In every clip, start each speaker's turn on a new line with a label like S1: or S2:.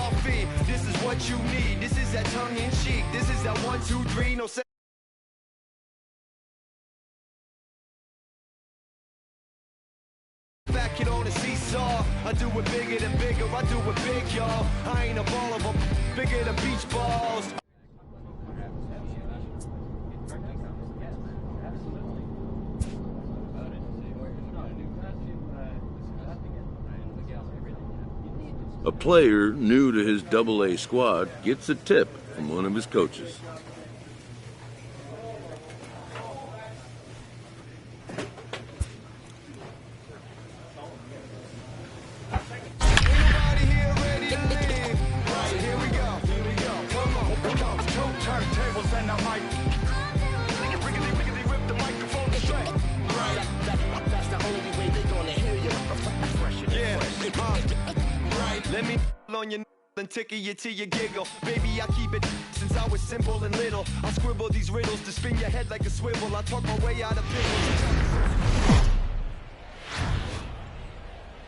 S1: coffee. This is what you need. This is that tongue in cheek. This is that 1, 2, 3. No. Back it on a seesaw. I do it bigger than bigger. I do it big, y'all. I ain't a ball of them. Bigger than beach balls.
S2: A player new to his AA squad gets a tip from one of his coaches.
S1: Let me on your and tickle you till you giggle. Baby, I keep it since I was simple and little. I scribble these riddles to spin your head like a swivel. I talk my way out of pickles.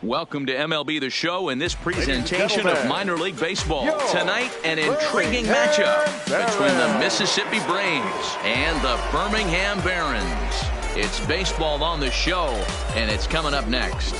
S3: Welcome to MLB The Show and this presentation of minor league baseball. Tonight, an intriguing matchup between the Mississippi Braves and the Birmingham Barons. It's baseball on the show, and it's coming up next.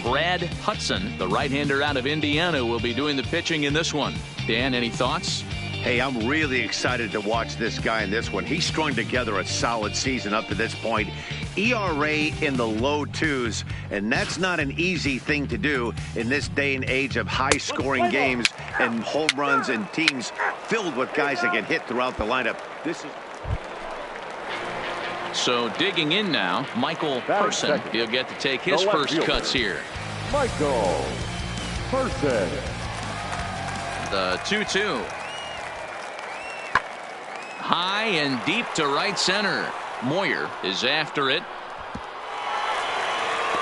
S3: Brad Hudson, the right-hander out of Indiana, will be doing the pitching in this one. Dan, any thoughts?
S4: Hey, I'm really excited to watch this guy in this one. He's strung together a solid season up to this point. ERA in the low 2s, and that's not an easy thing to do in this day and age of high-scoring games and home runs and teams filled with guys that get hit throughout the lineup. This is...
S3: So digging in now, Michael Person. He'll get to take his first cuts here.
S5: Michael Person.
S3: The 2-2. High and deep to right center. Moyer is after it.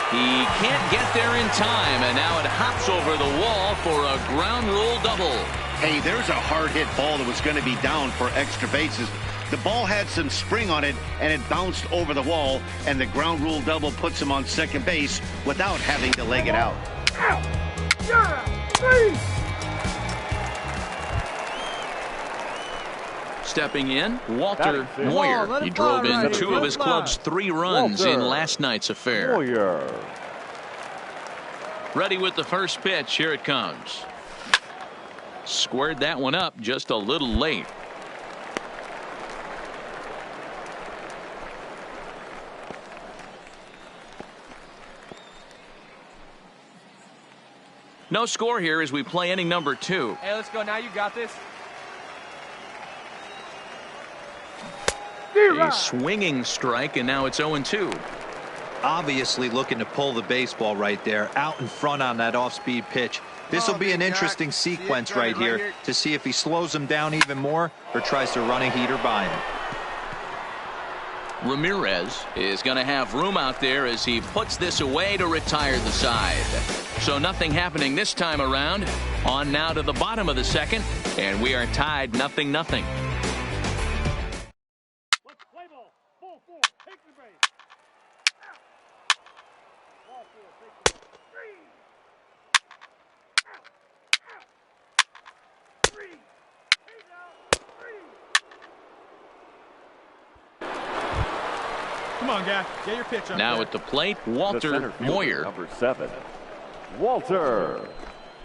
S3: He can't get there in time, and now it hops over the wall for a ground rule double.
S4: Hey, there's a hard hit ball that was going to be down for extra bases. The ball had some spring on it, and it bounced over the wall, and the ground rule double puts him on second base without having to leg it out.
S3: Stepping in, Walter Moyer. He drove in 2 of his club's 3 runs in last night's affair. Ready with the first pitch. Here it comes. Squared that one up just a little late. No score here as we play inning number 2.
S6: Hey, let's go. Now you got this.
S3: A swinging strike, and now it's 0-2.
S7: Obviously looking to pull the baseball right there, out in front on that off-speed pitch. This will be an interesting sequence right here to see if he slows him down even more or tries to run a heater by him.
S3: Ramirez is going to have room out there as he puts this away to retire the side. So nothing happening this time around. On now to the bottom of the second, and we are tied 0-0.
S6: Come on, guy. Get your pitch up
S3: now
S6: there.
S3: At the plate, Walter Moyer.
S5: Number 7, Walter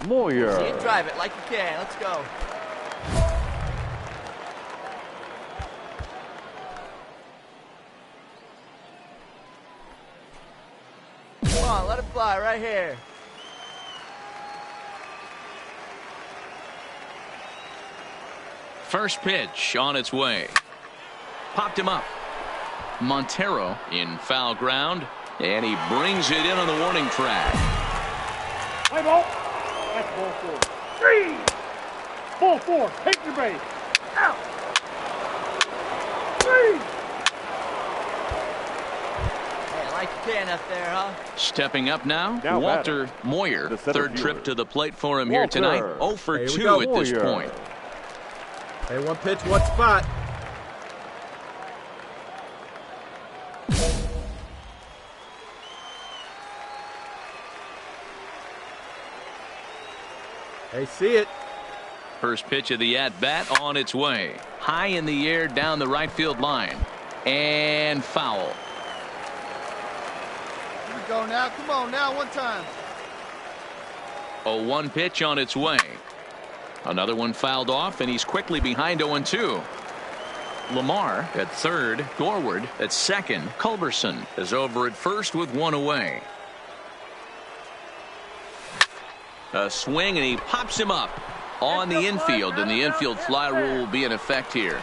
S5: Moyer.
S6: See it, drive it like you can. Let's go. Come on, let it fly right here.
S3: First pitch on its way. Popped him up. Montero in foul ground, and he brings it in on the warning track.
S5: Play ball. That's ball 4. 3. Ball 4. Take your base. Out. 3.
S6: Hey, like you can up there, huh?
S3: Stepping up now Walter Moyer. Third trip to the plate for him here tonight. 0 for 2 at this point.
S6: Hey, one pitch, one spot.
S8: They see it.
S3: First pitch of the at-bat on its way. High in the air down the right field line. And foul.
S6: Here we go now. Come on now, one time.
S3: 0-1 pitch on its way. Another one fouled off, and he's quickly behind 0-2. Lamar at third, Gorward at second. Culberson is over at first with one away. A swing, and he pops him up on the infield, and the infield fly rule will be in effect here.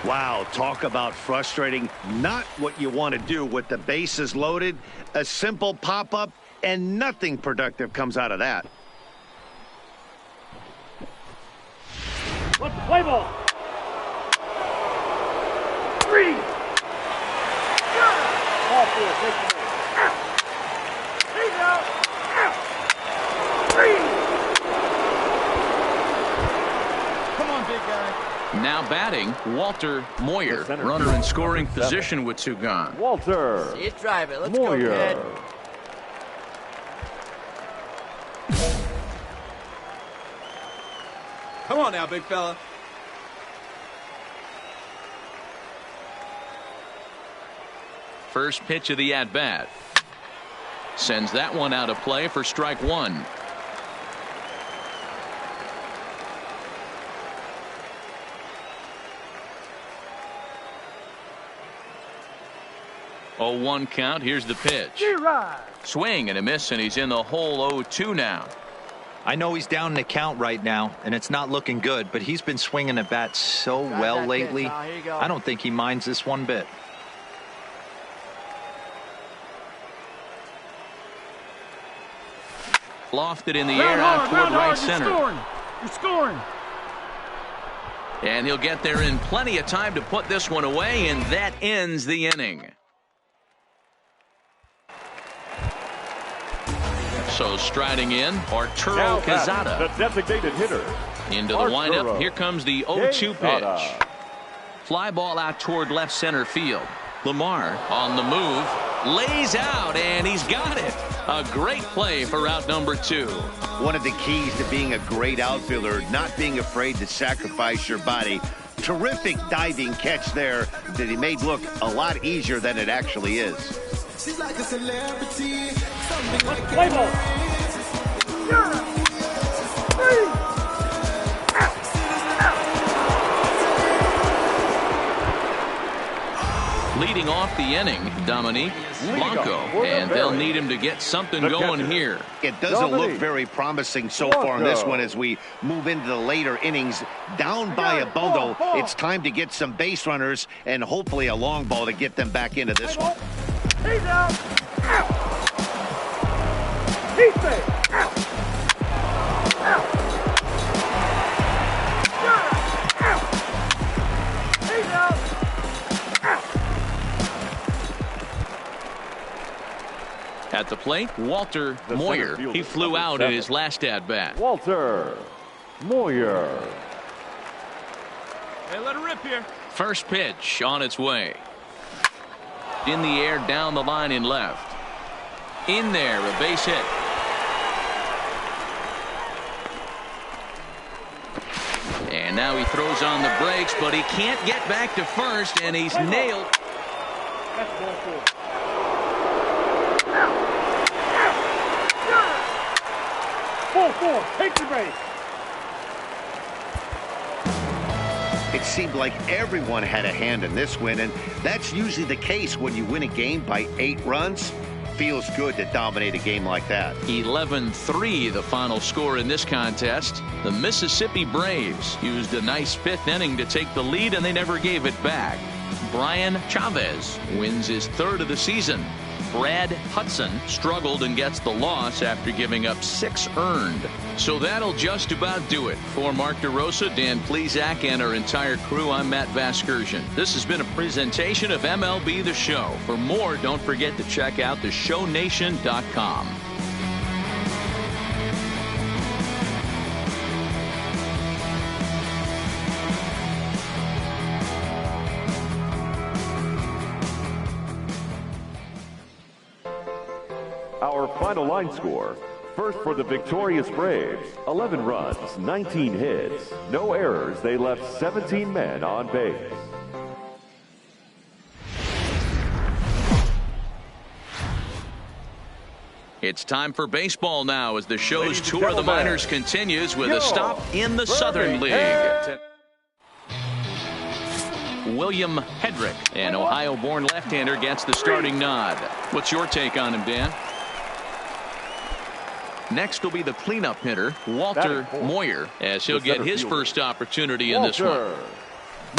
S4: Wow, talk about frustrating. Not what you want to do with the bases loaded. A simple pop-up, and nothing productive comes out of that.
S5: Let's play ball. 3. Ball 4. Take the ball. He's out. 3.
S6: Come on, big guy.
S3: Now batting, Walter Moyer. Runner in scoring position with two gone.
S8: Walter
S6: See it, drive it. Let's
S8: Moyer.
S6: go, kid.
S9: Come on now, big fella.
S3: First pitch of the at-bat. Sends that one out of play for strike one. Oh, 1 count. Here's the pitch. Swing and a miss, and he's in the hole 0-2 now.
S7: I know he's down in the count right now, and it's not looking good, but he's been swinging the bat so well lately. I don't think he minds this one bit.
S3: Lofted in the air out toward right center.
S5: You're scoring.
S3: And he'll get there in plenty of time to put this one away, and that ends the inning. So striding in, Arturo Quezada.
S8: The designated hitter.
S3: Into the windup. Here comes the 0-2 pitch. Fly ball out toward left center field. Lamar on the move. Lays out, and he's got it. A great play for out number 2.
S4: One of the keys to being a great outfielder, not being afraid to sacrifice your body. Terrific diving catch there that he made look a lot easier than it actually is.
S1: She's like a celebrity.
S5: Let's play ball. 3.
S3: Leading off the inning, Dominique Blanco, and they'll need him to get something going here.
S4: It doesn't look very promising so far in this one as we move into the later innings. Down by a bundle, it's time to get some base runners and hopefully a long ball to get them back into this one.
S5: He's out. He's safe. He's out.
S3: At the plate, Walter Moyer. He flew out in his last at-bat.
S8: Walter Moyer.
S9: Hey, let her rip here.
S3: First pitch on its way. In the air, down the line in left. In there, a base hit. And now he throws on the brakes, but he can't get back to first, and he's nailed.
S5: That's ball 4. Ball 4. Take the base.
S4: It seemed like everyone had a hand in this win, and that's usually the case when you win a game by 8 runs. Feels good to dominate a game like that.
S3: 11-3 the final score in this contest. The Mississippi Braves used a nice 5th inning to take the lead, and they never gave it back. Brian Chavez wins his 3rd of the season. Brad Hudson struggled and gets the loss after giving up 6 earned. So that'll just about do it. For Mark DeRosa, Dan Plesac, and our entire crew, I'm Matt Vasgersian. This has been a presentation of MLB The Show. For more, don't forget to check out theshownation.com.
S8: Our final line score. First for the victorious Braves, 11 runs, 19 hits, no errors. They left 17 men on base.
S3: It's time for baseball now as the show's tour of the minors continues with a stop in the Southern League. William Hedrick, an Ohio-born left-hander, gets the starting nod. What's your take on him, Dan? Next will be the cleanup hitter, Walter Moyer, as he'll get his first opportunity in this one.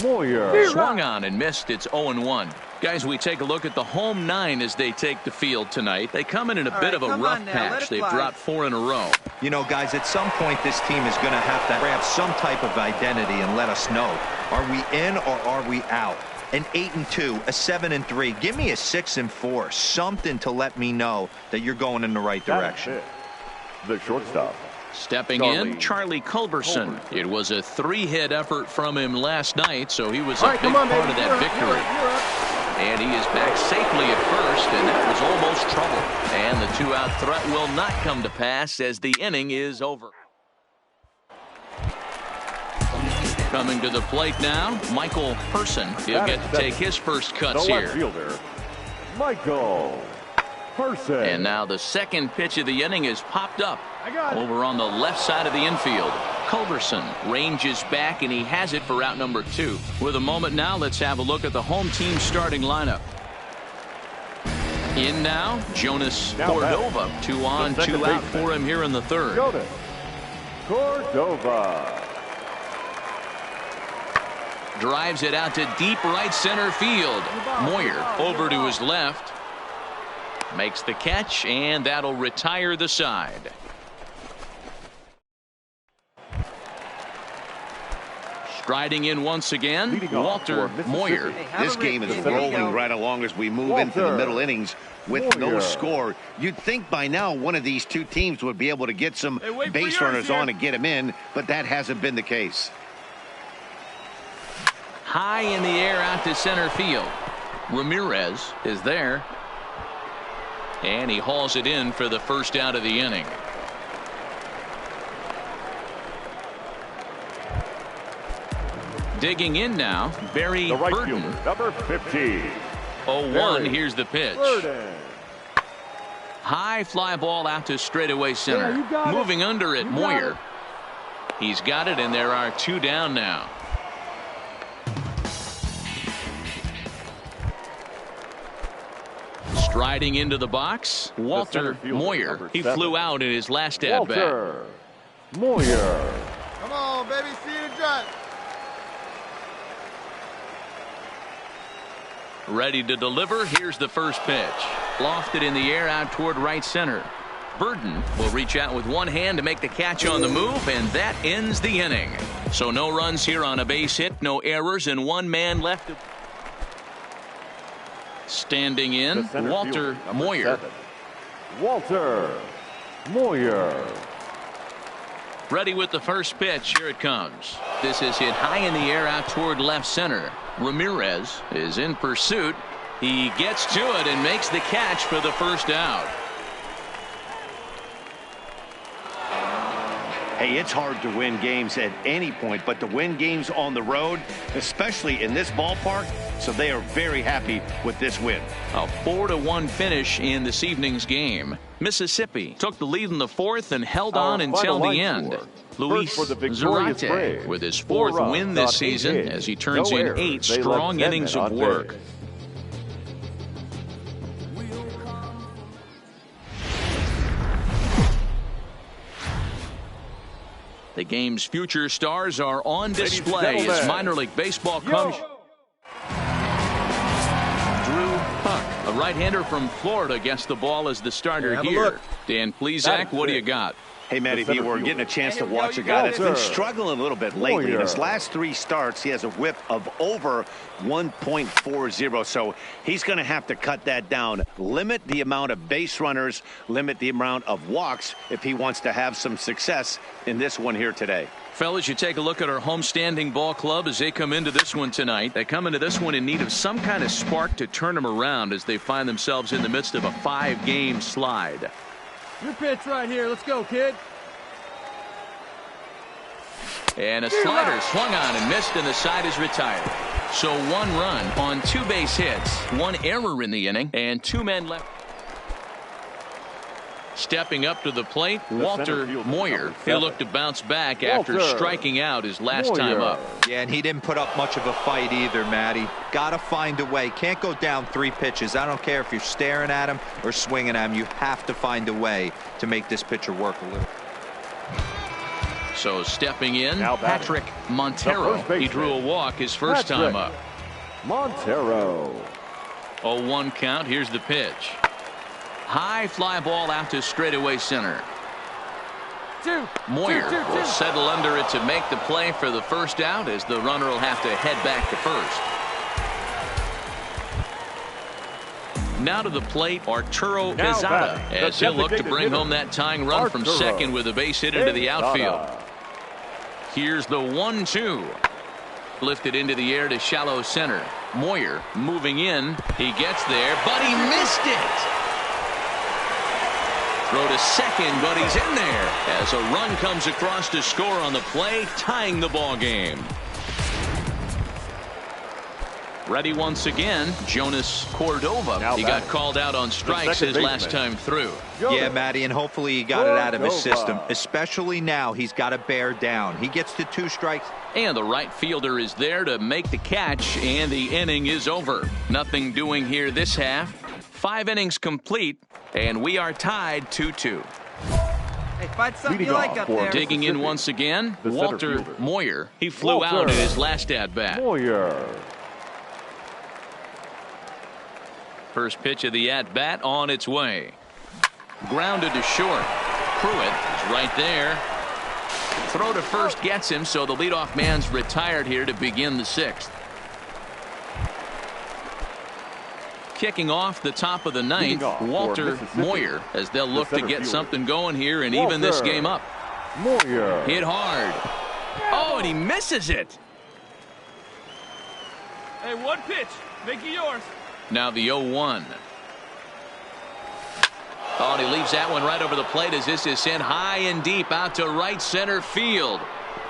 S8: Moyer
S3: swung on and missed. It's 0-1. Guys, we take a look at the home 9 as they take the field tonight. They come in a bit of a rough patch. They've dropped 4 in a row.
S7: You know, guys, at some point this team is going to have to grab some type of identity and let us know. Are we in or are we out? An 8-2, a 7-3. Give me a 6-4. Something to let me know that you're going in the right direction.
S8: The shortstop.
S3: Stepping in, Charlie Culberson. It was a 3-hit effort from him last night, so he was a big part of that victory. And he is back safely at first, and that was almost trouble. And the 2-out threat will not come to pass as the inning is over. Coming to the plate now, Michael Person. He'll get to take his first cuts here.
S8: Fielder, Michael Person.
S3: And now the second pitch of the inning is popped up over on the left side of the infield. Culberson ranges back, and he has it for out number 2. With a moment now, let's have a look at the home team starting lineup. In now, Jonas Cordova. 2 on, 2 out for him here in the third.
S8: Jonas Cordova.
S3: Drives it out to deep right center field. Moyer over to his left. Makes the catch, and that'll retire the side. Striding in once again, Walter Moyer.
S4: This game is rolling right along as we move into the middle innings with no score. You'd think by now one of these two teams would be able to get some base runners on and get them in, but that hasn't been the case.
S3: High in the air out to center field. Ramirez is there. And he hauls it in for the first out of the inning. Digging in now, Barry Burden.
S8: Number 15.
S3: 0-1, here's the pitch.
S8: Burden.
S3: High fly ball out to straightaway center. Moving under it, Moyer. He's got it, and there are 2 down now. Striding into the box, Walter Moyer. He flew out in his last at bat.
S8: Walter Moyer.
S6: Come on, baby, see you in the drive.
S3: Ready to deliver. Here's the first pitch. Lofted in the air out toward right center. Burden will reach out with one hand to make the catch on the move, and that ends the inning. So no runs here on a base hit, no errors, and 1 man left. Standing in, Walter Moyer.
S8: 7. Walter Moyer.
S3: Ready with the first pitch. Here it comes. This is hit high in the air out toward left center. Ramirez is in pursuit. He gets to it and makes the catch for the first out.
S4: Hey, it's hard to win games at any point, but to win games on the road, especially in this ballpark, so they are very happy with this win.
S3: A 4-1 finish in this evening's game. Mississippi took the lead in the 4th and held on until the end. Luis Zarate with his 4th win this season as he turns in 8 strong innings of work. The game's future stars are on display as minor league baseball comes. Drew Puck, a right-hander from Florida, gets the ball as the starter here. Dan Plesac, what do you got?
S4: Hey, Matt, if you were getting a chance to watch a guy that's been struggling a little bit lately, in his last 3 starts, he has a whip of over 1.40, so he's going to have to cut that down, limit the amount of base runners, limit the amount of walks if he wants to have some success in this one here today.
S3: Fellas, you take a look at our homestanding ball club as they come into this one tonight. They come into this one in need of some kind of spark to turn them around as they find themselves in the midst of a 5-game slide.
S9: Your pitch right here. Let's go, kid.
S3: And a slider swung on and missed, and the side is retired. So 1 run on 2 base hits, 1 error in the inning, and 2 men left. Stepping up to the plate, Walter Moyer. He'll look to bounce back after striking out his last time up.
S7: Yeah, and he didn't put up much of a fight either, Matty. Got to find a way. Can't go down 3 pitches. I don't care if you're staring at him or swinging at him. You have to find a way to make this pitcher work a little.
S3: So stepping in, Patrick Montero. He drew a walk his first time up.
S8: Montero.
S3: 0-1 count. Here's the pitch. High fly ball out to straightaway center. Moyer will settle under it to make the play for the first out, as the runner will have to head back to first. Now to the plate, Arturo Quezada, as he'll look to bring home that tying run from second with a base hit into the outfield. Here's the 1-2. Lifted into the air to shallow center. Moyer moving in. He gets there, but he missed it. Throw to second, but he's in there as a run comes across to score on the play, tying the ball game. Ready once again, Jonas Cordova. He got called out on strikes his last time through.
S7: Yeah, Matty, and hopefully he got it out of his system. Especially now, he's got to bear down. He gets to 2 strikes.
S3: And the right fielder is there to make the catch, and the inning is over. Nothing doing here this half. 5 innings complete, and we are tied 2-2.
S9: Hey, find something you like up there.
S3: Digging in once again, Walter Moyer. He flew out in his last at-bat.
S8: Moyer.
S3: First pitch of the at-bat on its way. Grounded to short. Pruitt is right there. Throw to first gets him, so the leadoff man's retired here to begin the 6th. Kicking off the top of the 9th, Walter Moyer, as they'll look to get something going here and even this game up.
S8: Moyer.
S3: Hit hard. Oh, and he misses it.
S9: Hey, 1 pitch. Make it yours.
S3: Now the 0-1. Oh, and he leaves that one right over the plate as this is sent high and deep out to right center field.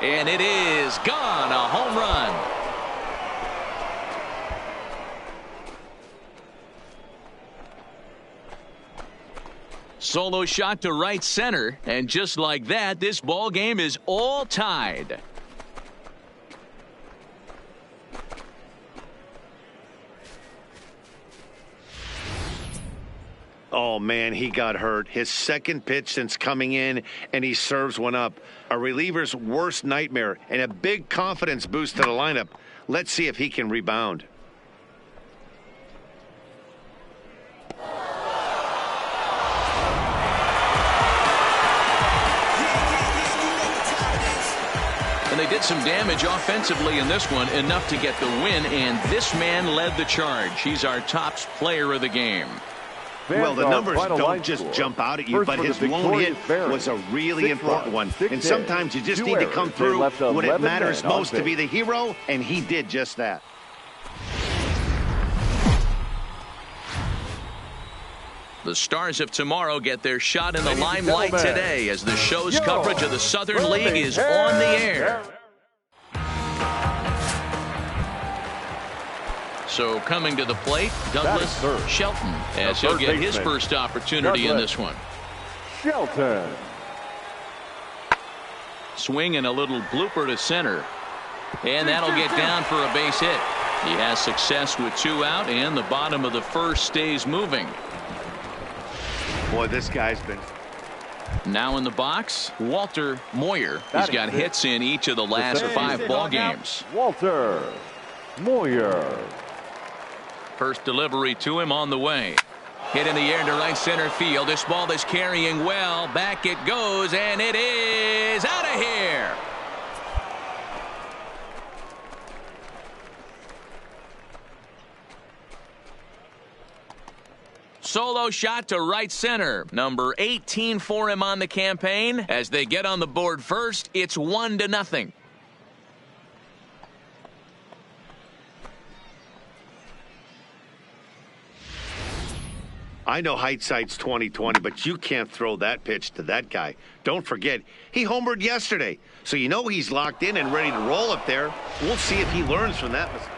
S3: And it is gone. A home run. Solo shot to right center, and just like that, this ball game is all tied.
S4: Oh, man, he got hurt. His 2nd pitch since coming in, and he serves one up. A reliever's worst nightmare, and a big confidence boost to the lineup. Let's see if he can rebound.
S3: And they did some damage offensively in this one, enough to get the win, and this man led the charge. He's our top player of the game.
S4: Well, the numbers don't just jump out at you, but his lone hit was a really important one. And sometimes you just need to come through when it matters most to be the hero, and he did just that.
S3: The Stars of tomorrow get their shot in the limelight today as the show's coverage of the Southern League is on the air. So coming to the plate, Douglas Shelton, as he'll get his first opportunity in this one.
S8: Shelton.
S3: Swing and a little blooper to center. And that'll get down for a base hit. He has success with 2 out, and the bottom of the 1st stays moving.
S4: Boy, this guy's been...
S3: Now in the box, Walter Moyer. He's got hits in each of the last 5 ball games.
S8: Walter Moyer.
S3: First delivery to him on the way. Hit in the air to right center field. This ball is carrying well. Back it goes, and it is out of here. Solo shot to right center. Number 18 for him on the campaign. As they get on the board first, it's 1-0.
S4: I know hindsight's 20/20, but you can't throw that pitch to that guy. Don't forget, he homered yesterday, so you know he's locked in and ready to roll up there. We'll see if he learns from that mistake.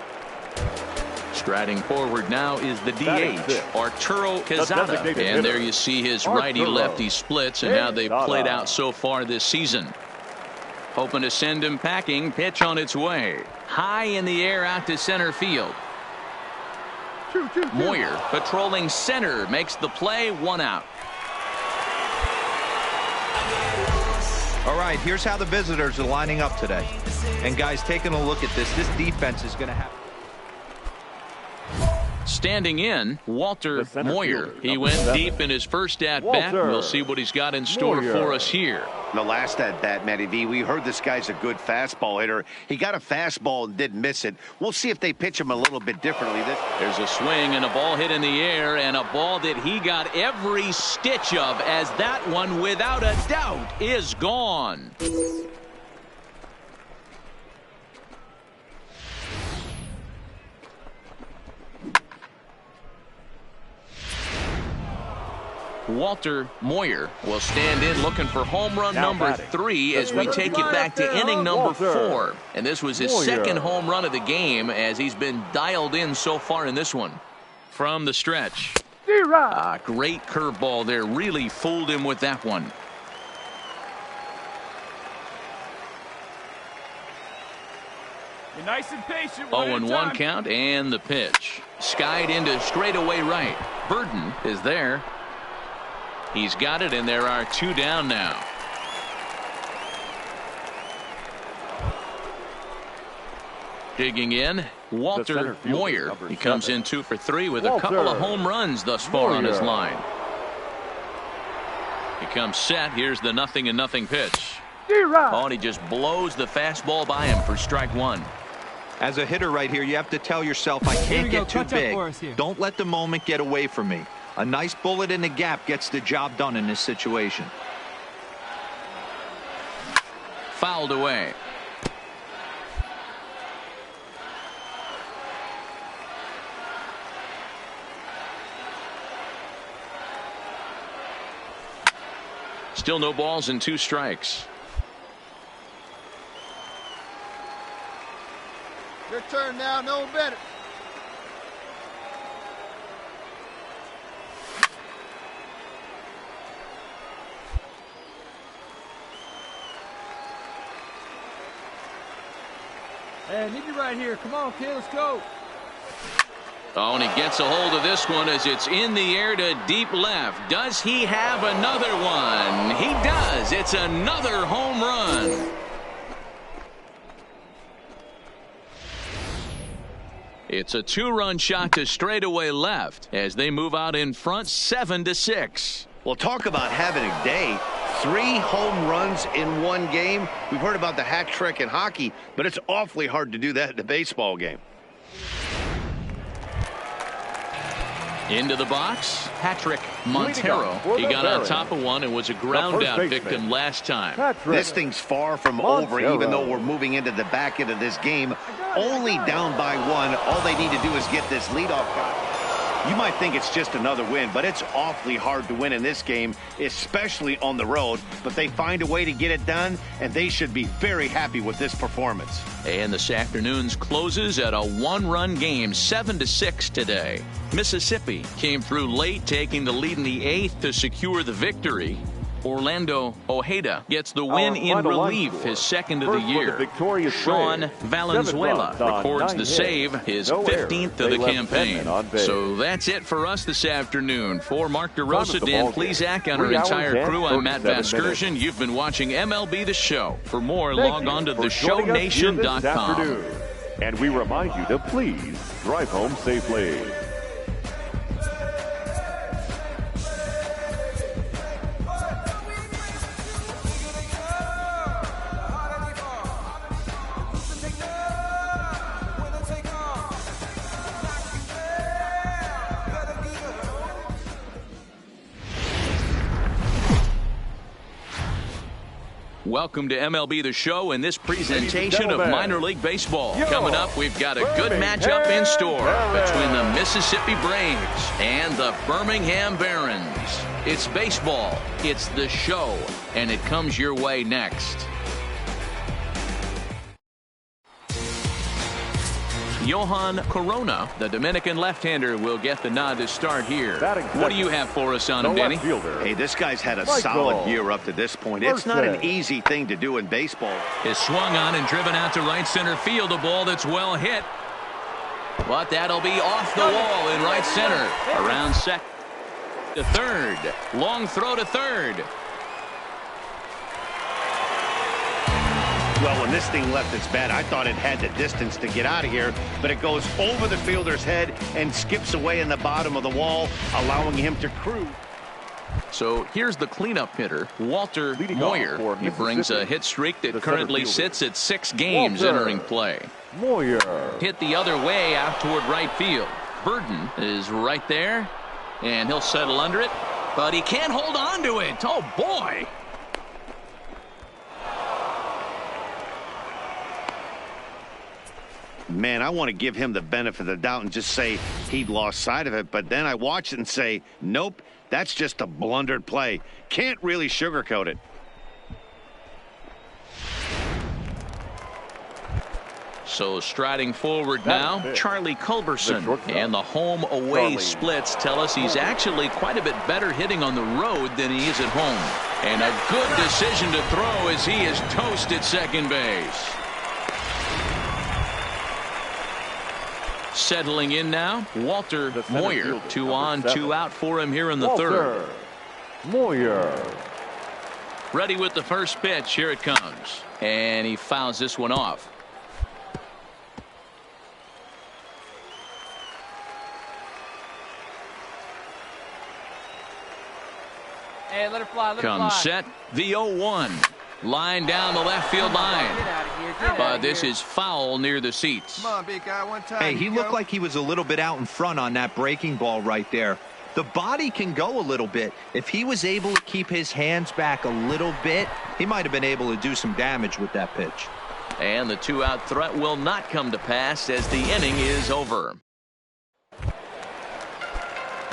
S3: Striding forward now is the DH, Arturo Quezada. And there you see his righty-lefty splits and how they've played out so far this season. Hoping to send him packing. Pitch on its way. High in the air out to center field. Moyer patrolling center makes the play. 1 out.
S7: All right, here's how the visitors are lining up today. And guys, taking a look at this defense is going to have.
S3: Standing in, Walter Moyer. He went deep in his first at-bat. We'll see what he's got in store for us here.
S4: The last at-bat, Matty V, we heard this guy's a good fastball hitter. He got a fastball and didn't miss it. We'll see if they pitch him a little bit differently.
S3: There's a swing and a ball hit in the air, and a ball that he got every stitch of, as that one, without a doubt, is gone. Walter Moyer will stand in looking for home run number 3 as we take it back to inning number 4. And this was his second home run of the game, as he's been dialed in so far in this one. From the stretch. Great curveball there. Really fooled him with that one.
S9: You're nice and patient.
S3: 0-1 count, and the pitch. Skied into straightaway right. Burden is there. He's got it, and there are 2 down now. Digging in, Walter Moyer. He comes in 2 for 3 with a couple of home runs thus far on his line. He comes set. Here's the 0-0 pitch. Oh, and he just blows the fastball by him for strike 1.
S7: As a hitter right here, you have to tell yourself, I can't get too big. Don't let the moment get away from me. A nice bullet in the gap gets the job done in this situation.
S3: Fouled away. Still no balls and 2 strikes.
S6: Your turn now, no better.
S9: Hey, I need you right here. Come on, kid, let's go.
S3: Oh, and he gets a hold of this one as it's in the air to deep left. Does he have another one? He does. It's another home run. It's a 2-run shot to straightaway left as they move out in front 7-6.
S4: Well, talk about having a day. 3 home runs in 1 game. We've heard about the hat trick in hockey, but it's awfully hard to do that in a baseball game.
S3: Into the box, Patrick Montero. He got on top of one and was a ground out victim last time.
S4: This thing's far from over, even though we're moving into the back end of this game. Only down by 1. All they need to do is get this leadoff guy. You might think it's just another win, but it's awfully hard to win in this game, especially on the road. But they find a way to get it done, and they should be very happy with this performance.
S3: And this afternoon's closes at a 1-run game, 7-6 today. Mississippi came through late, taking the lead in the 8th to secure the victory. Orlando Ojeda gets the win in relief, his second of the year. Sean Valenzuela records the save, his 15th of the campaign. So that's it for us this afternoon. For Mark DeRosa, Dan Plesac, and our entire crew, I'm Matt Vasgersian. You've been watching MLB The Show. For more, log on to theshownation.com.
S8: And we remind you to please drive home safely.
S3: Welcome to MLB The Show and this presentation of minor league baseball. Coming up, we've got a good matchup in store between the Mississippi Braves and the Birmingham Barons. It's baseball, it's the show, and it comes your way next. Johan Corona, the Dominican left-hander, will get the nod to start here. What do you have for us on him, Danny?
S4: Hey, this guy's had a solid year up to this point. It's not an easy thing to do in baseball.
S3: Is swung on and driven out to right center field. A ball that's well hit. But that'll be off the wall in right center. Around second to third. Long throw to third.
S4: Well, when this thing left its bat, I thought it had the distance to get out of here, but it goes over the fielder's head and skips away in the bottom of the wall, allowing him to cruise.
S3: So here's the cleanup hitter, Walter Moyer. He brings a hit streak that currently sits at 6 games entering play.
S8: Moyer
S3: hit the other way out toward right field. Burden is right there, and he'll settle under it, but he can't hold on to it. Oh, boy.
S4: Man, I want to give him the benefit of the doubt and just say he'd lost sight of it, but then I watch it and say, nope, that's just a blundered play. Can't really sugarcoat it.
S3: So striding forward now, Charlie Culberson. And the home-away splits tell us he's actually quite a bit better hitting on the road than he is at home. And a good decision to throw as he is toast at second base. Settling in now, Walter Moyer. 2 on, 2 out for him here in the third.
S8: Moyer
S3: ready with the first pitch. Here it comes. And he fouls this one off.
S9: Hey, let it fly, let it fly.
S3: Comes set, the 0-1. Line down the left field line. But this is foul near the seats.
S6: Come on, big guy, one time.
S7: Hey, he looked like he was a little bit out in front on that breaking ball right there. The body can go a little bit. If he was able to keep his hands back a little bit, he might have been able to do some damage with that pitch.
S3: And the 2-out threat will not come to pass as the inning is over.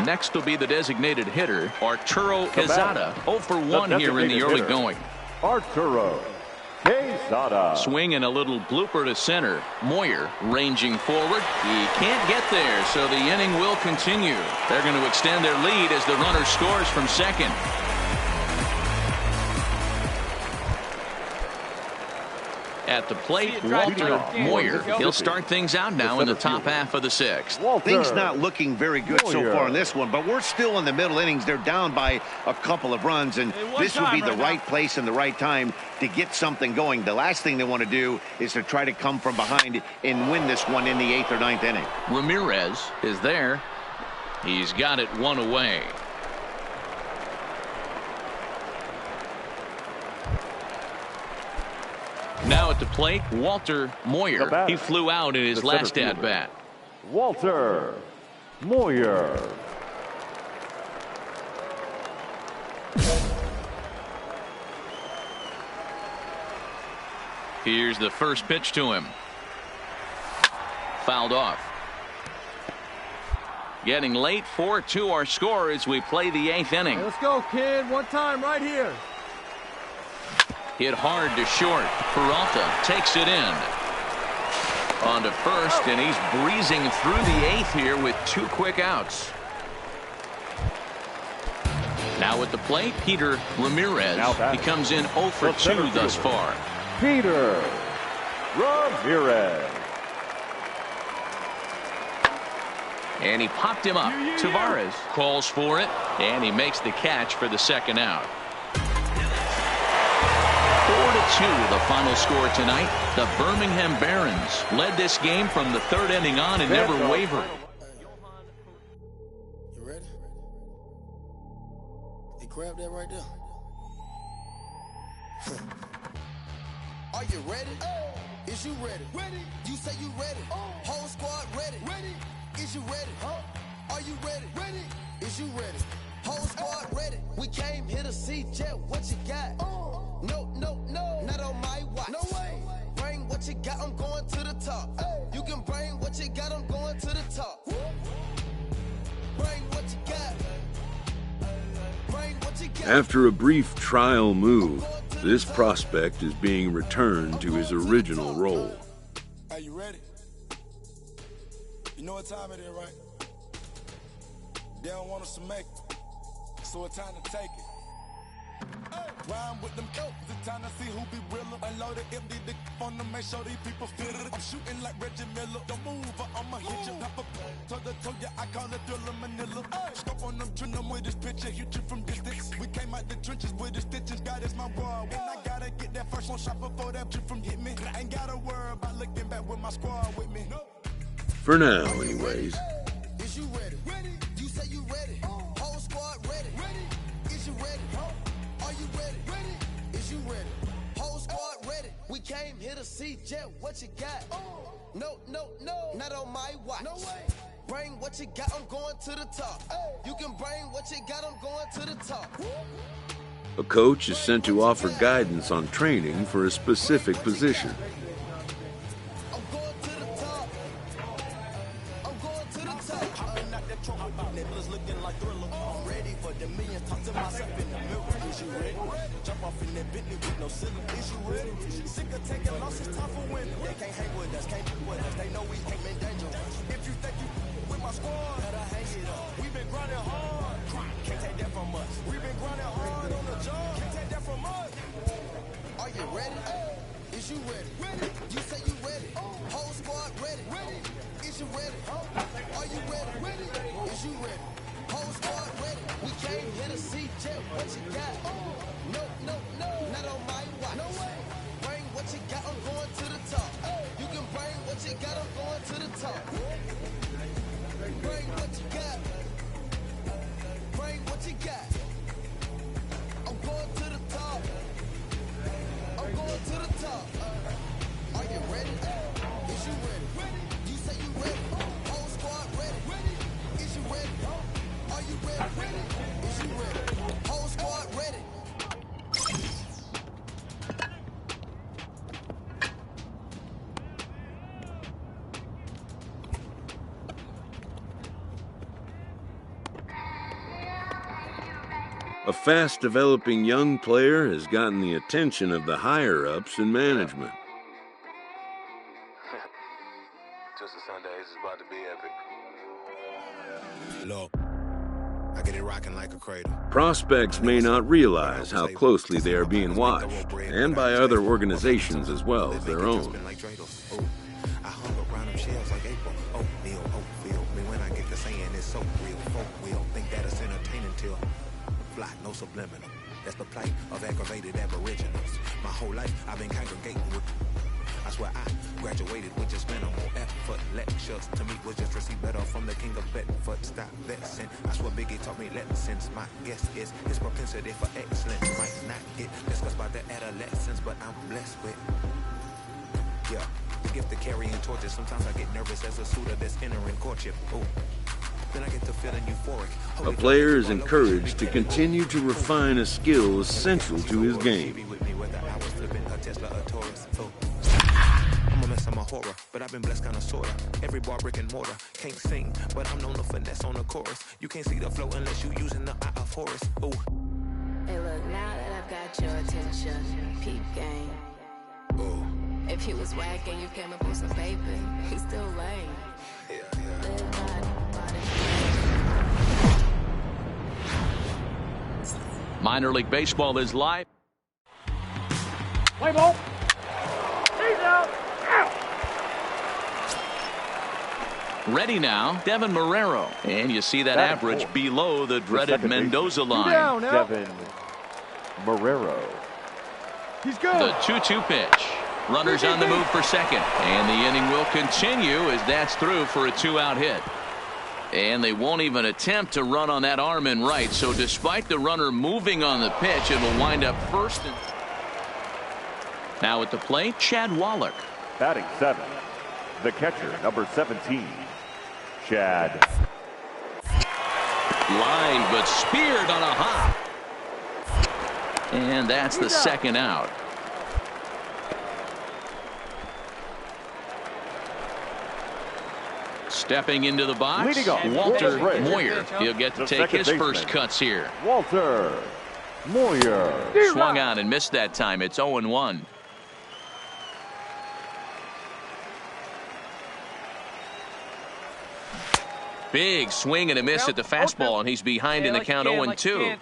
S3: Next will be the designated hitter, Arturo Quezada. 0 for 1 here in the early going.
S8: Arturo Quezada.
S3: Swing and a little blooper to center. Moyer ranging forward. He can't get there, so the inning will continue. They're going to extend their lead as the runner scores from second. At the plate, Walter Moyer. He'll start things out now in the top half of the 6th.
S4: Things not looking very good so far in this one, but we're still in the middle innings. They're down by a couple of runs, and this would be the right place and the right time to get something going. The last thing they want to do is to try to come from behind and win this one in the 8th or 9th inning.
S3: Ramirez is there. He's got it 1 away. Now at the plate, Walter Moyer. He flew out in his last at-bat.
S8: Walter Moyer.
S3: Here's the first pitch to him. Fouled off. Getting late, 4-2 our score as we play the 8th inning.
S9: Hey, let's go, kid. One time right here.
S3: Hit hard to short. Peralta takes it in. On to first, and he's breezing through the 8th here with 2 quick outs. Now at the plate, Peter Ramirez. He comes in 0 for 2 thus far.
S8: Peter Ramirez.
S3: And he popped him up. Tavares calls for it, and he makes the catch for the second out. 4-2 the final score tonight. The Birmingham Barons led this game from the 3rd inning on and never wavered.
S10: You ready? Hey, grab that right there. Are you ready? Is you ready? Ready. You say you ready. Whole squad ready. Ready. Is you ready? Are you ready? Ready. Is you ready? Whole squad ready. We came here to see Jet. What you got? No, not on my watch. No way. Bring what you got, I'm going to the top. You can bring what you got, I'm going to the top. Bring what you got. Bring what you got.
S2: After a brief trial move, this prospect is being returned to his original role.
S11: Are you ready? You know what time it is, right? They don't want us to make it, so it's time to take it. Rhyme with them coats, it's time to see who be realer. Unloaded, empty the on them, make sure these people feel it. I'm shooting like Reggie Miller. Don't move or I'ma hit you. Pop up, told ya I call it Thriller Manila. Stop on them, trim them with this picture, hit you from distance. We came out the trenches with the stitches, God is my world. When I gotta get that first one shot before that trip from hit me. I ain't gotta worry about looking back with my squad with me.
S2: For now, anyways.
S10: Is you ready? You say you ready. Whole squad ready. Is you ready? Are you ready? Is you ready? Whole squad ready. We came here to see Jet. What you got? No, not on my watch. No way. Bring what you got. I'm going to the top. You can bring what you got. I'm going to the top.
S2: A coach is sent to offer guidance on training for a specific position.
S10: I'm going to the top. I'm going to the top. Hopping out that trunk, niggas looking like Thriller. I'm ready for the millions. Talk to myself in the mirror. Is you ready? Jump off in that Bentley with no ceiling. Is you ready? Sick of taking losses, time for winning. They can't hang with us, can't be with us. They know we ain't been dangerous. If you think you with my squad, better hang it up. We've been grinding hard. Can't take that from us. We've been grinding hard on the job. Can't take that from us. Are you ready? Is you ready? You say you ready. Whole squad ready. Is you ready? Are you ready? Is you ready? Whole squad ready. We came here to see Jet. What you got? No, not on my watch. No way. Bring what you got. I'm going to the top. You can bring what you got. I'm going to the top. Bring what you got. Bring what you got. I'm going to the top. I'm going to the top. Are you ready? Is you ready? You say you ready. Whole squad ready. Is you ready? Are you ready? Is you ready? Whole squad ready.
S2: A fast-developing young player has gotten the attention of the higher-ups in management.
S11: Just a Sunday, it's about to be epic. Look, I get it rocking like a cradle.
S2: Prospects may not realize how closely they are being watched, and by other organizations as well as their own.
S11: I hung around them shells like April. Oatmeal, feel me when I get to saying it's so real. Folk will think that it's entertaining till fly, no subliminal. That's the plight of aggravated aboriginals. My whole life I've been congregating with. I swear I graduated with just minimal effort. Lectures to me was just receive better from the king of Bedford. Stop vexing. I swear Biggie taught me lessons. My guess is his propensity for excellence might not get discussed by the adolescents, but I'm blessed with. Yeah, the gift of carrying torches. Sometimes I get nervous as a suitor that's entering courtship. Ooh. Then I get to feeling euphoric.
S2: A player is encouraged to continue to refine a skill essential to his game.
S11: I'm a mess, I'm a horror, but I've been blessed kinda sorta. Every bar brick and mortar. Can't sing, but I'm known to finesse on the chorus. You can't see the flow unless you using the eye of Horus. Ooh.
S12: Hey look, now that I've got your attention, peep game.
S11: Ooh.
S12: If he was whack and you came up with some paper, he's still lame.
S3: Minor League Baseball is live.
S5: Play ball. He's out.
S3: Ready now, Devin Marrero. And you see that average below the dreaded Mendoza line.
S8: Devin Marrero.
S5: He's good.
S3: The 2-2 pitch. Runners on the move for second. And the inning will continue as that's through for a 2-out hit. And they won't even attempt to run on that arm in right. So despite the runner moving on the pitch, it will wind up first. Now at the plate, Chad Wallach.
S8: Batting 7th, the catcher, number 17, Chad.
S3: Line, but speared on a hop. And that's the second out. Stepping into the box, Walter Moyer. He'll get to take his first cuts here.
S8: Walter Moyer.
S3: Swung out and missed that time. It's 0-1. Big swing and a miss at the fastball, and he's behind in the count 0-2.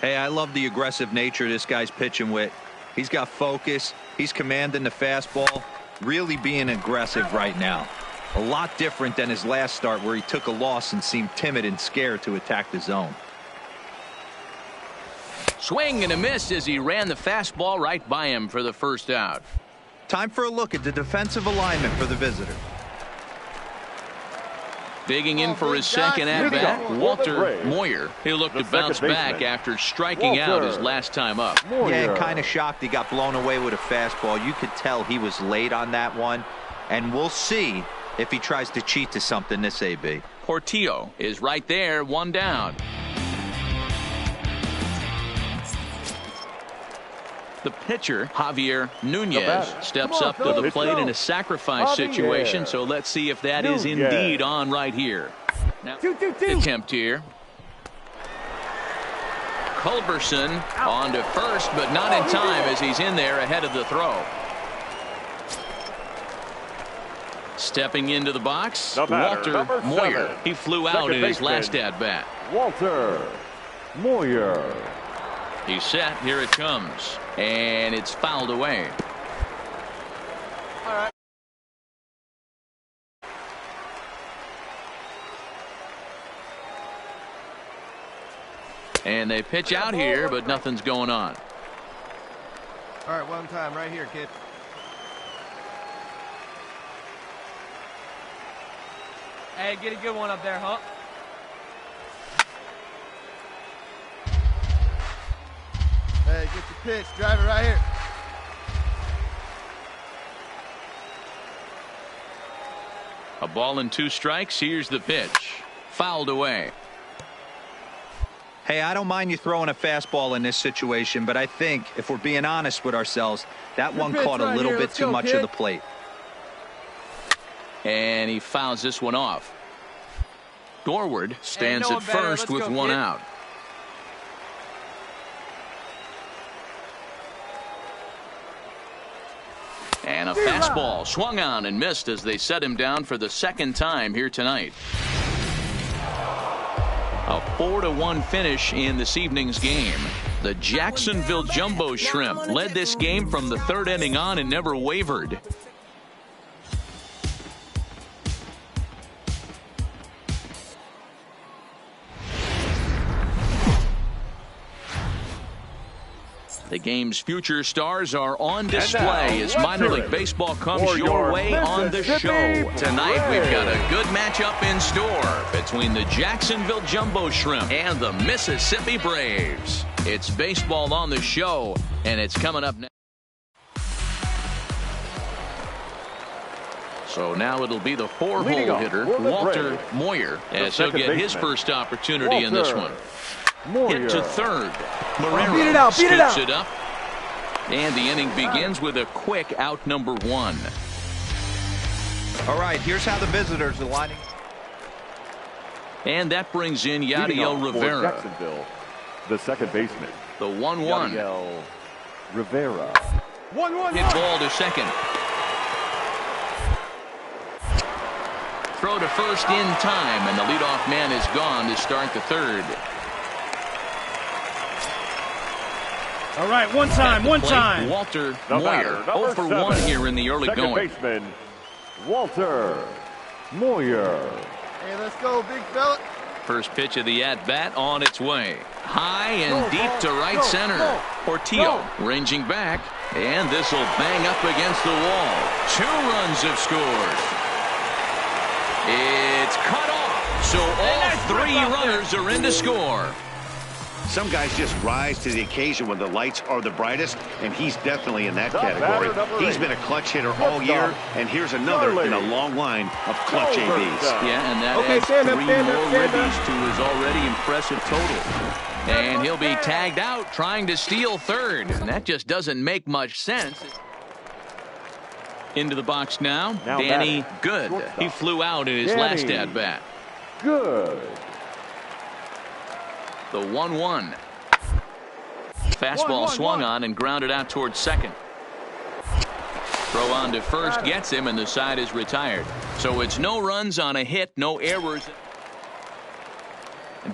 S7: Hey, I love the aggressive nature this guy's pitching with. He's got focus. He's commanding the fastball. Really being aggressive right now. A lot different than his last start where he took a loss and seemed timid and scared to attack the zone.
S3: Swing and a miss as he ran the fastball right by him for the first out.
S7: Time for a look at the defensive alignment for the visitor.
S3: Digging in for his second at-bat, Walter Moyer. He'll look to bounce back after striking out his last time up.
S7: Yeah, kind of shocked he got blown away with a fastball. You could tell he was late on that one. And we'll see if he tries to cheat to something this AB.
S3: Portillo is right there, one down. The pitcher, Javier Nunez, steps up to the plate in a sacrifice situation, so let's see if that is indeed on right here. Now, attempt here. Culberson on to first, but not in time as he's in there ahead of the throw. Stepping into the box, Walter Moyer. He flew out in his last at-bat.
S8: Walter Moyer.
S3: He's set. Here it comes. And it's fouled away.
S9: All right.
S3: And they pitch out here, but nothing's going on.
S6: All right, one time right here, kid.
S9: Hey, get a good one up there, huh?
S6: Hey, get your pitch. Drive it right here.
S3: A ball and 2 strikes. Here's the pitch. Fouled away.
S7: Hey, I don't mind you throwing a fastball in this situation, but I think if we're being honest with ourselves, that one caught a little bit too much of the plate.
S3: And he fouls this one off. Gorward stands at first with one out. And a fastball swung on and missed as they set him down for the second time here tonight. A 4-1 finish in this evening's game. The Jacksonville Jumbo Shrimp led this game from the 3rd inning on and never wavered. The game's future stars are on display as minor league baseball comes your way on the show. Tonight we've got a good matchup in store between the Jacksonville Jumbo Shrimp and the Mississippi Braves. It's baseball on the show, and it's coming up next. So now it'll be the 4-hole hitter, Walter Moyer, as he'll get his first opportunity in this one. Hit to third. Marrero scoops it up. And the inning begins with a quick out number 1.
S7: All right, here's how the visitors are lining.
S3: And that brings in Yadiel Rivera.
S8: Jacksonville, the second baseman.
S3: The 1-1.
S8: Yadiel Rivera.
S9: 1-1.
S3: Hit ball to second. Throw to first in time, and the leadoff man is gone to start the 3rd.
S5: All right, one time.
S3: Walter Moyer, 0 for 1 here in the early
S8: Second
S3: going.
S8: Baseman, Walter Moyer.
S6: Hey, let's go, big fella.
S3: First pitch of the at-bat on its way. High and deep to right center. Portillo ranging back, and this will bang up against the wall. 2 runs have scored. It's cut off, so all 3 runners are in to score.
S4: Some guys just rise to the occasion when the lights are the brightest, and he's definitely in that category. He's been a clutch hitter all year, and here's another in a long line of clutch ABs.
S3: Yeah, and that adds 3 more ribbies to his already impressive total. And he'll be tagged out trying to steal third. And that just doesn't make much sense. Into the box now Danny Good. He flew out in his last at-bat.
S8: Good.
S3: The 1-1. Fastball swung on and grounded out towards second. Throw on to first gets him, and the side is retired. So it's no runs on a hit, no errors.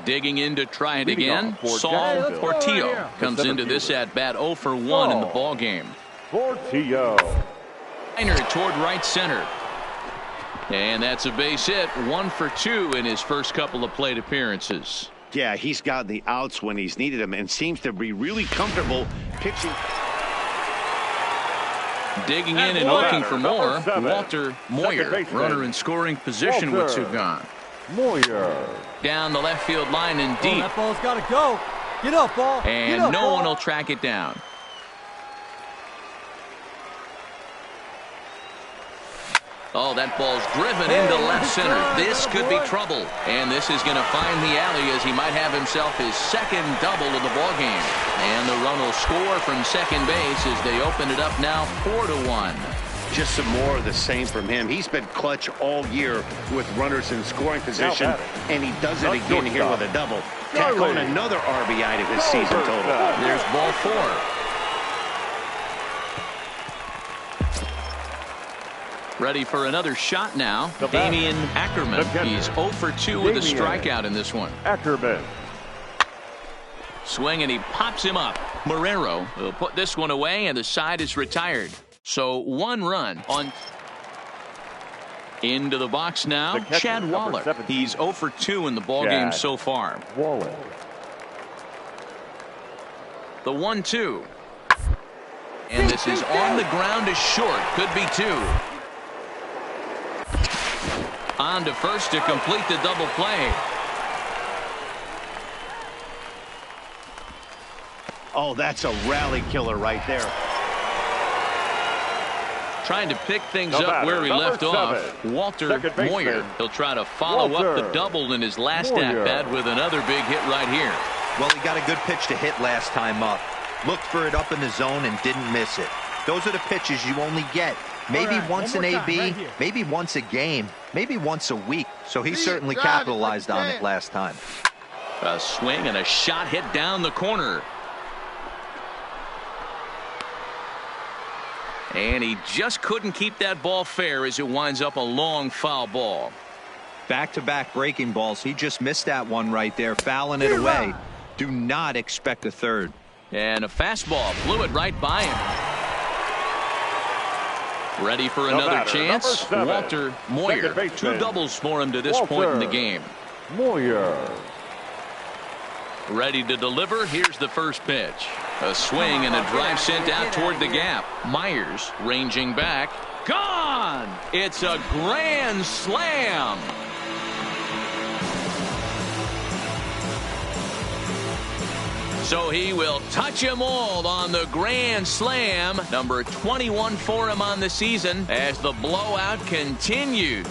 S3: Digging in to try it again. Saul Portillo comes into this at-bat 0 for 1 in the ball game.
S8: Portillo.
S3: Liner toward right center. And that's a base hit. 1 for 2 in his first couple of plate appearances.
S4: Yeah, he's gotten the outs when he's needed them and seems to be really comfortable pitching.
S3: Digging in and looking for more. Walter Moyer, runner in scoring position with 2 gone.
S8: Moyer.
S3: Down the left field line and deep.
S9: That ball's got to go. Get up, ball.
S3: And no one will track it down. Oh, that ball's driven into left center. This could be trouble. And this is going to find the alley as he might have himself his second double of the ballgame. And the run will score from second base as they open it up now 4-1.
S4: Just some more of the same from him. He's been clutch all year with runners in scoring position, and he does it again here with a double. Tack on another RBI to his season total.
S3: There's ball 4. Ready for another shot now. Damian Ackerman. He's 0 for 2 with a strikeout in this one.
S8: Ackerman.
S3: Swing, and he pops him up. Marrero will put this one away, and the side is retired. So 1 run on. Into the box now. Chad Waller. He's 0 for 2 in the ballgame so far.
S8: Waller.
S3: The 1-2. And this is on the ground to short. Could be 2. On to first to complete the double play.
S4: Oh, that's a rally killer right there.
S3: Trying to pick things up where he left off. Walter Moyer. He'll try to follow up the double in his last at-bat with another big hit right here.
S7: Well, he got a good pitch to hit last time up. Looked for it up in the zone and didn't miss it. Those are the pitches you only get. Maybe once an AB, maybe once a game, maybe once a week. So he certainly capitalized on it last time.
S3: A swing and a shot hit down the corner. And he just couldn't keep that ball fair as it winds up a long foul ball.
S7: Back-to-back breaking balls. He just missed that one right there, fouling it away. Do not expect a third.
S3: And a fastball flew it right by him. Ready for another chance. Walter Moyer. 2 doubles for him to this point in the game.
S8: Moyer.
S3: Ready to deliver. Here's the first pitch. A swing and a drive sent out toward the gap. Myers ranging back. Gone! It's a grand slam. So he will touch them all on the grand slam. Number 21 for him on the season as the blowout continues.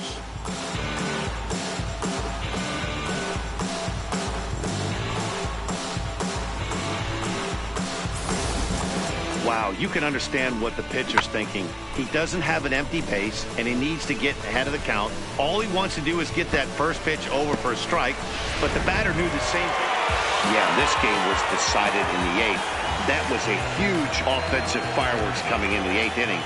S4: Wow, you can understand what the pitcher's thinking. He doesn't have an empty base, and he needs to get ahead of the count. All he wants to do is get that first pitch over for a strike, but the batter knew the same thing. Yeah, this game was decided in the 8th. That was a huge offensive fireworks coming into the 8th inning.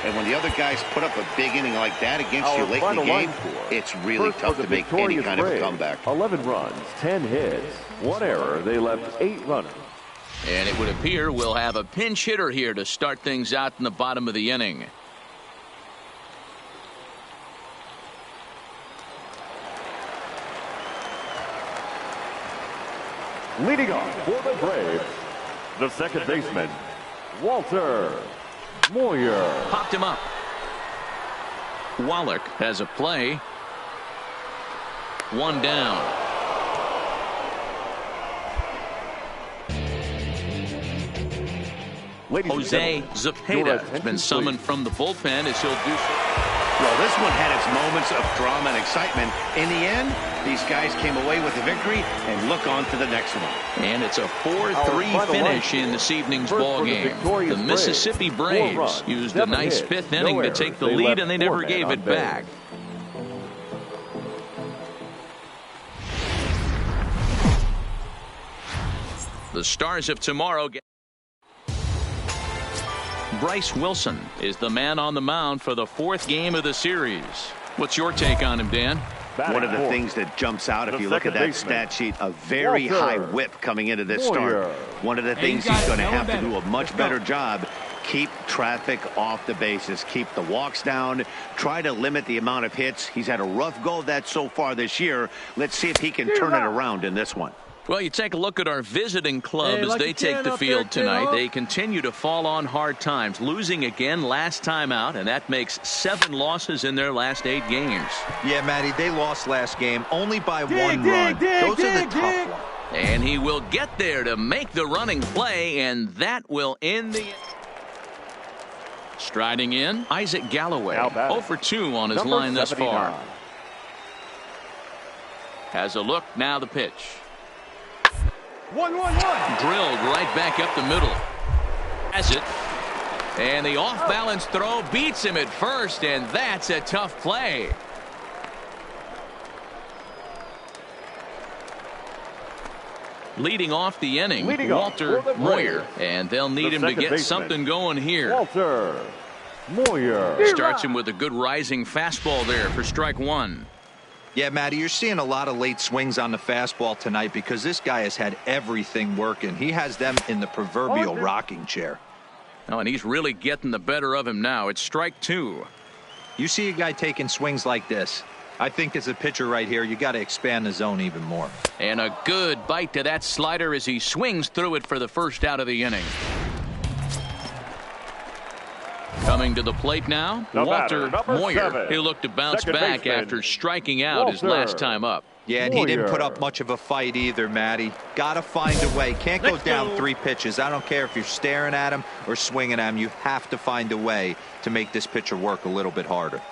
S4: And when the other guys put up a big inning like that against you late in the game, it's really tough to make any kind of a comeback.
S8: 11 runs, 10 hits, 1 error. They left 8 runners.
S3: And it would appear we'll have a pinch hitter here to start things out in the bottom of the inning.
S8: Leading off for the Braves, the second baseman, Walter Moyer.
S3: Popped him up. Wallach has a play. 1 down. Jose Zepeda has been summoned from the bullpen as he'll do so.
S4: Well, this one had its moments of drama and excitement. In the end, these guys came away with the victory and look on to the next one.
S3: And it's a 4-3 finish in this evening's ball game. The Mississippi Braves used a nice fifth inning to take the lead, and they never gave it back. The stars of tomorrow get Bryce Wilson is the man on the mound for the fourth game of the series. What's your take on him, Dan?
S4: One of the things that jumps out if you look at that stat sheet, a very high whip coming into this start. One of the things he's going to have to do a much better job, keep traffic off the bases, keep the walks down, try to limit the amount of hits. He's had a rough go of that so far this year. Let's see if he can turn it around in this one.
S3: Well, you take a look at our visiting club as they take the field tonight. They continue to fall on hard times, losing again last time out, and that makes 7 losses in their last 8 games.
S7: Yeah, Matty, they lost last game only by 1 run. Those are the tough ones.
S3: And he will get there to make the running play, and that will end the... Striding in, Isaac Galloway, 0 for 2 on his line thus far. Has a look, now the pitch.
S5: 1-1-1.
S3: Drilled right back up the middle. Has it. And the off-balance throw beats him at first, and that's a tough play. Leading off the inning, Walter Moyer, and they'll need him to get something going here.
S8: Walter Moyer
S3: starts him with a good rising fastball there for strike 1.
S7: Yeah, Matty, you're seeing a lot of late swings on the fastball tonight because this guy has had everything working. He has them in the proverbial rocking chair.
S3: Oh, and he's really getting the better of him now. It's strike 2.
S7: You see a guy taking swings like this. I think as a pitcher right here, you got to expand the zone even more.
S3: And a good bite to that slider as he swings through it for the first out of the inning. Coming to the plate now, Walter Moyer. He'll look to bounce back after striking out his last time up.
S7: Yeah, and he didn't put up much of a fight either, Matty. Got to find a way. Can't go down 3 pitches. I don't care if you're staring at him or swinging at him. You have to find a way to make this pitcher work a little bit harder.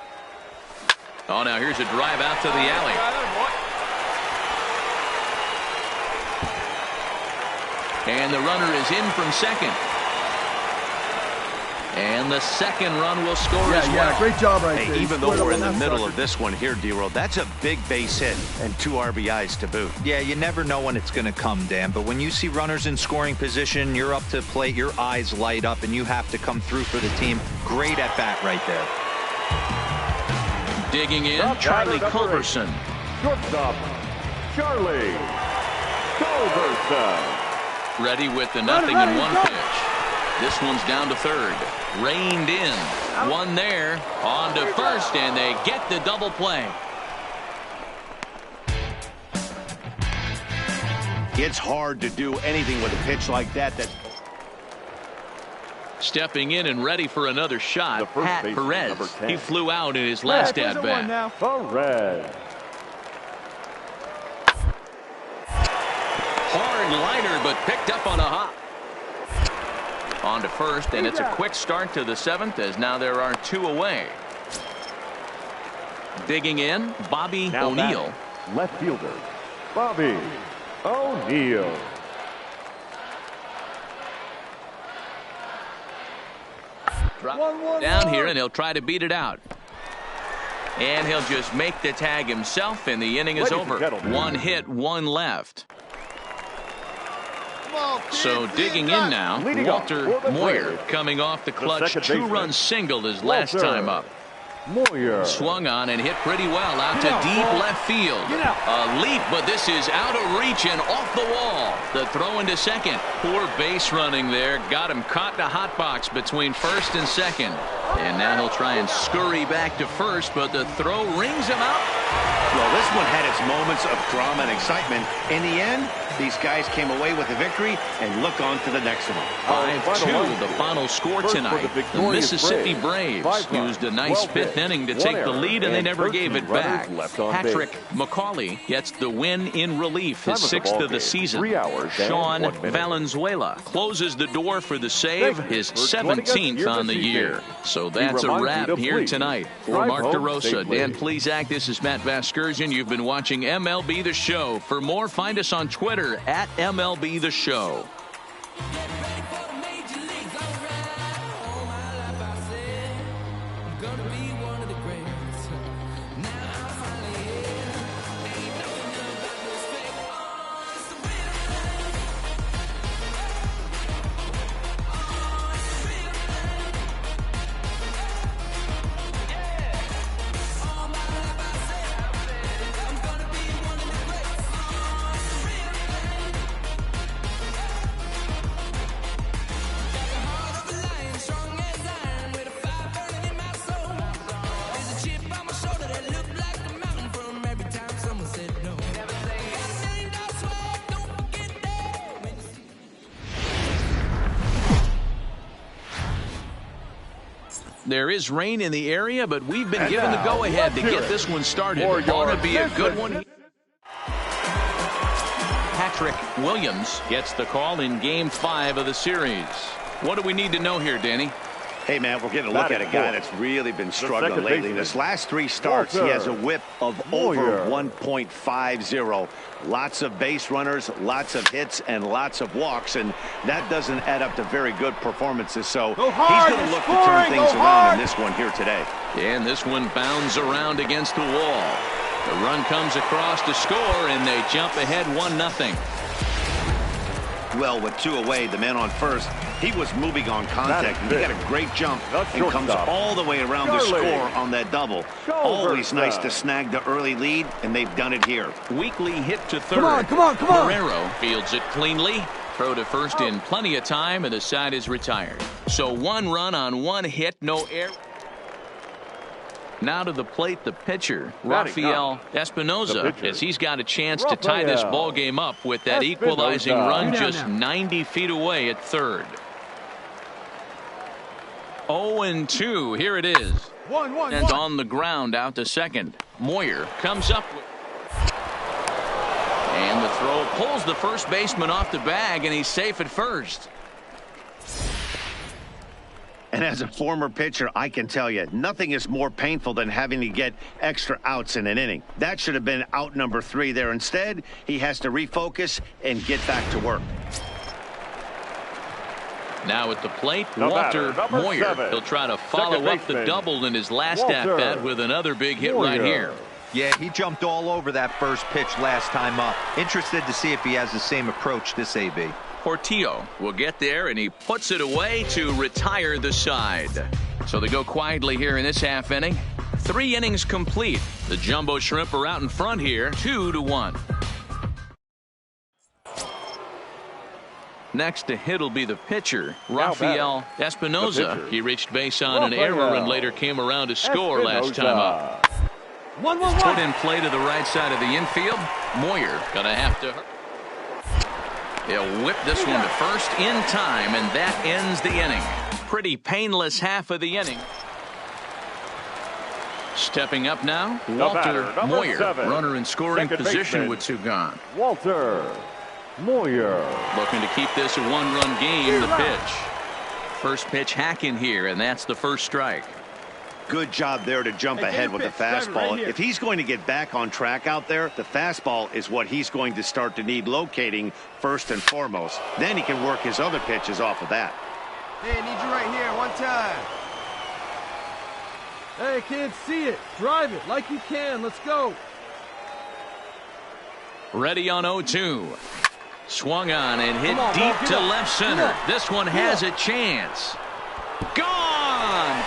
S3: Oh, now here's a drive out to the alley. And the runner is in from second. And the second run will score as well.
S9: Yeah, great job right there.
S4: Even though we're in the middle of this one here, D-Roll, that's a big base hit and 2 RBIs to boot.
S7: Yeah, you never know when it's going to come, Dan. But when you see runners in scoring position, you're up to the plate, your eyes light up, and you have to come through for the team. Great at bat right there.
S3: Digging in, Charlie Culberson.
S8: Shortstop, Charlie Culberson.
S3: Ready with the 0-1 pitch. This one's down to third. Reined in. One there. On to first, and they get the double play.
S4: It's hard to do anything with a pitch like that.
S3: Stepping in and ready for another shot, Pat Perez. He flew out in his last at-bat.
S8: Perez.
S3: Hard liner, but picked up on a hop. On to first, and it's a quick start to the 7th as now there are 2 away. Digging in, Bobby O'Neill.
S8: Left fielder, Bobby O'Neill.
S3: Down here, and he'll try to beat it out. And he'll just make the tag himself, and the inning is over. 1 hit, 1 left. So digging in now, Walter Moyer coming off the clutch 2-run single his last time up.
S8: Moyer
S3: swung on and hit pretty well out to deep left field. A leap, but this is out of reach and off the wall. The throw into second. Poor base running there. Got him caught in a hot box between first and second. And now he'll try and scurry back to first, but the throw rings him out.
S4: Well, this one had its moments of drama and excitement. In the end, these guys came away with a victory and look on to the next one.
S3: 5-2, the final score tonight. The Mississippi Braves used a nice fifth 7th inning to take the lead, and they never gave it back. Patrick McCauley gets the win in relief, his 6th of the season. Sean Valenzuela closes the door for the save, his 17th on the year. So that's a wrap here tonight. For Mark DeRosa, Dan Plesac, this is Matt Vasgersian. You've been watching MLB The Show. For more, find us on Twitter at MLB The Show. There is rain in the area, but we've been given the go-ahead to get this one started. Ought to be a good one. Patrick Williams gets the call in Game 5 of the series. What do we need to know here, Danny?
S4: Hey, man, we're getting a look at a guy that's really been struggling lately. In his last 3 starts, he has a whip of over 1.50. Lots of base runners, lots of hits, and lots of walks, and that doesn't add up to very good performances. So he's going to look to turn things around in this one here today.
S3: And this one bounds around against the wall. The run comes across to score, and they jump ahead 1-0.
S4: Well, with 2 away, the man on first, he was moving on contact. He got a great jump and comes all the way around the score on that double. Always nice to snag the early lead, and they've done it here.
S3: Weekly hit to third.
S9: Come on.
S3: Guerrero fields it cleanly. Throw to first in plenty of time, and the side is retired. So 1 run on 1 hit, no error. Now to the plate, the pitcher, Rafael Espinoza, as he's got a chance to tie this ball game up with that equalizing run just 90 feet away at third. 0-2. Here it is. And on the ground out to second. Moyer comes up with, and the throw pulls the first baseman off the bag, and he's safe at first.
S4: And as a former pitcher, I can tell you, nothing is more painful than having to get extra outs in an inning. That should have been out number 3 there. Instead, he has to refocus and get back to work.
S3: Now at the plate, Walter Moyer. He'll try to follow up the double in his last at-bat with another big hit right here.
S7: Yeah, he jumped all over that first pitch last time up. Interested to see if he has the same approach this AB.
S3: Portillo will get there, and he puts it away to retire the side. So they go quietly here in this half inning. 3 innings complete. The Jumbo Shrimp are out in front here, 2-1. Next to hit will be the pitcher, Rafael Espinoza. He reached base on an error and later came around to score last time up. Put in play to the right side of the infield. Moyer gonna have to. He'll whip this one to first in time, and that ends the inning. Pretty painless half of the inning. Stepping up now, Walter Moyer, runner in scoring position with 2 gone.
S8: Walter Moyer.
S3: Looking to keep this a 1-run game. The pitch. First pitch hacking here, and that's the first strike.
S4: Good job there to jump ahead with the fastball. If he's going to get back on track out there, the fastball is what he's going to start to need locating first and foremost. Then he can work his other pitches off of that.
S6: Hey, I need you right here, 1 time.
S9: Hey, kids, see it. Drive it like you can. Let's go.
S3: Ready on 0-2. Swung on and hit deep to left center. This one has a chance. Gone!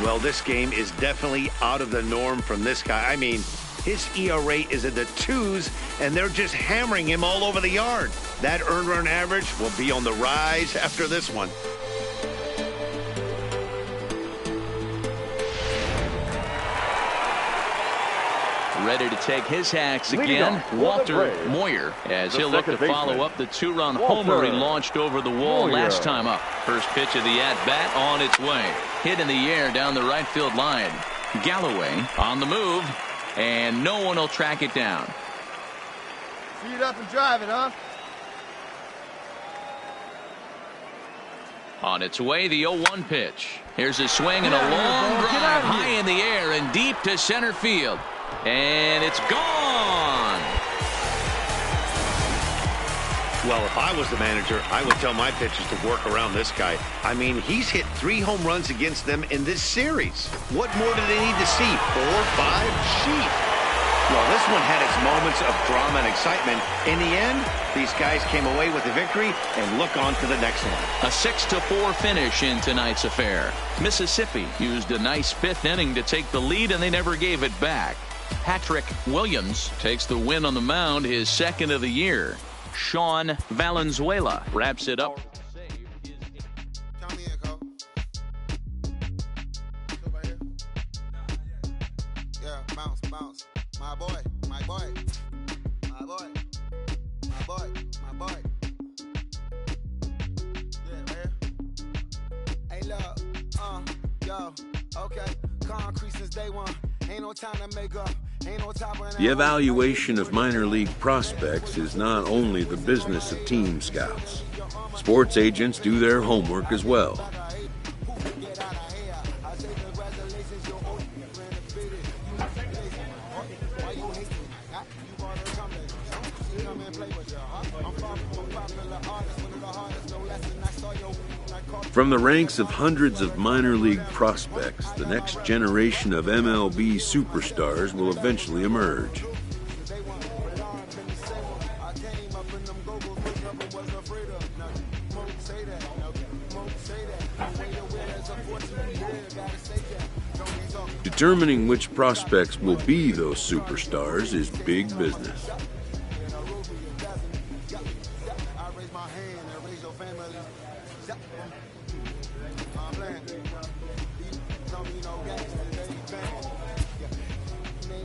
S4: Well, this game is definitely out of the norm from this guy. I mean, his ERA is in the 2s, and they're just hammering him all over the yard. That earned run average will be on the rise after this one.
S3: ready to take his hacks again. Walter Moyer, as he'll look to follow up the two-run homer he launched over the wall last time up. First pitch of the at-bat on its way. Hit in the air down the right field line. Galloway on the move, and no one will track it down.
S6: Speed up and drive it, huh?
S3: On its way, the 0-1 pitch. Here's a swing and a long drive high in the air and deep to center field. And it's gone.
S4: Well, if I was the manager, I would tell my pitchers to work around this guy. I mean, he's hit 3 home runs against them in this series. What more do they need to see? 4, 5? Sheep. Well, this one had its moments of drama and excitement. In the end, these guys came away with a victory and look on to the next one.
S3: A 6-4 finish in tonight's affair. Mississippi used a nice 5th inning to take the lead, and they never gave it back. Patrick Williams takes the win on the mound, his 2nd of the year. Sean Valenzuela wraps it up.
S2: The evaluation of minor league prospects is not only the business of team scouts. Sports agents do their homework as well. From the ranks of hundreds of minor league prospects, the next generation of MLB superstars will eventually emerge. Determining which prospects will be those superstars is big business.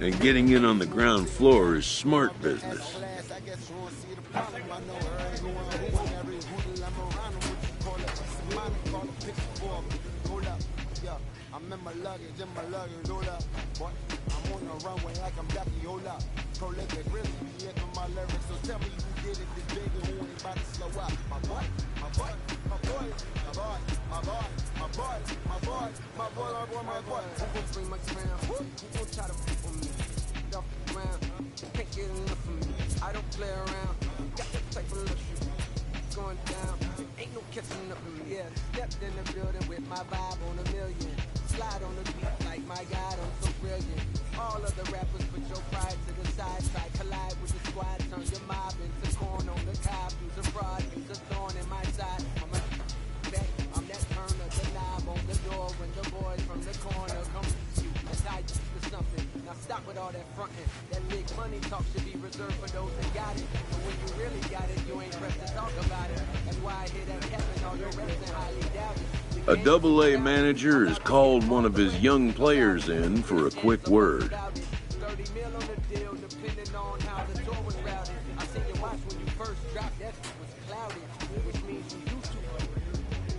S2: And getting in on the ground floor is smart business.
S13: I don't play around. Got that type of luxury going down. Ain't no catching up with me. Yeah, stepped in the building with my vibe on a million. Slide on the beat like my God, I'm so brilliant. All of the rappers put your pride to the side. Try collide with the squad. Turn your mob into corn on the cob. Use a fraud, use a thorn in my side. I'm a back. I'm that turner, the knob on the door when the boys from the corner come to you. That's how you do something. Now stop with all that fronting. That big money talk should be reserved for those that got it. But when you really got it, you ain't pressed to talk about it. That's why I hear that Kevin, all your reps and highly doubt it.
S2: A Double-A manager has called one of his young players in for a quick word.
S13: 30 mil on the deal, depending on how the tour was routed. I seen you watch when you first dropped, that was cloudy, which means you used to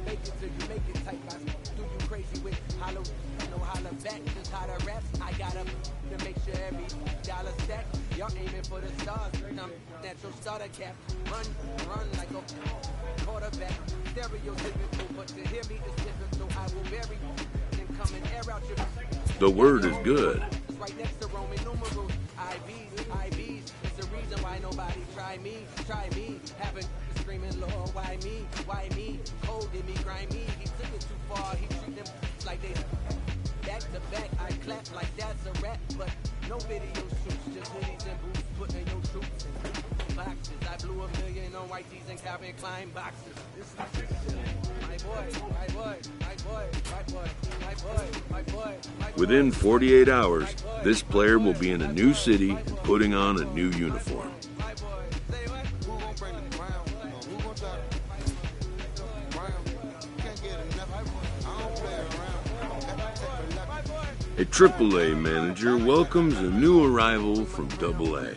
S13: make it till you make it type. I do you crazy with hollow, no holler back, just how the raps. I got up to make sure every dollar stack. Y'all aiming for the stars, natural starter cap. Run like a quarterback. Stereotypical, but to hear me is different, so I will bury you. Then come and air out your.
S2: The word is good.
S13: Right next to Roman numerals, IVs. It's the reason why nobody try me. Having screaming, Lord, why me? Why me? Cold in me, grimy. He took it too far. He treat them like they back to back. I clap like that's a rap, but no video shoots, just hoodies and boots, putting your troops in boxes. I blew $1 million on white tees and Calvin Klein boxes. This is my boy.
S2: Within 48 hours, this player will be in a new city and putting on a new uniform. A AAA manager welcomes a new arrival from AA.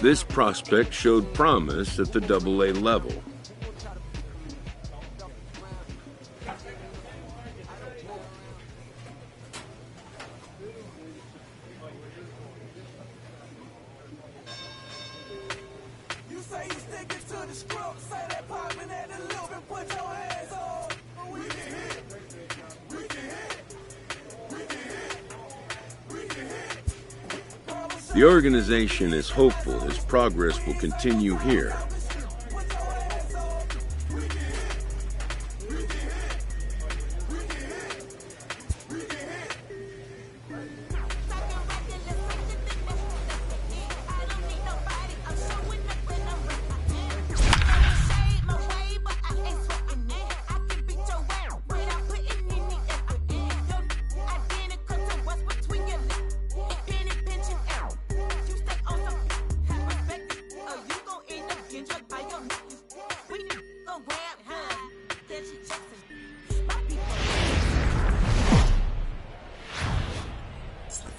S2: This prospect showed promise at the AA level. The organization is hopeful his progress will continue here.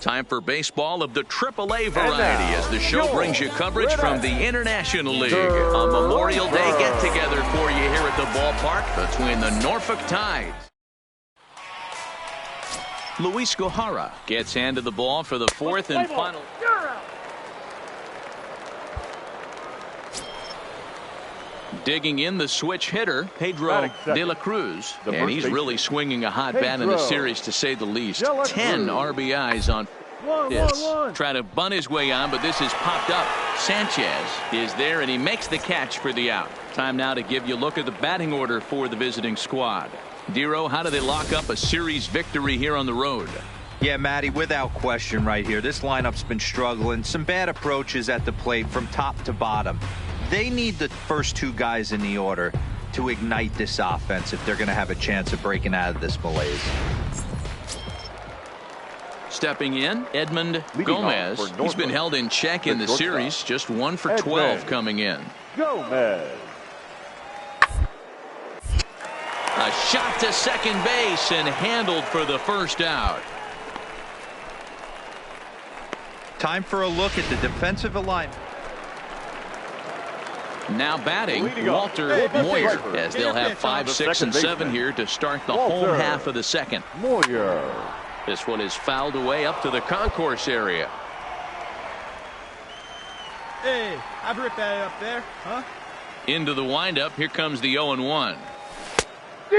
S3: Time for baseball of the AAA variety as the show brings you coverage from the International League. A Memorial Day get-together for you here at the ballpark between the Norfolk Tides. Luis Gohara gets handed the ball for the fourth and final. Digging in the switch hitter, Pedro de la Cruz. And he's really swinging a hot bat in the series, to say the least. 10 RBIs on this. Trying to bunt his way on, but this is popped up. Sanchez is there, and he makes the catch for the out. Time now to give you a look at the batting order for the visiting squad. Dero, how do they lock up a series victory here on the road?
S7: Yeah, Matty, without question right here. This lineup's been struggling. Some bad approaches at the plate from top to bottom. They need the first two guys in the order to ignite this offense if they're going to have a chance of breaking out of this malaise.
S3: Stepping in, Edmund Gomez. He's been held in check in the series. Just 1 for 12 coming in.
S8: Gomez.
S3: A shot to second base and handled for the first out.
S7: Time for a look at the defensive alignment.
S3: Now batting, Walter Moyer, as they'll have 5, 6, and 7 here to start the home half of the second.
S8: Moyer.
S3: This one is fouled away up to the concourse area.
S9: Hey, I've ripped that up there, huh?
S3: Into the windup, here comes the 0-1.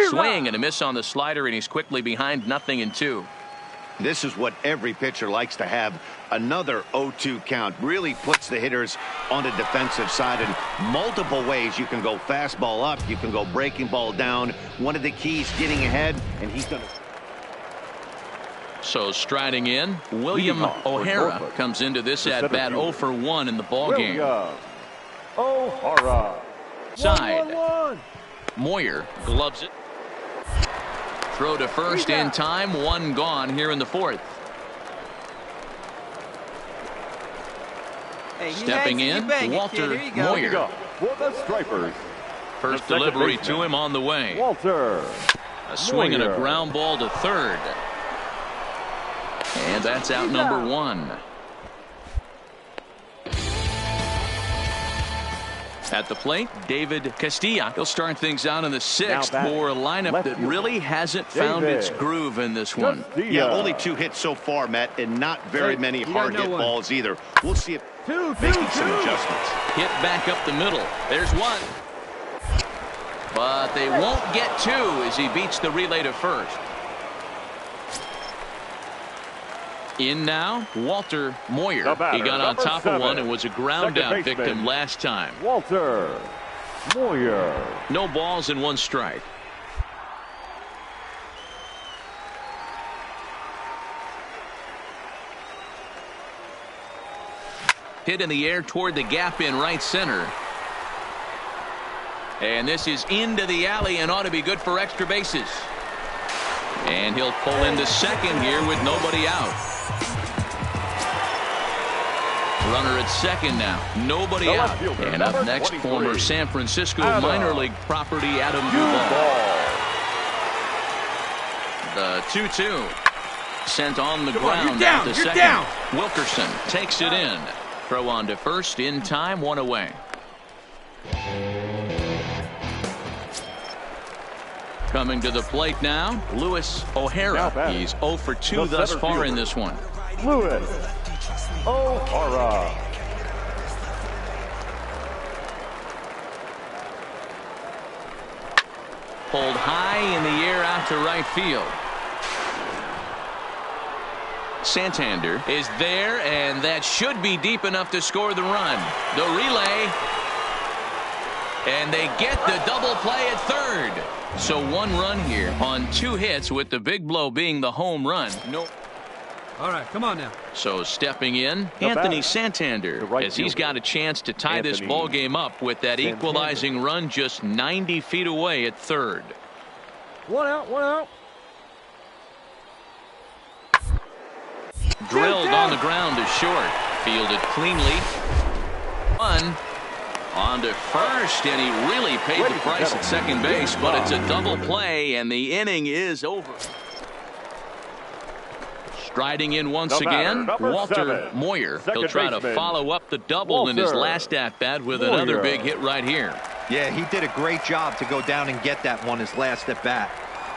S3: Swing and a miss on the slider, and he's quickly behind 0-2.
S4: This is what every pitcher likes to have. Another 0-2 count really puts the hitters on the defensive side in multiple ways. You can go fastball up, you can go breaking ball down. One of the keys, getting ahead, and he's going to.
S3: So striding in, William O'Hara comes into this at bat 0 for 1 in the ball game.
S8: O'Hara.
S3: Side. Moyer gloves it. Throw to first in time. 1 gone here in the fourth.
S6: Hey,
S3: stepping in, Walter Moyer.
S8: For the Stripers.
S3: First delivery to him on the way.
S8: Walter.
S3: A swing and a ground ball to third. And that's out number 1. At the plate, David Castilla. He'll start things out in the 6th for a lineup that really hasn't found its groove in this one.
S4: Yeah, only 2 hits so far, Matt, and not very many hard hit balls either. We'll see if making some adjustments.
S3: Hit back up the middle. There's 1. But they won't get 2 as he beats the relay to first. In now, Walter Moyer. He got on top of one and was a ground out victim last time.
S8: Walter Moyer.
S3: No balls and 1 strike. Hit in the air toward the gap in right center. And this is into the alley and ought to be good for extra bases. And he'll pull into second here with nobody out. Runner at second now. Nobody out. And up next, former San Francisco minor league property Adam Duvall. The 2-2. Sent on the ground out to second. Wilkerson takes it in. Throw on to first in time, one away. Coming to the plate now, Luis O'Hara. He's 0 for 2 thus far in this one.
S8: Luis O'Hara.
S3: Pulled high in the air out to right field. Santander is there, and that should be deep enough to score the run. The relay. And they get the double play at third. So 1 run here on 2 hits, with the big blow being the home run. No.
S9: All right, come on now.
S3: So stepping in, Anthony Santander, as he's got a chance to tie this ball game up with that equalizing run just 90 feet away at third.
S9: 1 out, 1 out.
S3: Drilled on the ground to short. Fielded cleanly. One. On to first, and he really paid the price at second base, but it's a double play, and the inning is over. Striding in once again, Walter Moyer. He'll try to follow up the double in his last at-bat with another big hit right here.
S7: Yeah, he did a great job to go down and get that one his last at-bat.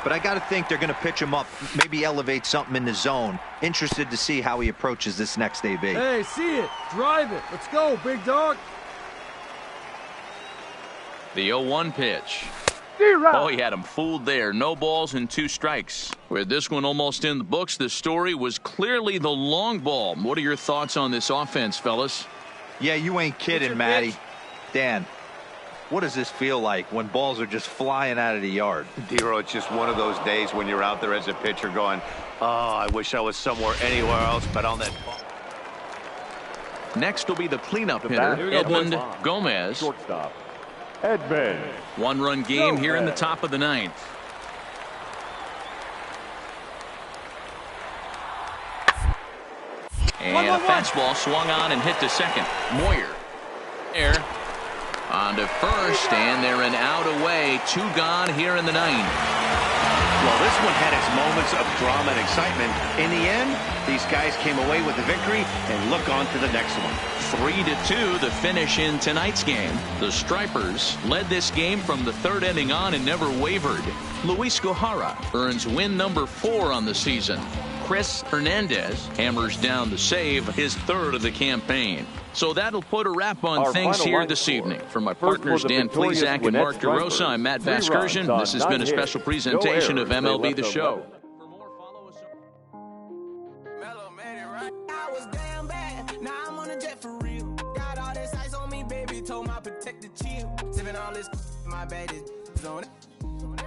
S7: But I got to think they're going to pitch him up, maybe elevate something in the zone. Interested to see how he approaches this next AB.
S9: Hey, see it. Drive it. Let's go, big dog.
S3: The 0-1 pitch. Oh, he had him fooled there. No balls and 2 strikes. With this one almost in the books, the story was clearly the long ball. What are your thoughts on this offense, fellas?
S7: Yeah, you ain't kidding, Matty. Dan, what does this feel like when balls are just flying out of the yard?
S4: Dero, it's just one of those days when you're out there as a pitcher going, oh, I wish I was somewhere anywhere else but on that ball.
S3: Next will be the cleanup hitter, Edmund Gomez.
S8: Shortstop, Edmund.
S3: 1-run game here in the top of the 9th. And a fastball swung on and hit to second. Moyer. There. On to first, and they're an out away. 2 gone here in the 9th.
S4: Well, this one had its moments of drama and excitement. In the end, these guys came away with the victory and look on to the next one.
S3: 3-2 the finish in tonight's game. The Stripers led this game from the 3rd inning on and never wavered. Luis O'Hara earns win number 4 on the season. Chris Hernandez hammers down the save, his 3rd of the campaign. So that'll put a wrap on things here this evening. For my partners Dan Plesac and Mark DeRosa, I'm Matt Vasgersian. This has been a special presentation of MLB The Show.
S10: I was damn bad, now I'm on a jet for real. Got all this ice on me, baby, told my protector chill. Sipping all this, my bad is on it.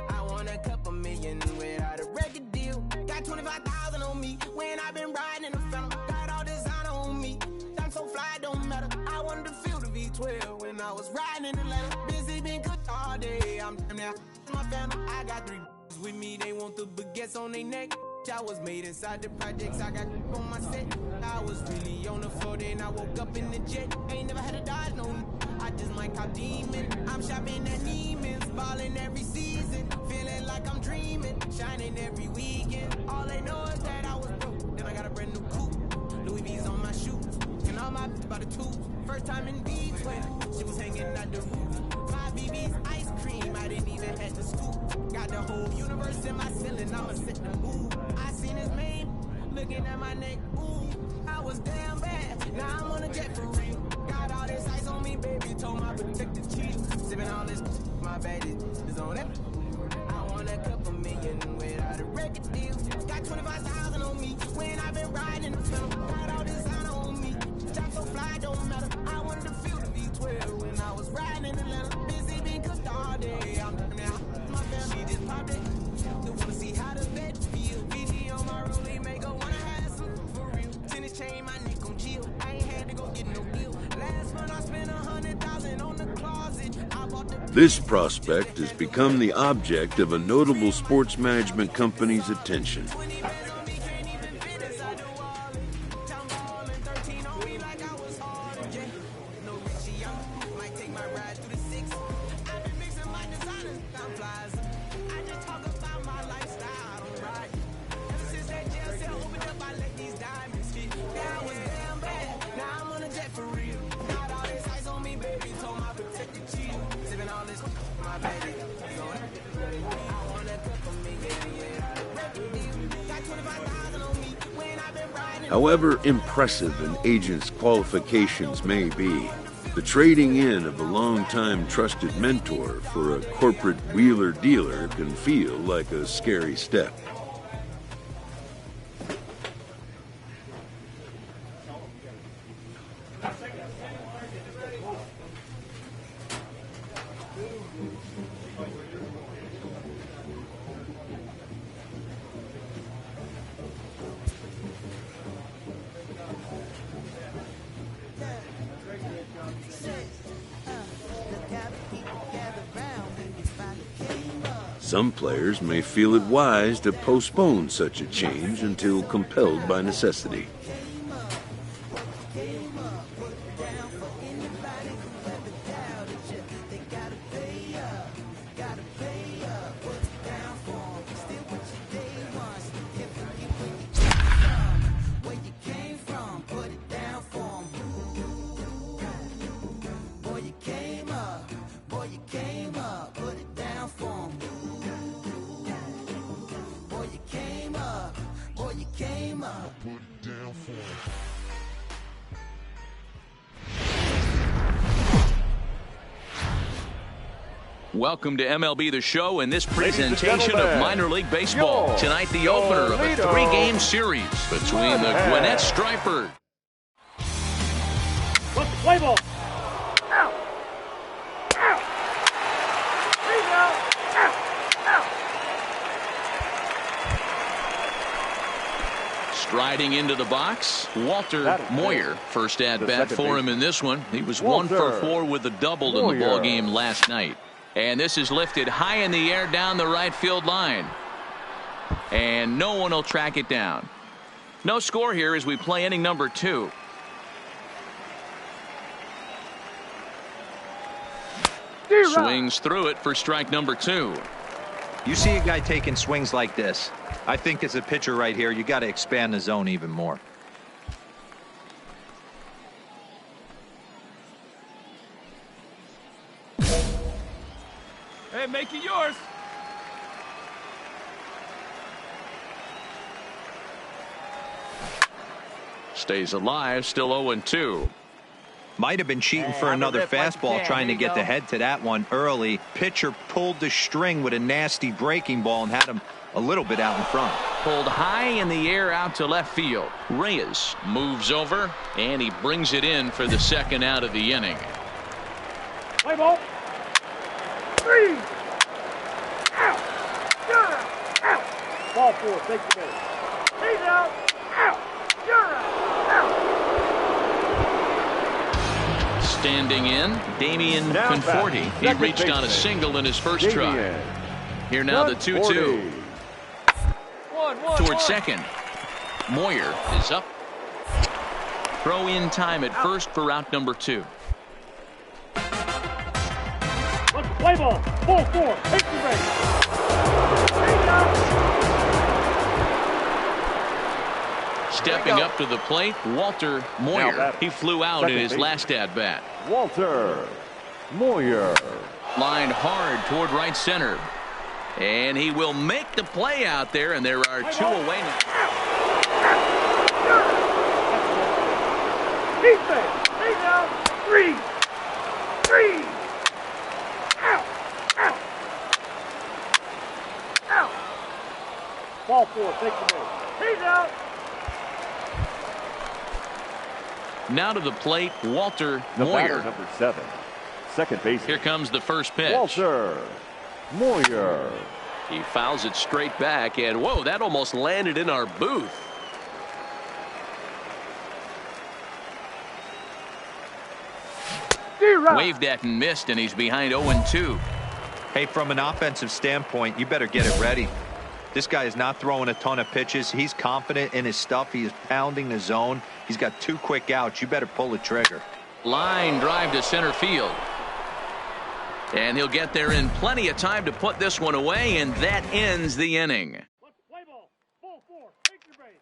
S10: I want a couple million without a record deal. Got 25,000 on me when I've been riding in the phantom. Got all designer on me, I'm so fly, don't matter. I wanted to feel the V12 when I was riding in Atlanta. Busy been cooked all day, I'm now my family. I got 3 with me, they want the baguettes on their neck. I was made inside the projects, I got on my set. I was really on the floor, then I woke up in the jet. Ain't never had a dodge, no. I just might cop demon. I'm shopping at Neiman's, balling every season. Feeling like I'm dreaming, shining every weekend. All they know is that I was broke. Then I got a brand new coupe. Louis V's on my shoes, and all my by the tubes. First time in B20, she was hanging out the roof. 5 BB's ice cream, I didn't even have to scoop. Got the whole universe in my ceiling, I'ma set the mood. I seen his name, looking at my neck, ooh. I was damn bad, now I'm on a jet for real. Got all this ice on me, baby, told my protector chill. Sipping all this, my bad is on it. I want a couple million without a record deal. Got 25,000 on me when I've been riding the film. Got all this honor on me, I'm so fly, don't matter. I wanted to feel the V12 when I was riding in Atlanta. Busy being cooked all day, I'm now. My family just popped it, they wanna see how the vet feel. BG on my rollie, make her wanna have some for real. Tennis chain, my neck on chill, I ain't had to go get no deal. Last month I spent 100,000 on the closet. I bought the
S2: This prospect has become the object of a notable sports management company's attention. However impressive an agent's qualifications may be, the trading in of a long-time trusted mentor for a corporate wheeler-dealer can feel like a scary step. Some players may feel it wise to postpone such a change until compelled by necessity.
S3: Welcome to MLB The Show and this presentation of minor league baseball. Tonight, the opener of a three-game series between the Gwinnett Stripers.
S5: Let's play ball. Out. Out. Breathe out. Out. Out.
S3: Striding into the box, Walter Moyer. First at bat for him in this one. He was 1 for 4 with a double in the ball game last night. And this is lifted high in the air down the right field line. And no one will track it down. No score here as we play inning number 2. Swings through it for strike number 2.
S7: You see a guy taking swings like this. I think as a pitcher right here, you got to expand the zone even more.
S9: Hey, make it yours.
S3: Stays alive, still 0-2.
S7: Might have been cheating for another fastball, trying to get the head to that one early. Pitcher pulled the string with a nasty breaking ball and had him a little bit out in front.
S3: Pulled high in the air out to left field. Reyes moves over, and he brings it in for the second out of the inning.
S5: Play ball. 3. Out. You're out. Out. Ball 4. Take the base. He's out. Out. You're out. Out.
S3: Standing in, Damian Conforti. He reached on a single in his first try. Here now the 2-2. Towards second. Moyer is up. Throw in time at first for out number 2.
S5: Let's play ball. Ball 4. Take the base.
S3: Stepping up to the plate, Walter Moyer. He flew out in his last at bat.
S8: Walter Moyer.
S3: Lined hard toward right center. And he will make the play out there, and there are 2 away now.
S5: He's there. He's out. 3. 3. Out. Out. Out. Ball 4. Take the base. He's out.
S3: Now to the plate, Walter Moyer.
S8: Number 7. Second base.
S3: Here comes the first pitch.
S8: Walter Moyer.
S3: He fouls it straight back, and whoa, that almost landed in our booth. Waved at and missed, and he's behind 0-2.
S7: Hey, from an offensive standpoint, you better get it ready. This guy is not throwing a ton of pitches. He's confident in his stuff. He is pounding the zone. He's got 2 quick outs. You better pull the trigger.
S3: Line drive to center field. And he'll get there in plenty of time to put this one away, and that ends the inning.
S5: Play ball. Ball 4. Take your base.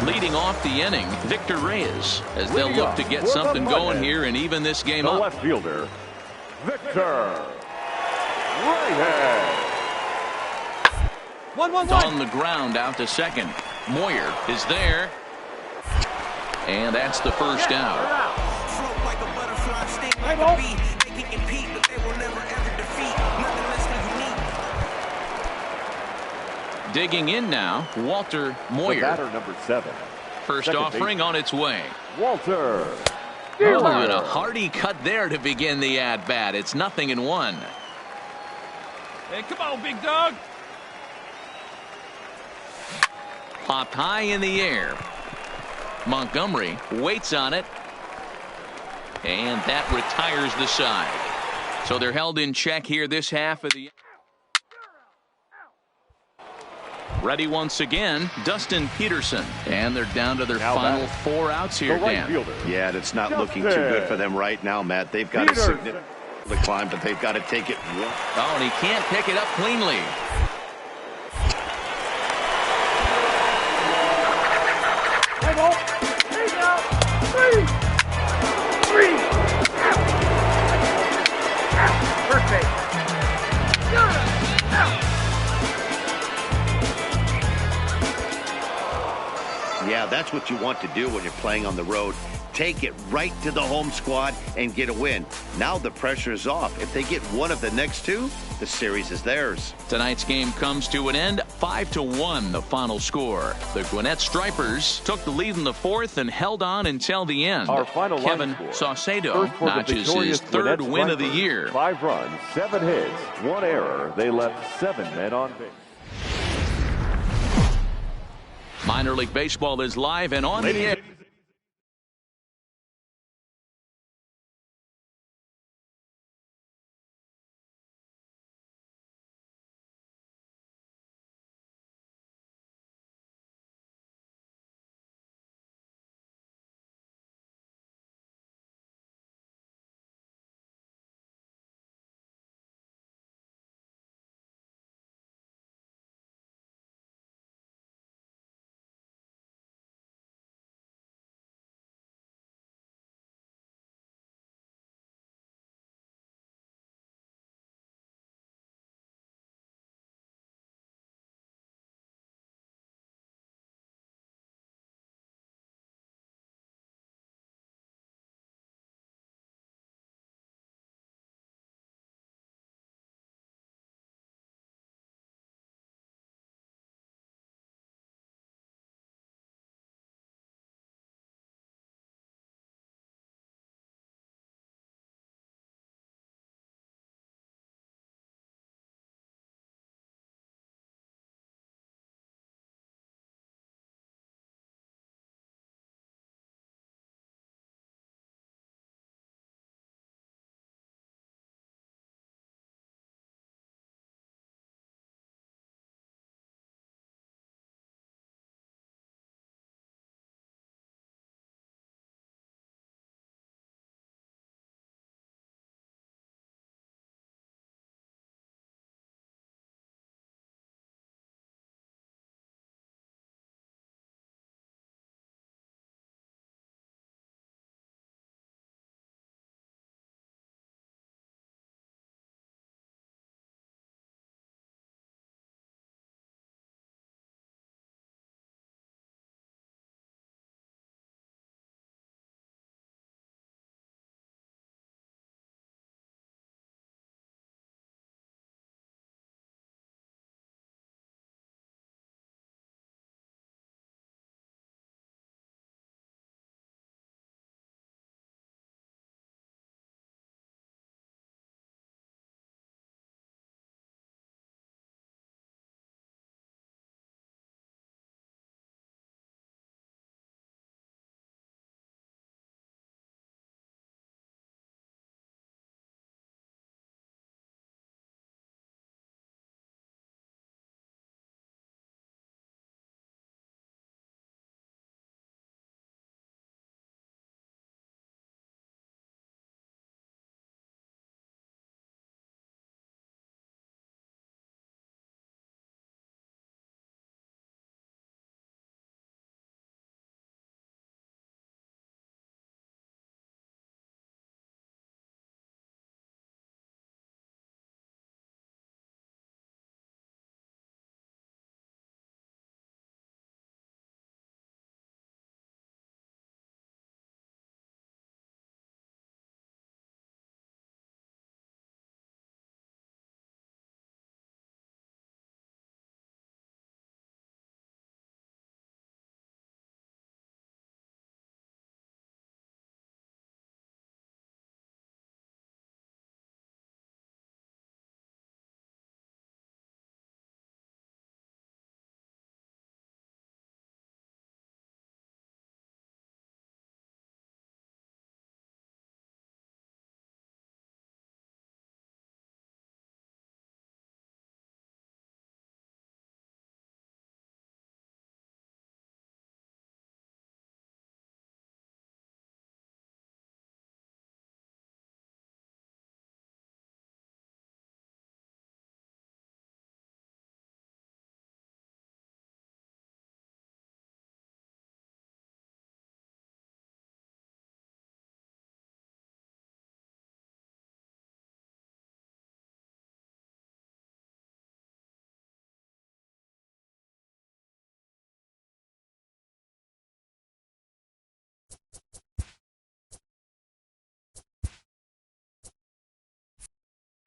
S3: Leading off the inning, Victor Reyes, as they'll look to get something going here and even this game up.
S8: Left fielder, Victor Reyes.
S9: 1-1-1.
S3: On the ground out to second. Moyer is there. And that's the first out.
S10: Float like a butterfly, sting like a bee. They can compete, but they will never ever defeat. Nothing less than unique.
S3: Digging in now, Walter Moyer.
S8: The batter, number 7.
S3: First
S8: Second
S3: offering
S8: base.
S3: on its way.
S8: Walter.
S3: Oh, and a hearty cut there to begin the at-bat. It's 0-1.
S9: Hey, come on, big dog.
S3: Popped high in the air. Montgomery waits on it. And that retires the side. So they're held in check here this half of the. Ready once again, Dustin Peterson. And they're down to their final 4 outs here, Dan.
S4: Yeah, and it's not looking too good for them right now, Matt. They've got a significant decline, but they've got to take it.
S3: Oh, and he can't pick it up cleanly.
S5: Play ball. Take out. 3. First base.
S4: Yeah, that's what you want to do when you're playing on the road. Take it right to the home squad and get a win. Now the pressure is off. If they get one of the next 2, the series is theirs.
S3: Tonight's game comes to an end, 5-1 the final score. The Gwinnett Stripers took the lead in the 4th and held on until the end.
S8: Our final
S3: Kevin Saucedo notches his 3rd win of the year.
S8: 5 runs, 7 hits, 1 error. They left 7 men on base.
S3: Minor League Baseball is live and on the air.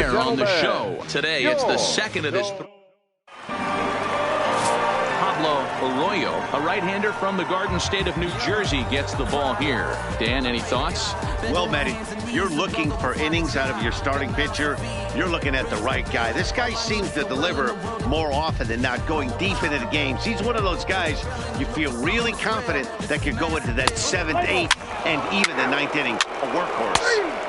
S3: On the show today, it's the second of his. Pablo Arroyo, a right-hander from the Garden State of New Jersey, gets the ball here. Dan, any thoughts?
S4: Well, Matty, you're looking for innings out of your starting pitcher. You're looking at the right guy. This guy seems to deliver more often than not, going deep into the games. He's one of those guys you feel really confident that could go into that 7th, 8th, and even the 9th inning. A workhorse.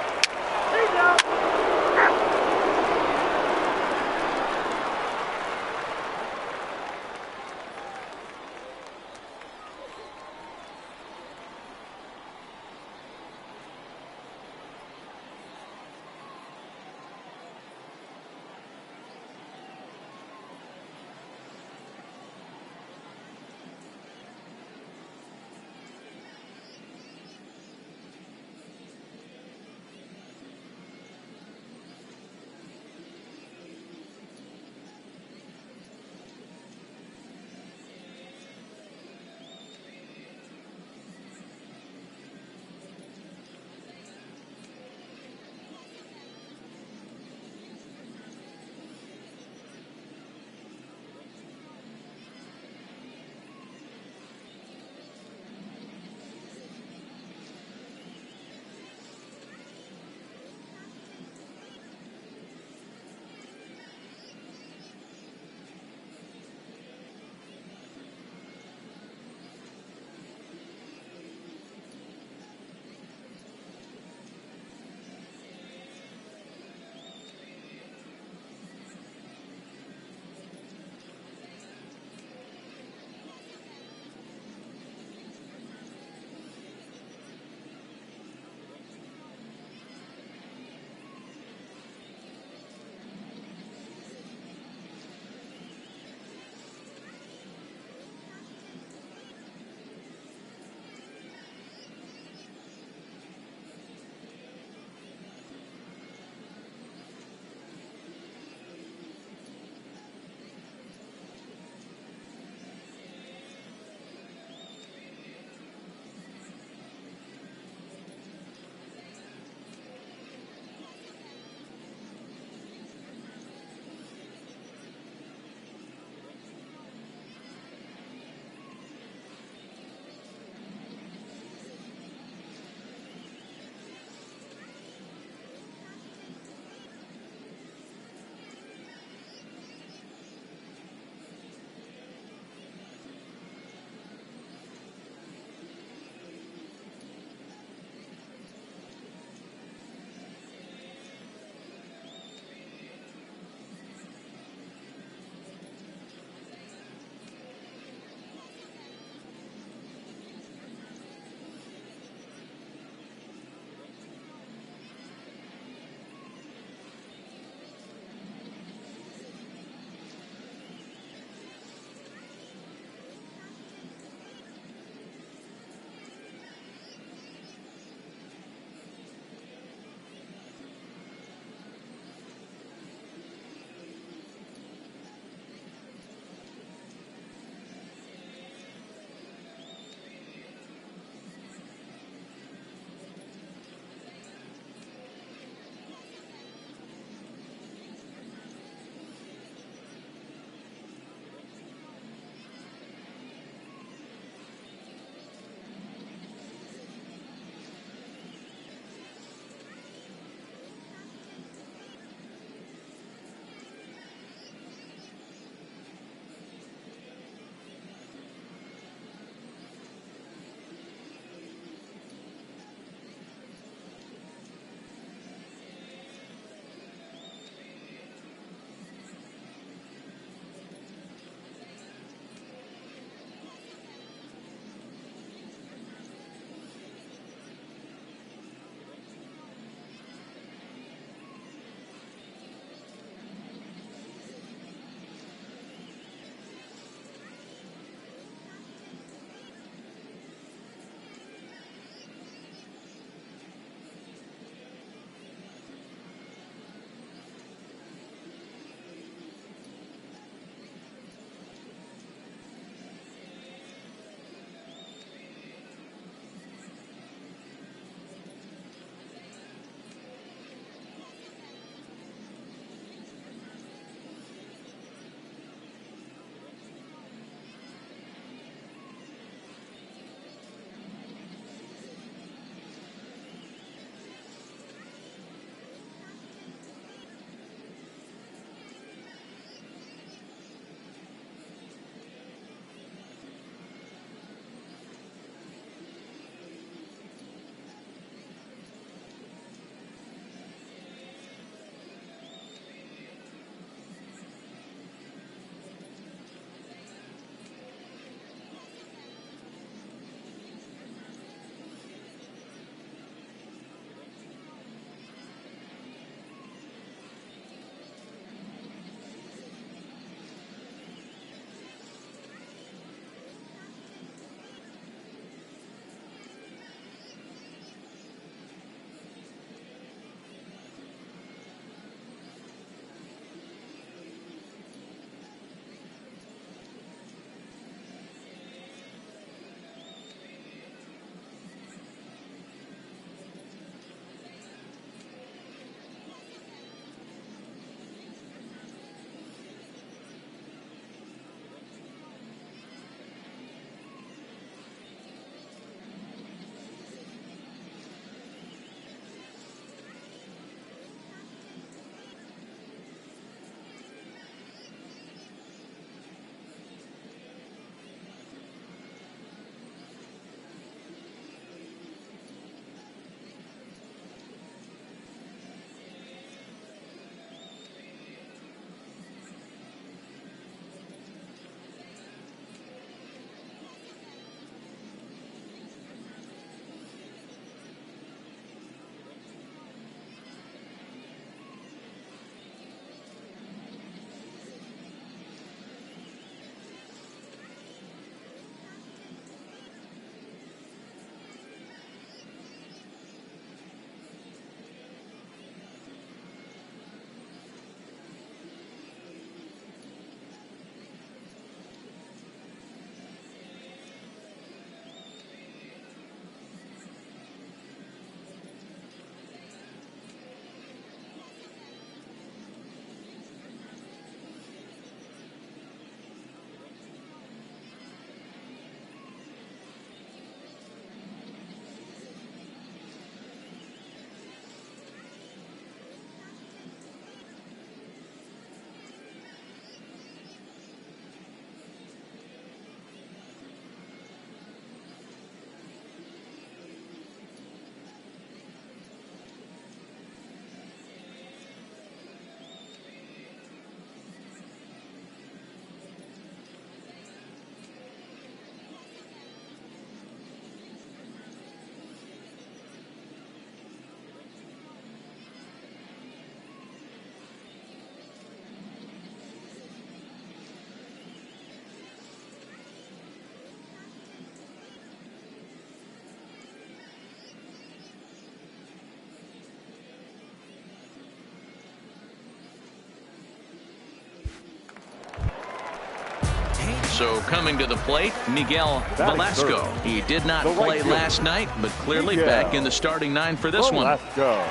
S3: So coming to the plate, Miguel Velasco. He did not play last night, but clearly back in the starting 9 for this one. The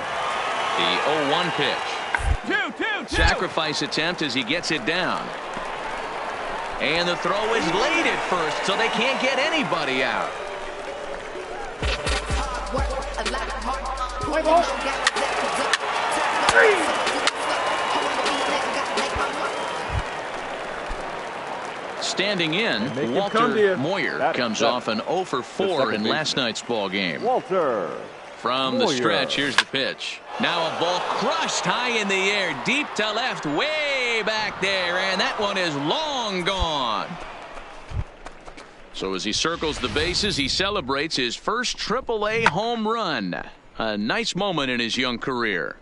S3: 0-1 pitch. Sacrifice attempt as he gets it down. And the throw is late at first, so they can't get anybody out. Standing in, Walter Moyer comes off an 0 for 4 in last night's ball game.
S8: Walter
S3: From the stretch, here's the pitch. Now a ball crushed high in the air, deep to left, way back there, and that one is long gone. So as he circles the bases, he celebrates his first AAA home run. A nice moment in his young career.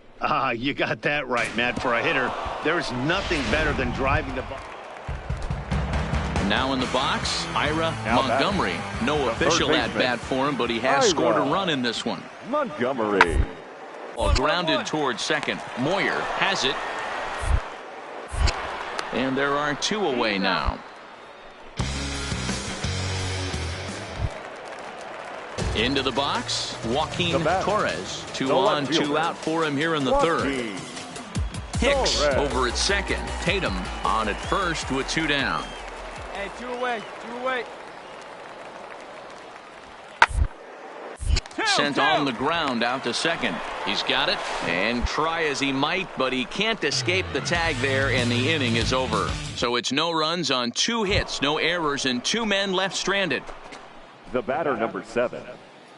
S4: You got that right, Matt. For a hitter, there's nothing better than driving the ball.
S3: Now in the box, Ira Montgomery. No official at-bat for him, but he has scored a run in this one.
S8: Montgomery.
S3: Ball grounded towards second. Moyer has it. And there are 2 away now. Into the box, Joaquin Torres. 2 on, 2 out for him here in the third. Hicks over at second. Tatum on at first with 2 down.
S9: Hey, 2 away, 2 away.
S3: Sent on the ground out to second. He's got it, and try as he might, but he can't escape the tag there, and the inning is over. So it's no runs on 2 hits, no errors, and 2 men left stranded.
S8: The batter, number 7.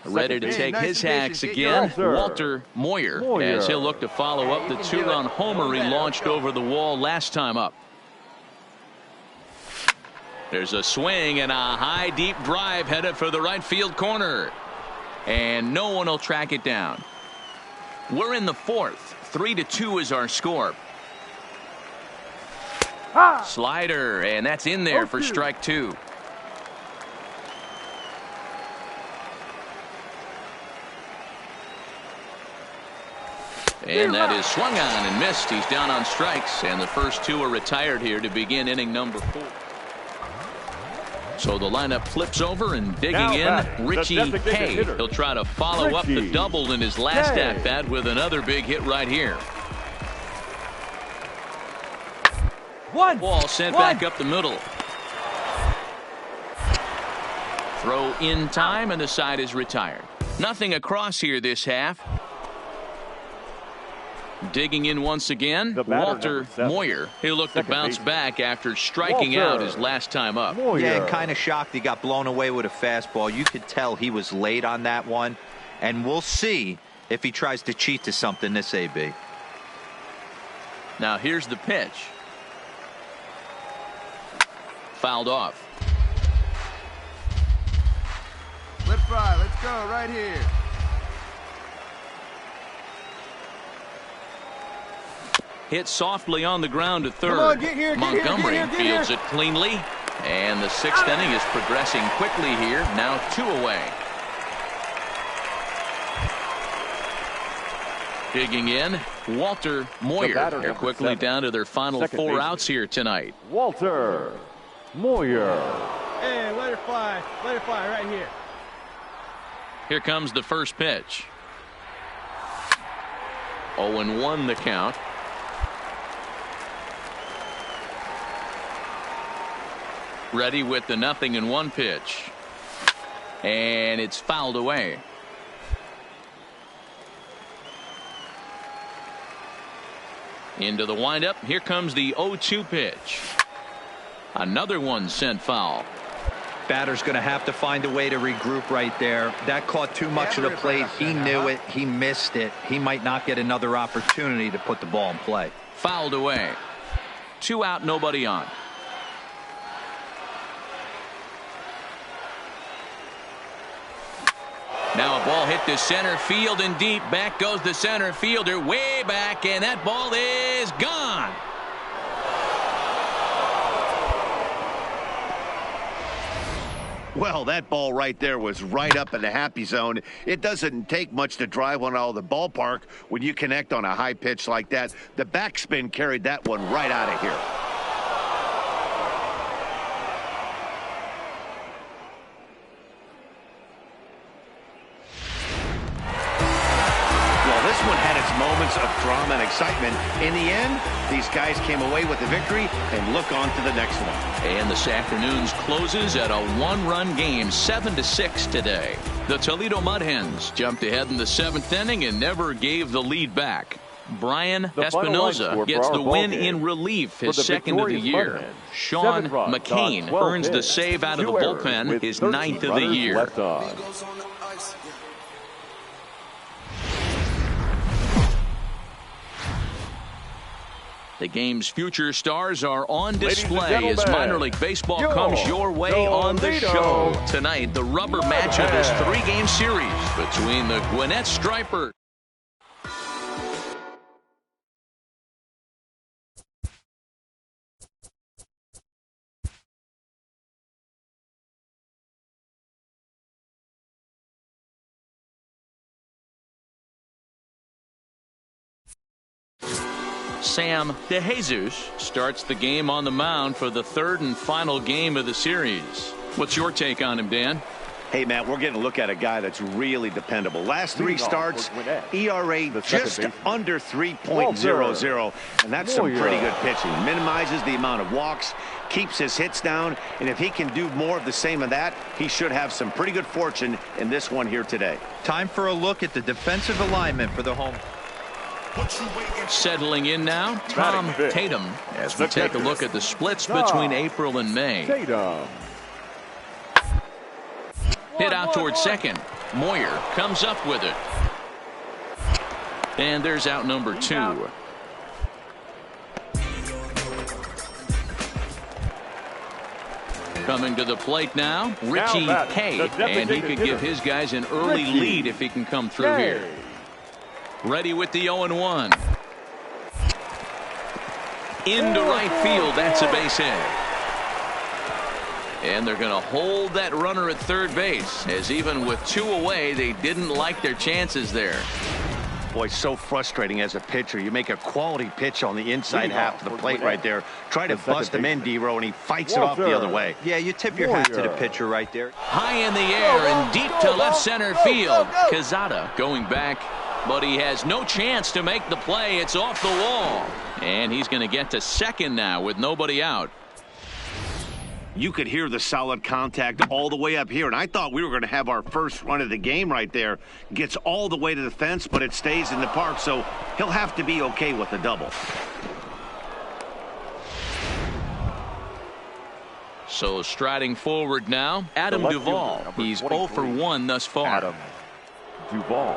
S3: Ready to take his hacks again, Walter Moyer, as he'll look to follow up the 2-run homer he launched over the wall last time up. There's a swing and a high deep drive headed for the right field corner. And no one will track it down. We're in the 4th. 3-2 is our score. Slider, and that's in there for strike 2. And that is swung on and missed. He's down on strikes, and the first 2 are retired here to begin inning number 4. So the lineup flips over, and digging in, Richie Hay. He'll try to follow up the double in his last at-bat with another big hit right here. Ball sent back up the middle. Throw in time, and the side is retired. Nothing across here this half. Digging in once again, Walter Moyer. He'll look to bounce back after striking out his last time up.
S7: Yeah, kind of shocked he got blown away with a fastball. You could tell he was late on that one. And we'll see if he tries to cheat to something this AB.
S3: Now here's the pitch. Fouled off.
S6: Flip fly, let's go right here.
S3: Hit softly on the ground to third.
S6: Come on, get here,
S3: Montgomery
S6: get here.
S3: fields it cleanly. And the 6th inning is progressing quickly here. Now 2 away. Digging in, Walter Moyer. They're quickly down to their final 4 outs here tonight.
S8: Walter Moyer.
S9: Hey, let it fly right here.
S3: Here comes the first pitch. 0-1 the count. Ready with the 0-1 pitch. And it's fouled away. Into the windup. Here comes the 0-2 pitch. Another one sent foul.
S7: Batter's going to have to find a way to regroup right there. That caught too much of the plate. He knew it. He missed it. He might not get another opportunity to put the ball in play.
S3: Fouled away. 2 out, nobody on. Now a ball hit to center field and deep. Back goes the center fielder way back, and that ball is gone.
S4: Well, that ball right there was right up in the happy zone. It doesn't take much to drive one out of the ballpark when you connect on a high pitch like that. The backspin carried that one right out of here. drama and excitement. In the end, these guys came away with the victory and look on to the next one.
S3: And this afternoon's closes at a one-run game, 7-6 today. The Toledo Mud Hens jumped ahead in the 7th inning and never gave the lead back. Brian Espinoza gets the win in relief, his second of the year. Sean McCain earns the save out of the bullpen, his 9th of the year. The game's future stars are on display as minor league baseball comes your way on the show. Tonight, the rubber match of this 3-game series between the Gwinnett Stripers. Sam DeJesus starts the game on the mound for the 3rd and final game of the series. What's your take on him, Dan?
S4: Hey, Matt, we're getting a look at a guy that's really dependable. Last 3 starts, ERA just under 3.00, and that's some pretty good pitching. Minimizes the amount of walks, keeps his hits down, and if he can do more of the same of that, he should have some pretty good fortune in this one here today.
S7: Time for a look at the defensive alignment for the home.
S3: Settling in now, Tom Tatum, as we take a look at the splits between April and May. Hit out towards second. Moyer comes up with it. And there's out number 2. Coming to the plate now, Richie Hay, and he could give his guys an early lead if he can come through here. Ready with the 0-1. Into right field. That's a base hit. And they're going to hold that runner at third base, as even with 2 away, they didn't like their chances there.
S4: Boy, so frustrating as a pitcher. You make a quality pitch on the inside half of the plate right there. Try to bust him in, D-Row, and he fights it off the other way.
S7: Yeah, you tip your hat to the pitcher right there.
S3: High in the air and deep to left center field. Quezada going back, but he has no chance to make the play. It's off the wall. And he's going to get to second now with nobody out.
S4: You could hear the solid contact all the way up here, and I thought we were going to have our first run of the game right there. Gets all the way to the fence, but it stays in the park, so he'll have to be okay with the double.
S3: So striding forward now, Adam Duvall. He's 0 for 1 thus far.
S8: Adam Duvall.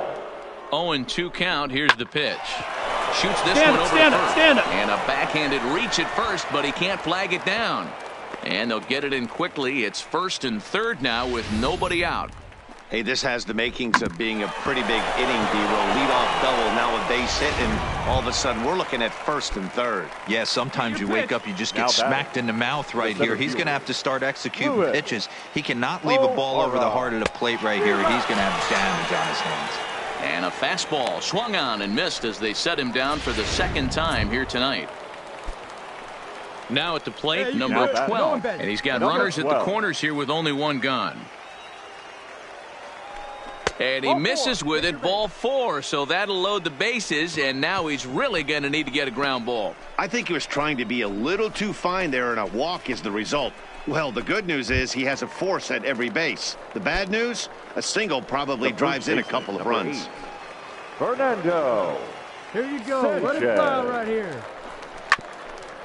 S3: 0-2 count. Here's the pitch. Shoots this one over to first. And a backhanded reach at first, but he can't flag it down. And they'll get it in quickly. It's 1st and 3rd now with nobody out.
S4: Hey, this has the makings of being a pretty big inning, D-Row. Leadoff double, now a base hit, and all of a sudden we're looking at 1st and 3rd.
S7: Yeah, sometimes you wake up, you just get smacked in the mouth right here. He's going to have to start executing pitches. He cannot leave a ball over the heart of the plate right here. He's going to have damage on his hands.
S3: And a fastball swung on and missed as they set him down for the 2nd time here tonight. Now at the plate, number 12. And he's got runners at the corners here with only 1 gone. And he misses with it, ball 4. So that'll load the bases, and now he's really going to need to get a ground ball.
S4: I think he was trying to be a little too fine there, and a walk is the result. Well, the good news is he has a force at every base. The bad news, a single probably drives in a couple of runs.
S8: Fernando.
S9: Here you go. Let it fly right here.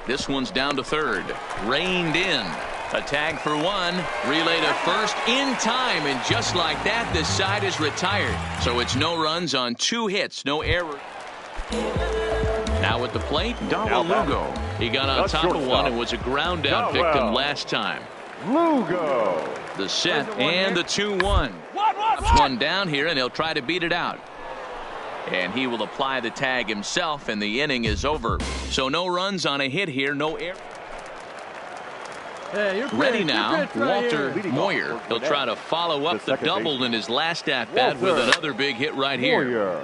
S3: This one's down to 3rd. Reined in. A tag for 1. Relay to first in time. And just like that, this side is retired. So it's no runs on 2 hits. No error. Now at the plate, Donald Lugo. He got on top of one and was a ground out victim last time.
S8: Lugo.
S3: The set and the 2-1. Ups one down here, and he'll try to beat it out. And he will apply the tag himself, and the inning is over. So no runs on a hit here, no error.
S9: Hey,
S3: ready now, Walter Moyer. He'll try to follow up the double in his last at-bat with another big hit right here.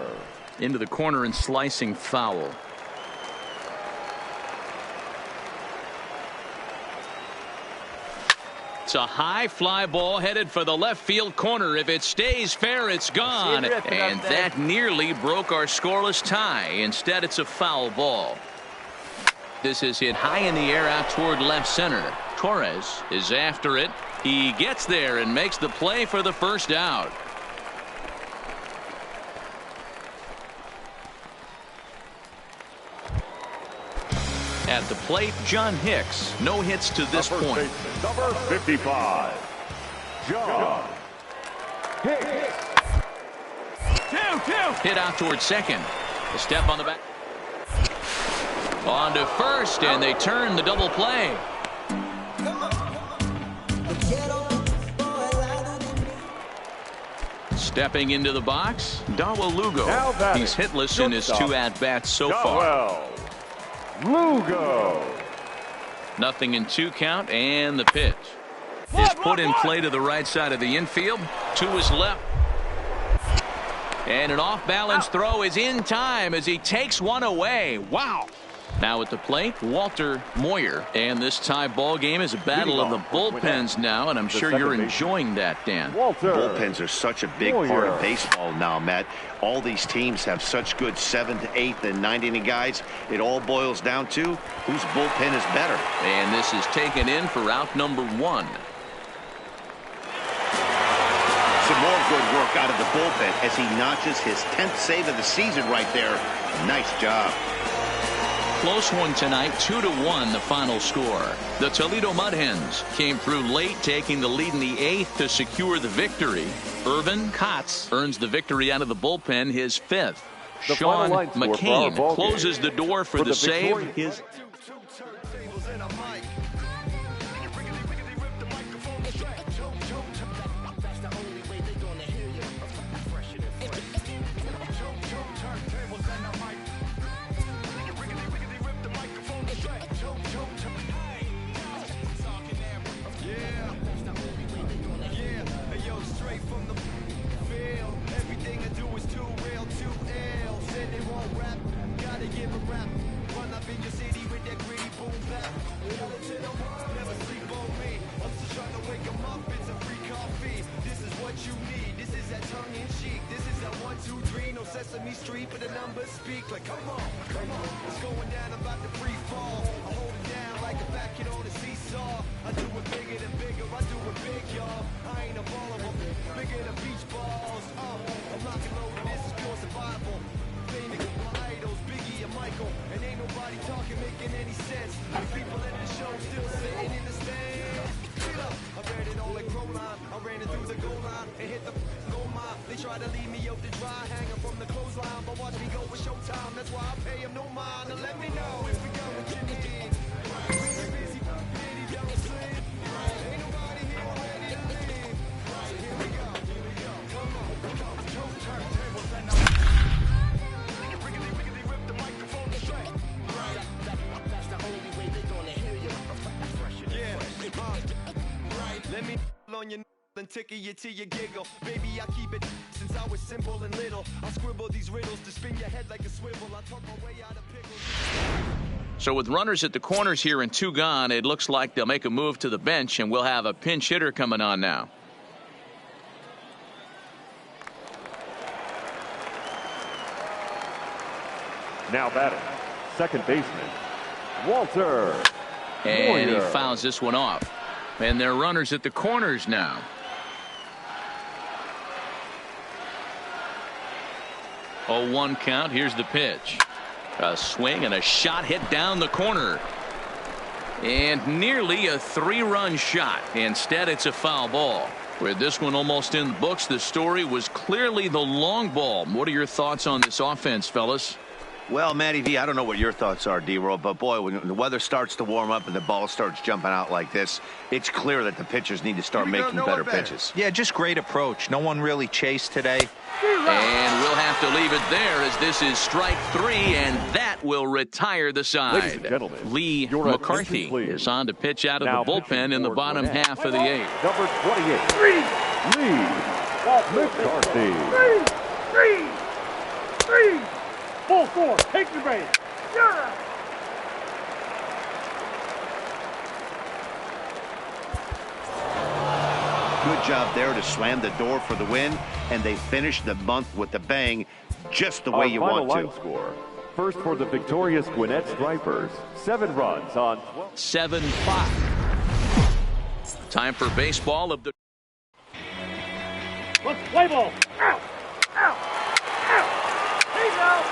S3: Into the corner and slicing foul. It's a high fly ball headed for the left field corner. If it stays fair, it's gone. And that nearly broke our scoreless tie. Instead, it's a foul ball. This is hit high in the air out toward left center. Torres is after it. He gets there and makes the play for the first out. At the plate, John Hicks. No hits to this point.
S8: Baseman, number 55, John Hicks.
S3: 2-2. Hit out towards second. A step on the back. On to first, and they turn the double play. Stepping into the box, Darwell Lugo. He's hitless in his 2 at-bats so far.
S8: Lugo.
S3: Nothing in 2 count, and the pitch is put in play to the right side of the infield. To his left. And an off-balance throw is in time as he takes one away. Wow. Now at the plate, Walter Moyer. And this tie ball game is a battle of the bullpens now, and I'm sure you're enjoying that, Dan.
S4: Bullpens are such a big part of baseball now, Matt. All these teams have such good 7th, 8th, and 9th inning guys. It all boils down to whose bullpen is better.
S3: And this is taken in for out number 1.
S4: Some more good work out of the bullpen as he notches his 10th save of the season right there. Nice job.
S3: Close one tonight, 2-1 the final score. The Toledo Mud Hens came through late, taking the lead in the 8th to secure the victory. Irvin Kotz earns the victory out of the bullpen, his 5th. Sean McCain closes the door for the save. His
S1: Sesame Street, but the numbers speak like, come on, it's going down, I'm about to free fall. I hold it down like a fat kid on a seesaw. I do it bigger than bigger, I do it big, y'all. I ain't a baller, I'm bigger than beach balls. I'm rockin' loaded, this is pure survival. They niggas, my idols, Biggie and Michael, and ain't nobody talking, making any sense. The people in the show still sitting in the stands. Get up, I read it all like Crowline. I ran it through the goal line and hit the goal mile. They try to leave me up to dry, hanging from the clothesline, but watch me go with showtime. That's why I pay him no mind. And let me know if we go with Jimmy in. Busy, Diddy, don't sleep. Ain't nobody here ready to leave. So here we go. Come on, two turntables and rip the microphone straight. That's the only way they're gonna hear you. Let me on your and tickle you till you giggle. Baby, I keep it since I was simple and little. I scribble these riddles to spin your head like a swivel. I talk my way out of pickles.
S3: So with runners at the corners here and 2 gone, it looks like they'll make a move to the bench, and we'll have a pinch hitter coming on now.
S8: Now batting, second baseman, Walter
S3: And
S8: Moyer.
S3: he fouls this one off. And they're runners at the corners now. Oh, 1 count. Here's the pitch. A swing and a shot hit down the corner. And nearly a 3-run shot. Instead, it's a foul ball. With this one almost in the books, the story was clearly the long ball. What are your thoughts on this offense, fellas?
S4: Well, Matty V, I don't know what your thoughts are, D-Roll, but boy, when the weather starts to warm up and the ball starts jumping out like this, it's clear that the pitchers need to start making better pitches.
S7: Yeah, just great approach. No one really chased today.
S3: And we'll have to leave it there as this is strike 3, and that will retire the side. Lee McCarthy is on to pitch out of the bullpen in the bottom half of the 8th.
S8: Number 28, Lee McCarthy.
S5: 3. Full force, take the base. Yeah.
S4: job there to slam the door for the win, and they finished the month with a bang, just the way you want to.
S8: Score. First for the victorious Gwinnett Stripers, 7 runs on
S3: 7-5. Time for baseball of the.
S5: Let's play ball. Out. Out. Out. He's out.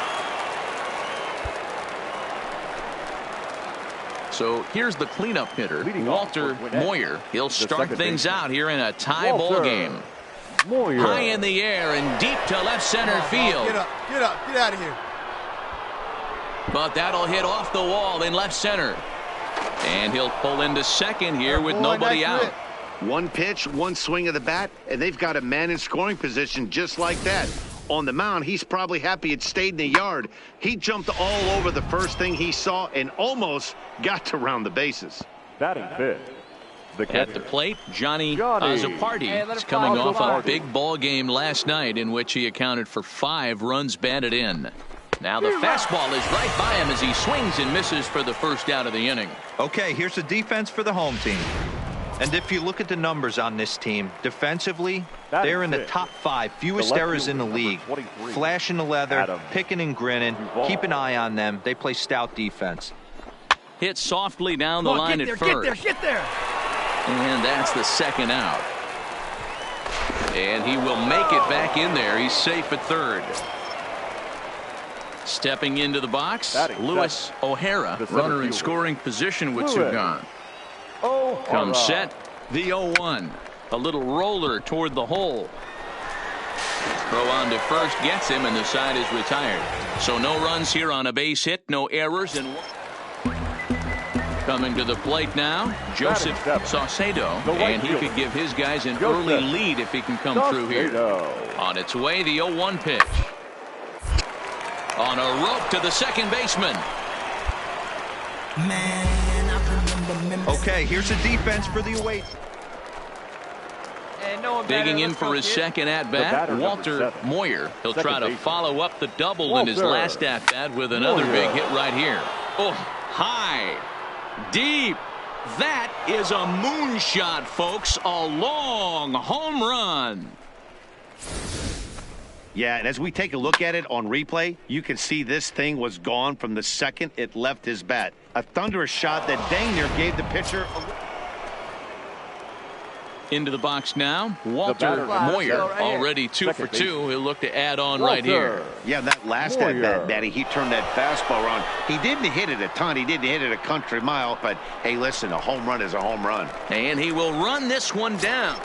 S3: So here's the cleanup hitter, Walter Moyer. He'll start things out here in a tie ball game.
S8: Moyer.
S3: High in the air and deep to left center field.
S6: Get up, get up, get out of here.
S3: But that'll hit off the wall in left center. And he'll pull into second here with nobody out.
S4: One pitch, one swing of the bat, and they've got a man in scoring position just like that. On the mound, he's probably happy it stayed in the yard. He jumped all over the first thing he saw and almost got to round the bases.
S8: Batting fifth.
S3: At the plate, Johnny Azzopardi is coming off a big ball game last night in which he accounted for 5 runs batted in. Now the fastball is right by him as he swings and misses for the first out of the inning.
S7: Okay, here's the defense for the home team. And if you look at the numbers on this team, defensively, they're in the top 5, fewest errors in the league. Flashing the leather, picking and grinning, keep an eye on them. They play stout defense.
S3: Hit softly down the line at first.
S6: Get there.
S3: And that's the second out. And he will make it back in there. He's safe at third. Stepping into the box, Luis O'Hara, runner in scoring position with 2 gone. Comes set, the 0-1. A little roller toward the hole. Throw on to first gets him, and the side is retired. So no runs here on a base hit, no errors, and coming to the plate now, Joseph Saucedo, and he could give his guys an early lead if he can come through here. On its way, the 0-1 pitch. On a rope to the second baseman.
S7: Okay, here's the defense for the away.
S3: Digging in for his second at-bat, Walter Moyer. He'll try to follow up the double in his last at-bat with another big hit right here. Oh, high, deep. That is a moonshot, folks. A long home run.
S4: Yeah, and as we take a look at it on replay, you can see this thing was gone from the second it left his bat. A thunderous shot that dang near gave the pitcher
S3: into the box now, Walter Moyer, already 2 for 2. He'll look to add on right here.
S4: Yeah, that last at bat, Matty, he turned that fastball around. He didn't hit it a ton. He didn't hit it a country mile, but hey, listen, a home run is a home run.
S3: And he will run this one down.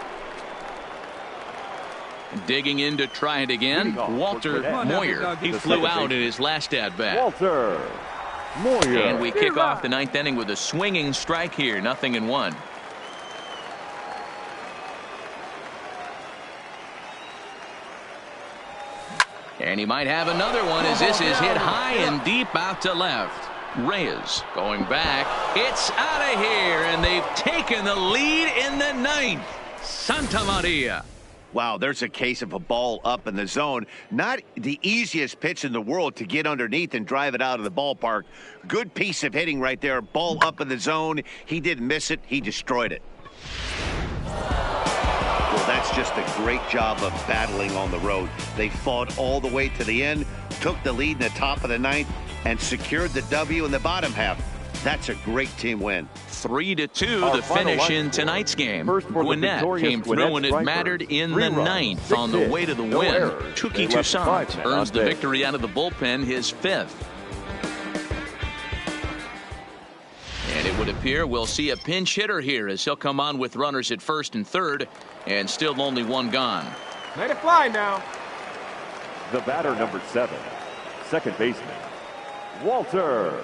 S3: Digging in to try it again, Walter Moyer. He flew out in his last at-bat.
S8: Walter Moyer.
S3: And we kick off the 9th inning with a swinging strike here, 0-1. And he might have another one as this is hit high and deep out to left. Reyes going back. It's out of here, and they've taken the lead in the 9th. Santa Maria.
S4: Wow, there's a case of a ball up in the zone. Not the easiest pitch in the world to get underneath and drive it out of the ballpark. Good piece of hitting right there. Ball up in the zone. He didn't miss it. He destroyed it. Well, that's just a great job of battling on the road. They fought all the way to the end, took the lead in the top of the 9th, and secured the W in the bottom half. That's a great team win.
S3: 3-2 the finish in tonight's game. Gwinnett came through when it mattered in the 9th on the way to the win. Tuki Toussaint earns the victory out of the bullpen, his 5th. And it would appear we'll see a pinch hitter here as he'll come on with runners at first and third, and still only 1 gone.
S5: Let it fly now.
S8: The batter, number 7, second baseman, Walter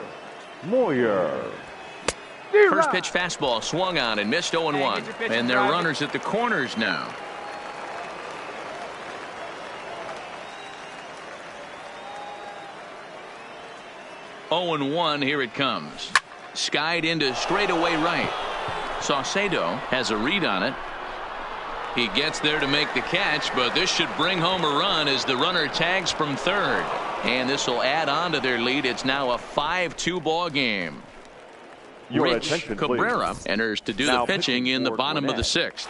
S8: Moyer.
S3: First pitch fastball swung on and missed 0-1. And they're runners at the corners now. Here it comes. Skied into straightaway right. Saucedo has a read on it. He gets there to make the catch, but this should bring home a run as the runner tags from third. And this will add on to their lead. It's now a 5-2 ball game. Rich Cabrera enters to do the pitching in the bottom of the 6th.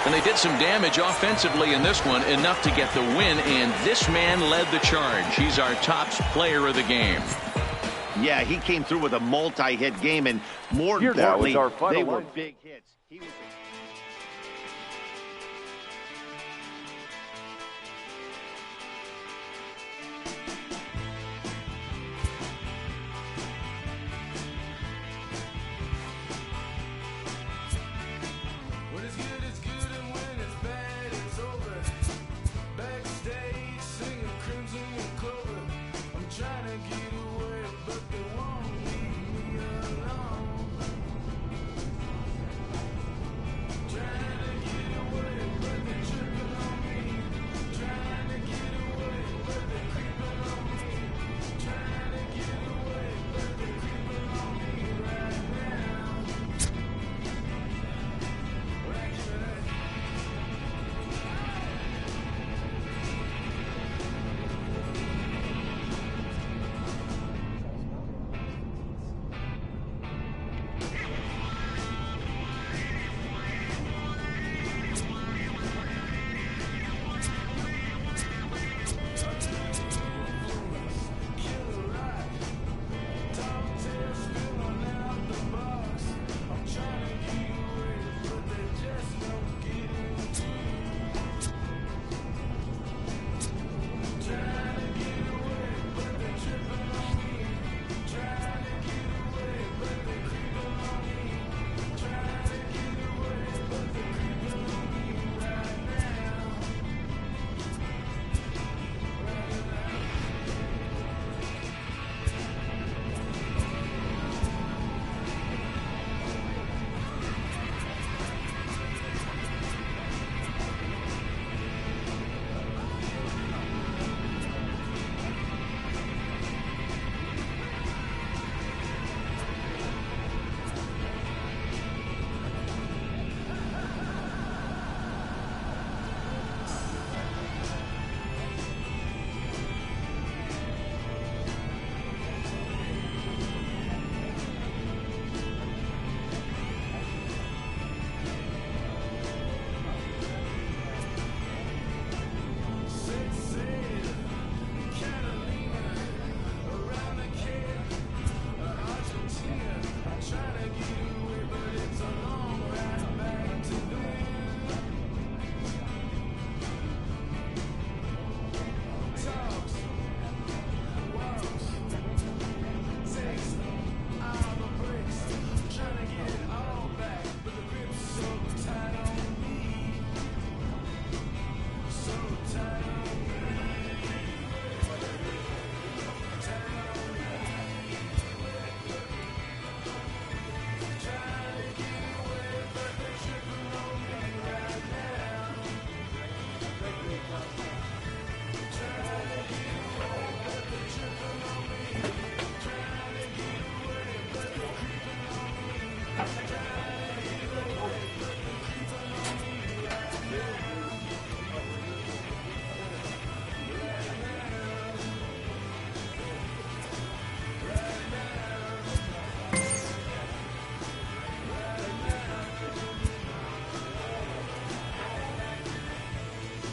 S3: And they did some damage offensively in this one, enough to get the win, and this man led the charge. He's our top player of the game.
S4: Yeah, he came through with a multi-hit game, and more
S8: Here now
S4: importantly,
S8: is our final
S4: they were
S8: line.
S4: big hits. He was
S10: When it's good, it's good, and when it's bad, it's over. Backstage, singing Crimson and Clover. I'm trying to get away, but they won't leave me alone. Trying to get away, but they're tripping on me. Trying to get away, but they're creeping on me. Trying to get away, but they're creeping on me right now.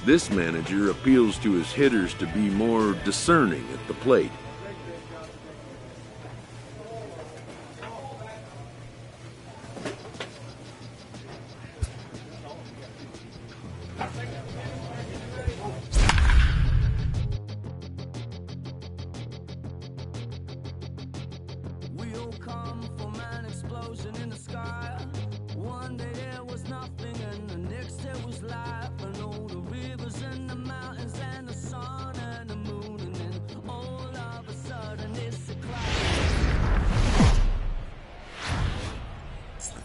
S2: This manager appeals to his hitters to be more discerning at the plate.
S10: We'll come from an explosion in the sky. One day there was nothing, and the next there was life. And all the rivers and the mountains and the sun and the moon, and then all of a sudden it's a cloud.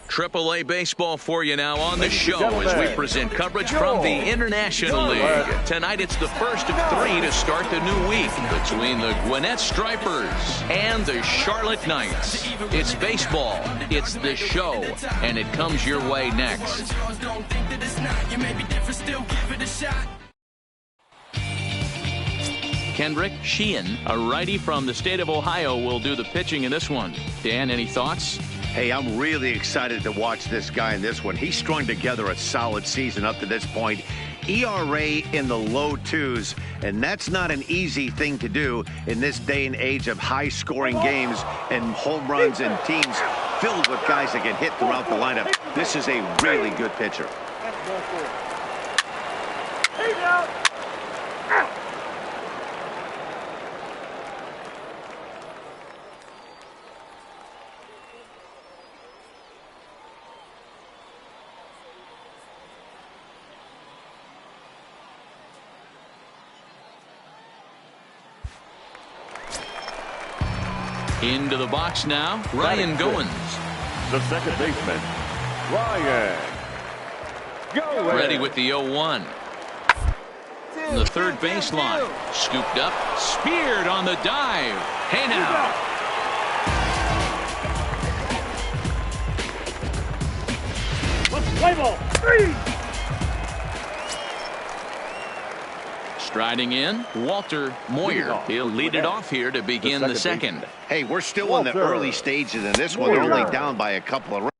S3: AAA baseball for you now on the show as we present coverage from the International League. Tonight it's the first of three to start the new week between the Gwinnett Stripers and the Charlotte Knights. It's baseball, it's the show, and it comes your way next. Kendrick Sheehan, a righty from the state of Ohio, will do the pitching in this one. Dan, any thoughts?
S4: Hey, I'm really excited to watch this guy in this one. He's strung together a solid season up to this point. ERA in the low twos, and that's not an easy thing to do in this day and age of high-scoring games and home runs and teams filled with guys that can hit throughout the lineup. This is a really good pitcher.
S3: Into the box now, Ryan Goins.
S8: The second baseman, Ryan Goins.
S3: Ready with the 0-1. The third baseline. Scooped up, speared on the dive. Hey now.
S5: Let's play ball. 3.
S3: Striding in, Walter Moyer. He'll lead it off here to begin the second.
S4: Hey, we're still in the early stages in this one. They're only down by a couple of runs.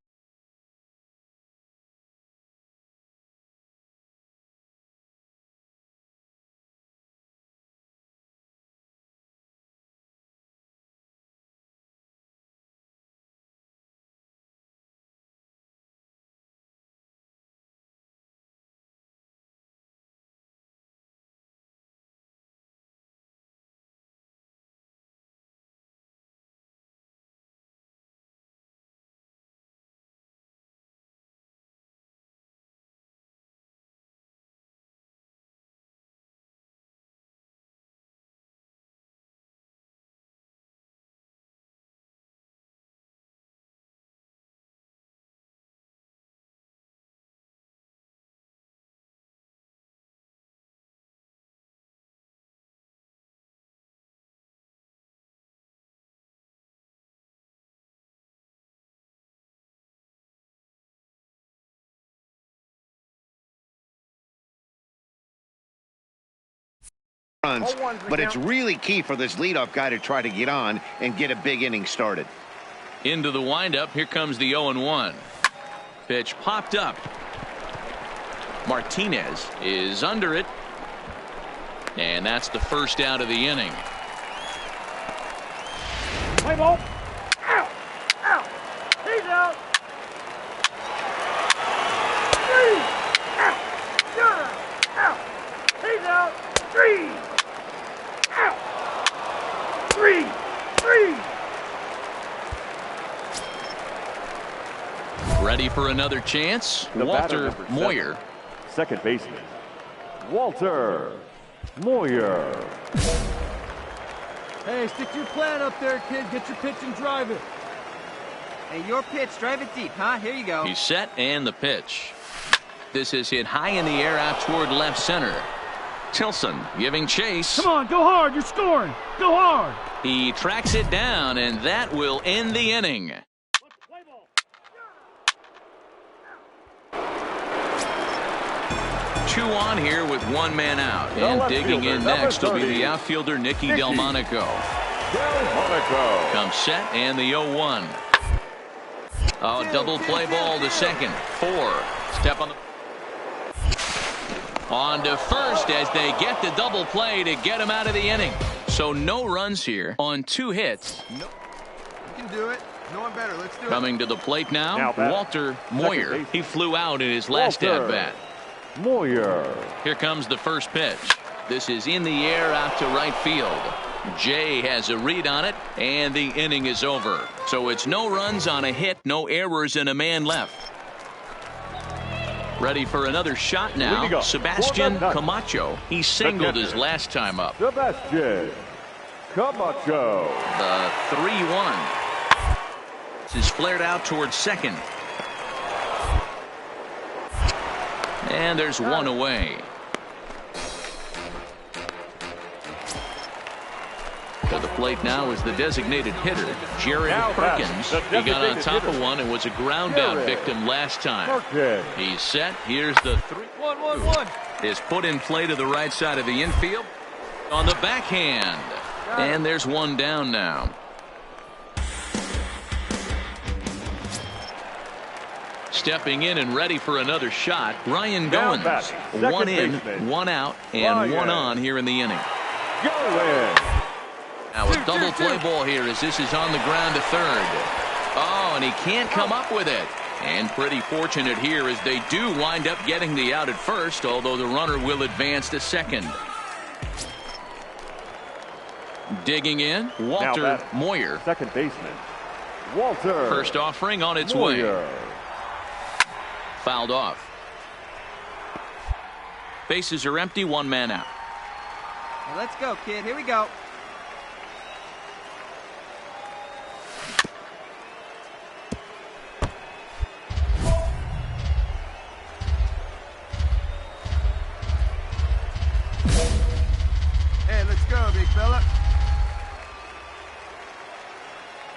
S4: But it's really key for this leadoff guy to try to get on and get a big inning started.
S3: Into the windup, here comes the 0-1. Pitch popped up. Martinez is under it. And that's the first out of the inning.
S5: Play ball. Out. Out. He's out. 3. Out. You're out. Out. He's out. 3. Out. 3. 3.
S3: Ready for another chance? Walter Moyer.
S8: Second baseman, Walter Moyer.
S9: Hey, stick to your plan up there, kid. Get your pitch and drive it.
S6: Hey, your pitch. Drive it deep, huh? Here you go.
S3: He's set and the pitch. This is hit high in the air out toward left center. Tilson giving chase.
S9: Come on, go hard. You're scoring. Go hard.
S3: He tracks it down, and that will end the inning. 2 on here with 1 man out. And digging in next will be the outfielder, Nicky Delmonico. Comes set and the 0-1. Oh, double play ball to second. 4. Step on the... On to first as they get the double play to get him out of the inning. So no runs here on 2 hits.
S6: Nope. You can do it. No one better. Let's do it.
S3: Coming to the plate now Walter Moyer. He flew out in his last at-bat.
S8: Moyer.
S3: Here comes the first pitch. This is in the air out to right field. Jay has a read on it, and the inning is over. So it's no runs on a hit, no errors, and a man left. Ready for another shot now. Sebastian Camacho. He singled his last time up.
S8: Sebastian Camacho.
S3: The 3-1. This is flared out towards second. And there's one away. To the plate now is the designated hitter, Jared Perkins. He got on top of one and was a ground out victim last time. He's set. Here's the 3-1-1-1. Is put in play to the right side of the infield on the backhand. And there's one down now. stepping in and ready for another shot, Ryan
S8: Now
S3: Goins.
S8: batting,
S3: One in,
S8: baseman,
S3: one out, and
S8: Ryan
S3: one on here in the inning.
S8: Goins.
S3: Now a double play ball here as this is on the ground to third. Oh, and he can't come up with it. And pretty fortunate here as they do wind up getting the out at first, although the runner will advance to second. Digging in, Walter Moyer.
S8: Second baseman, Walter.
S3: First offering on its
S8: Moyer.
S3: way. Fouled off. Bases are empty, one man out.
S6: Well, let's go, kid. Here we go. Hey, let's go, big fella.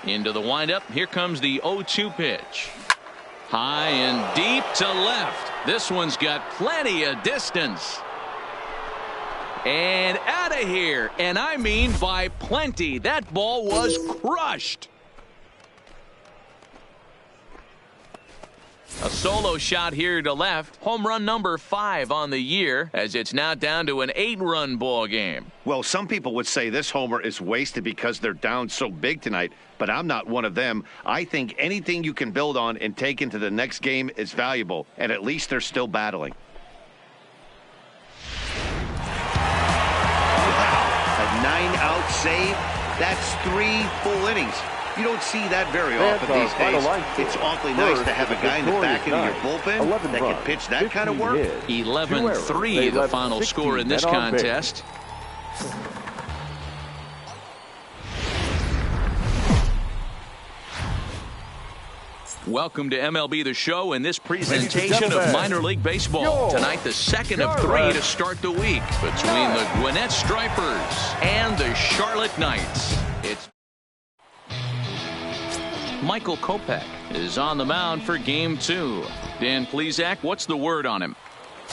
S3: Into the windup. Here comes the 0-2 pitch. High and deep to left. This one's got plenty of distance. And out of here. And I mean by plenty. That ball was crushed. A solo shot here to left. Home run number 5 on the year, as it's now down to an 8-run ball game.
S4: Well, some people would say this homer is wasted because they're down so big tonight, but I'm not one of them. I think anything you can build on and take into the next game is valuable, and at least they're still battling. Wow, a 9-out save? That's 3 full innings. You don't see that very often these days. It's awfully nice to have a guy in the back end of your bullpen that can pitch that kind of work.
S3: 11-3 the final score in this contest. Welcome to MLB The Show and this presentation of minor league baseball. Tonight, the second of 3 to start the week between the Gwinnett Stripers and the Charlotte Knights. It's Michael Kopech is on the mound for game 2. Dan Plesac, what's the word on him?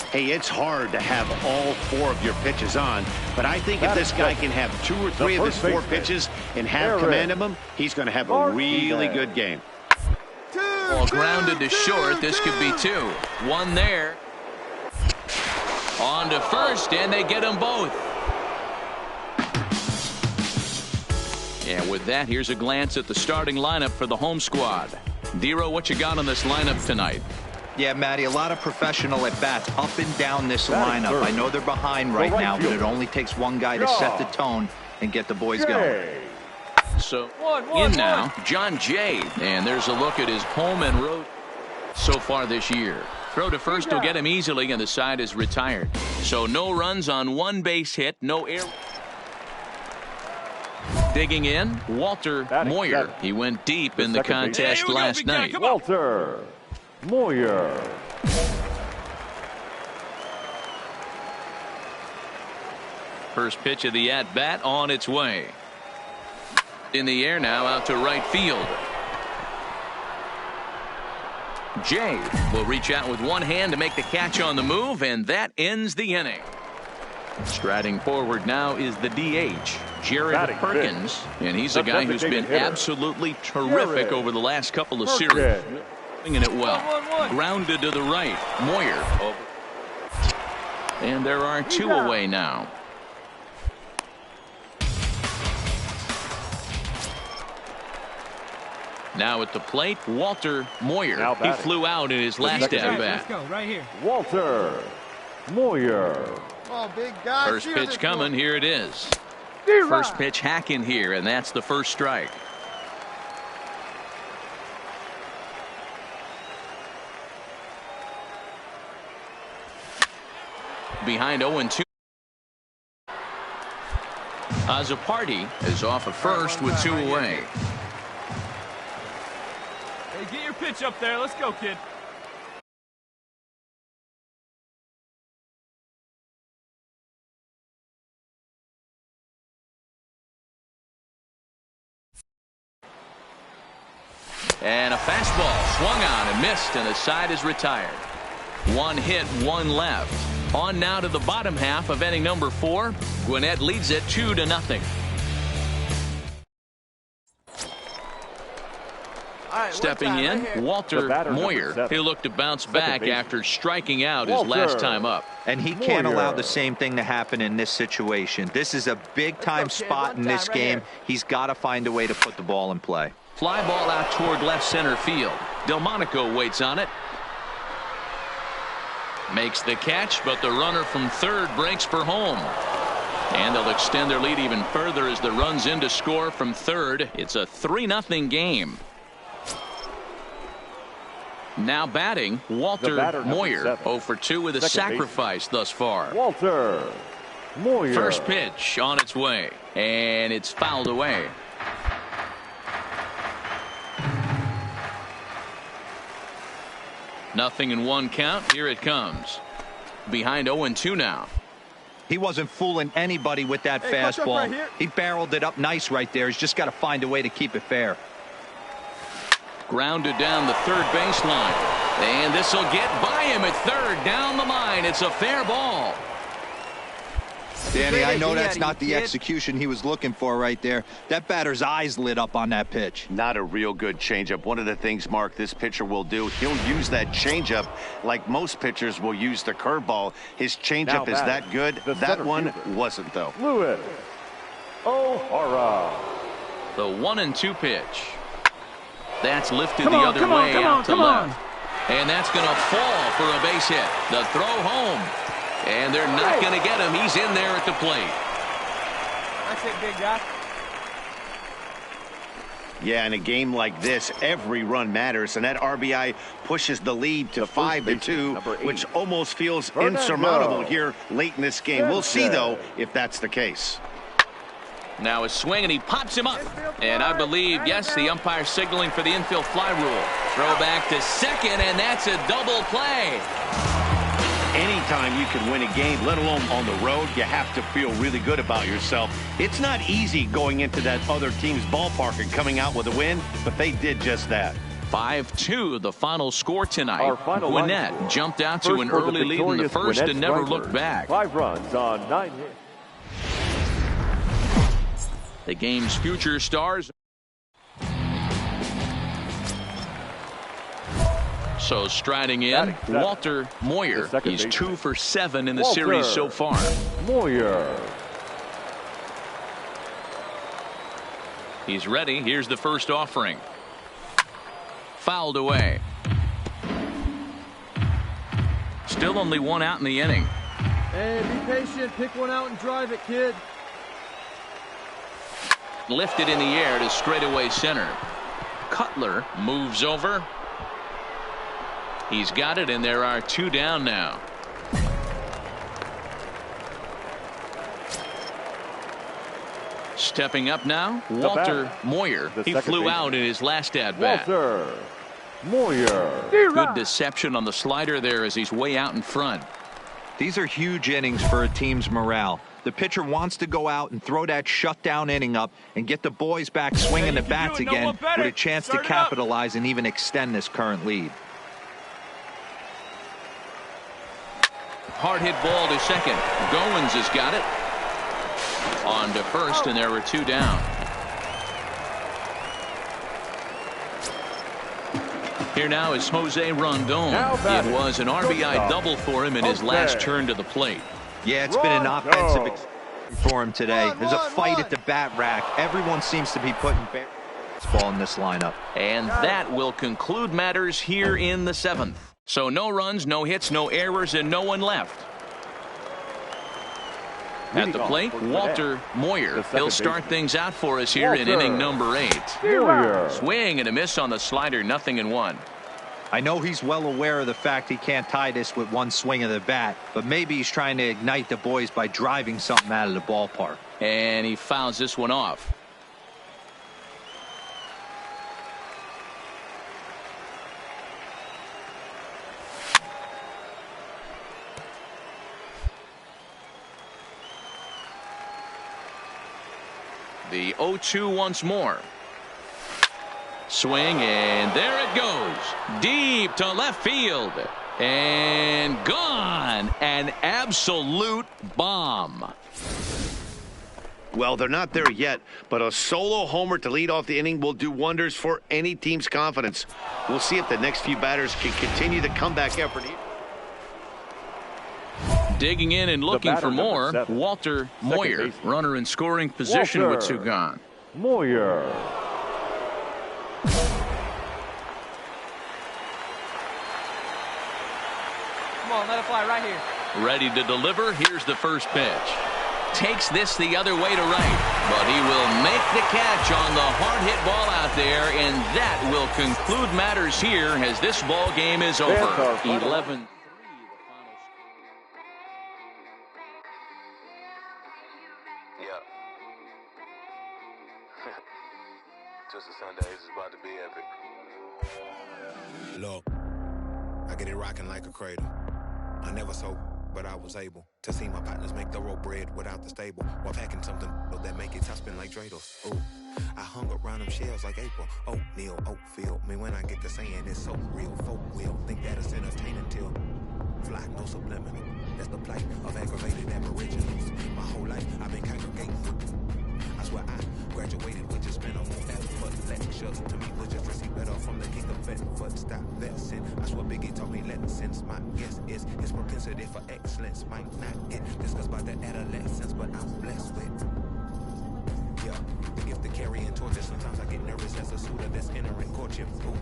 S4: Hey, it's hard to have all 4 of your pitches on, but I think if this guy can have 2 or 3 of his 4 pitches and have command of them, he's going to have a really good game.
S3: Ball grounded to short. This could be 2. 1 there. On to first, and they get them both. And with that, here's a glance at the starting lineup for the home squad. Dero, what you got on this lineup tonight?
S7: Yeah, Matty, a lot of professional at-bats up and down this lineup. I know they're behind right now, but it only takes one guy to set the tone and get the boys going.
S3: So, in now, John Jay. And there's a look at his home and road so far this year. Throw to first will get him easily, and the side is retired. So no runs on 1 base hit, no error. Digging in, Walter Moyer. He went deep in the contest last night.
S8: Walter Moyer.
S3: First pitch of the at-bat on its way. In the air now, out to right field. Jay will reach out with one hand to make the catch on the move, and that ends the inning. Striding forward now is the DH, Jared Perkins, and he's a guy who's been absolutely terrific over the last couple of series. Swinging it well. Grounded to the right. Moyer. And there are 2 away now. Now at the plate, Walter Moyer. He flew out in his last at-bat.
S9: Let's go, right here.
S8: Walter Moyer.
S6: Oh, big guy.
S3: First pitch coming. Here it is. First pitch hacking here, and that's the first strike. Behind 0-2. Azapardi is off at first with 2 away.
S9: Hey, get your pitch up there. Let's go, kid.
S3: And a fastball swung on and missed, and the side is retired. 1 hit, 1 left. On now to the bottom half of inning number 4. Gwinnett leads it 2-0. Stepping in, Walter Moyer. He'll look to bounce back after striking out his last time up.
S7: And he can't allow the same thing to happen in this situation. This is a big-time spot in this game. He's got to find a way to put the ball in play.
S3: Fly ball out toward left center field. Delmonico waits on it. Makes the catch, but the runner from third breaks for home. And they'll extend their lead even further as the runs in to score from third. It's a 3-0 game. Now batting, Walter Moyer. 0 for 2 with a sacrifice thus far.
S8: Walter Moyer.
S3: First pitch on its way, and it's fouled away. Nothing in 1 count. Here it comes. Behind 0-2 now.
S7: He wasn't fooling anybody with that fastball.
S9: Right,
S7: he barreled it up nice right there. He's just got to find a way to keep it fair.
S3: Grounded down the third baseline. And this will get by him at third down the line. It's a fair ball.
S7: Danny, I know that's not the execution he was looking for right there. That batter's eyes lit up on that pitch.
S4: Not a real good changeup. One of the things, Mark, this pitcher will do, he'll use that changeup like most pitchers will use the curveball. His changeup is that good. That one wasn't, though.
S8: Luis O'Hara.
S3: The 1-2 pitch. That's lifted the other way out to left. And that's going to fall for a base hit. The throw home. And they're not going to get him. He's in there at the plate.
S13: That's it, big guy.
S4: Yeah, in a game like this, every run matters, and that RBI pushes the lead to 5-2, which almost feels insurmountable here late in this game. We'll see, though, if that's the case.
S3: Now a swing, and he pops him up. And I believe, yes, the umpire signaling for the infield fly rule. Throw back to second, and that's a double play.
S4: Anytime you can win a game, let alone on the road, you have to feel really good about yourself. It's not easy going into that other team's ballpark and coming out with a win, but they did just that.
S3: 5-2, the final score tonight. Gwinnett jumped out to an early lead in the first and never looked back.
S8: 5 runs on 9 hits.
S3: The game's future stars. So striding in, Walter Moyer. He's 2 for 7 in the series so far.
S8: Moyer.
S3: He's ready. Here's the first offering. Fouled away. Still only 1 out in the inning.
S9: Hey, be patient. Pick one out and drive it, kid.
S3: Lifted in the air to straightaway center. Cutler moves over. He's got it, and there are 2 down now. Stepping up now, Walter Moyer. He flew out in his last at-bat.
S8: Walter Moyer.
S3: Good deception on the slider there as he's way out in front.
S7: These are huge innings for a team's morale. The pitcher wants to go out and throw that shutdown inning up and get the boys back swinging the bats again with a chance to capitalize and even extend this current lead.
S3: Hard hit ball to second. Goins has got it. On to first, and there were 2 down. Here now is Jose Rondon. It was an RBI double for him in his last turn to the plate.
S7: Yeah, it's been an offensive for him today. There's a fight at the bat rack. Everyone seems to be putting baseball in this lineup.
S3: And that will conclude matters here in the 7th. So no runs, no hits, no errors, and no one left. At the plate, Walter Moyer. He'll start things out for us here in inning number 8. Swing and a miss on the slider, 0-1.
S7: I know he's well aware of the fact he can't tie this with 1 swing of the bat, but maybe he's trying to ignite the boys by driving something out of the ballpark.
S3: And he fouls this one off. The 0-2 once more. Swing, and there it goes. Deep to left field. And gone. An absolute bomb.
S4: Well, they're not there yet, but a solo homer to lead off the inning will do wonders for any team's confidence. We'll see if the next few batters can continue the comeback effort.
S3: Digging in and looking for more, Walter Moyer, runner in scoring position with two gone.
S8: Moyer.
S14: Come on, let it fly right here.
S3: Ready to deliver. Here's the first pitch. Takes this the other way to right, but he will make the catch on the hard hit ball out there, and that will conclude matters here as this ball game is over. 11.
S15: Yeah. Twisted Sundays is about to be epic.
S11: Look, I get it rocking like a cradle. I never sold, but I was able to see my partners make thorough bread without the stable while packing something that make it top spin like dreidels. Ooh, I hung around them shells like April. Oatmeal, Oatfield. Me when I get to saying it's so real. Folk will think that it's entertaining till fly, no subliminal. That's the plight of aggravated aboriginals. My whole life I've been congregating. I swear I graduated with just minimal effort. Lecture to me was just receive better from the king of Bedford. Stop vexing. I swear Biggie taught me lessons. My guess is his propensity for excellence might not get discussed by the adolescents, but I'm blessed with. Yeah, the gift of carrying torches. Sometimes I get nervous as a suitor that's entering courtship. Ooh.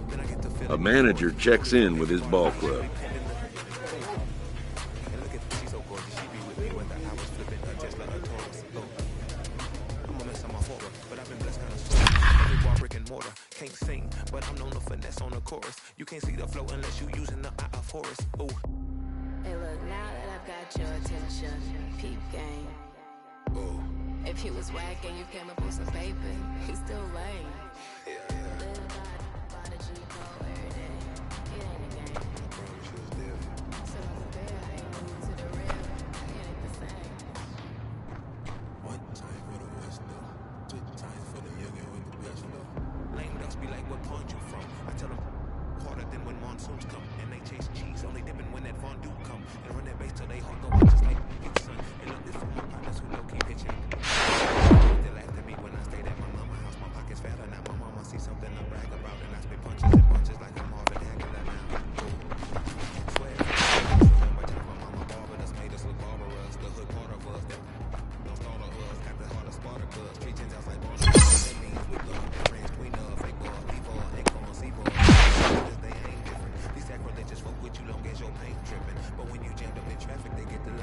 S11: Then I get to feel
S2: a manager checks in with his ball club.
S11: Can't sing, but I'm known to finesse on the chorus. You can't see the flow unless you using the eye of Horus. Ooh.
S12: Hey, look, now that I've got your attention, peep game.
S11: Ooh.
S12: If he was whack and you came up with some paper, he's still lame. Live by the G-code every day. It ain't a game. Sit on the bed, ain't moved to the real. It ain't the same.
S11: One time for the West, though. Two times for the youngin' with the best, though. Lame ducks be like, what point you from? I tell them harder than when monsoons come. And they chase cheese, only dipping when that fondue come. And run that base till they heart go out just like you, son. And look, this for my partners who low-key pitching. They laughed at me when I stayed at my mama's house. My pockets fatter now. My mama see something to brag about. And I spit punches and punches like I'm Marvin Hagler now. Swear, remember time my mama barber us made us look barbarous. The hood part of us that don't start of us. Got the heart of Spartacus. Treat things out like Barnabas. That means we love friends. We love fake boy, evil, ain't gon' see boy. They ain't different. These sacrilegious folk with you long as your paint dripping. But when you jammed up in traffic, they get the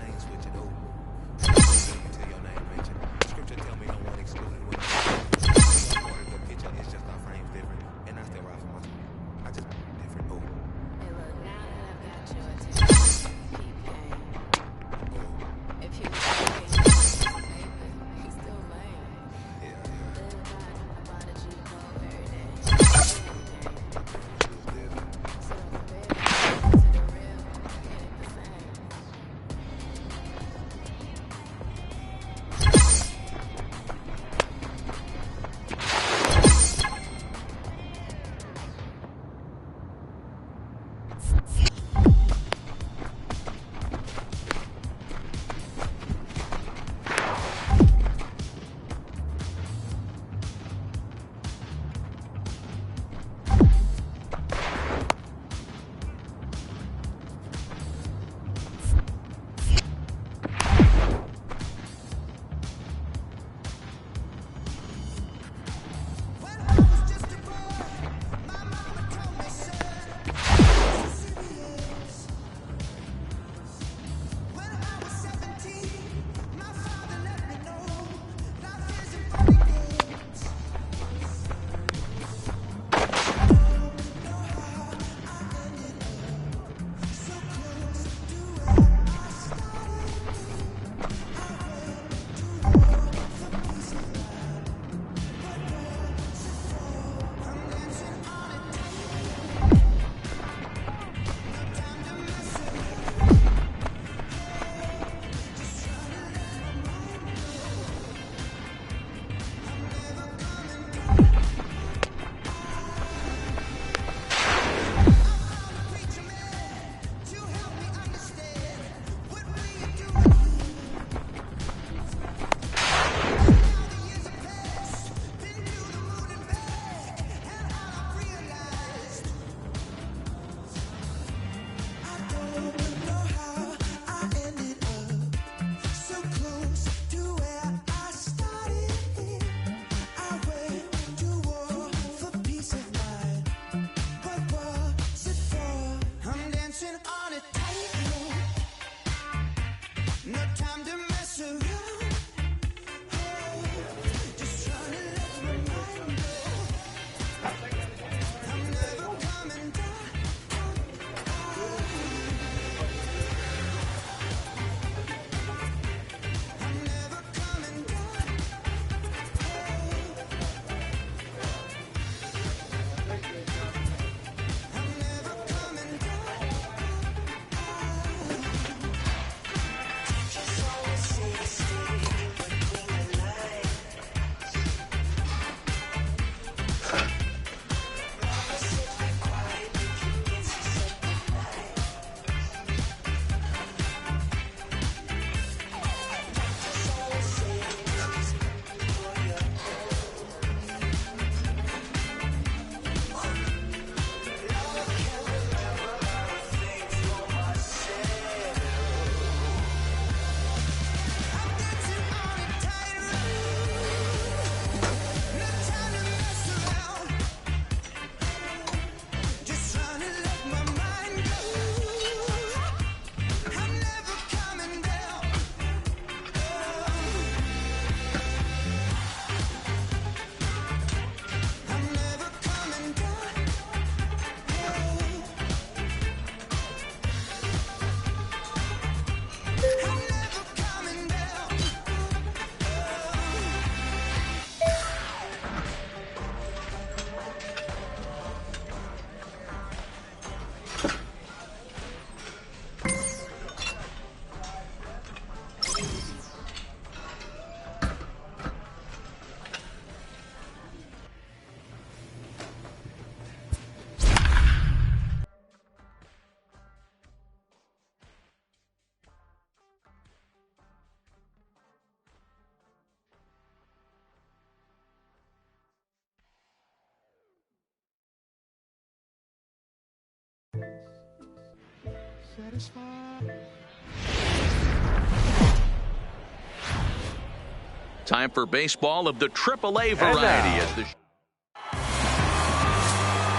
S3: Time for baseball of the AAA variety as the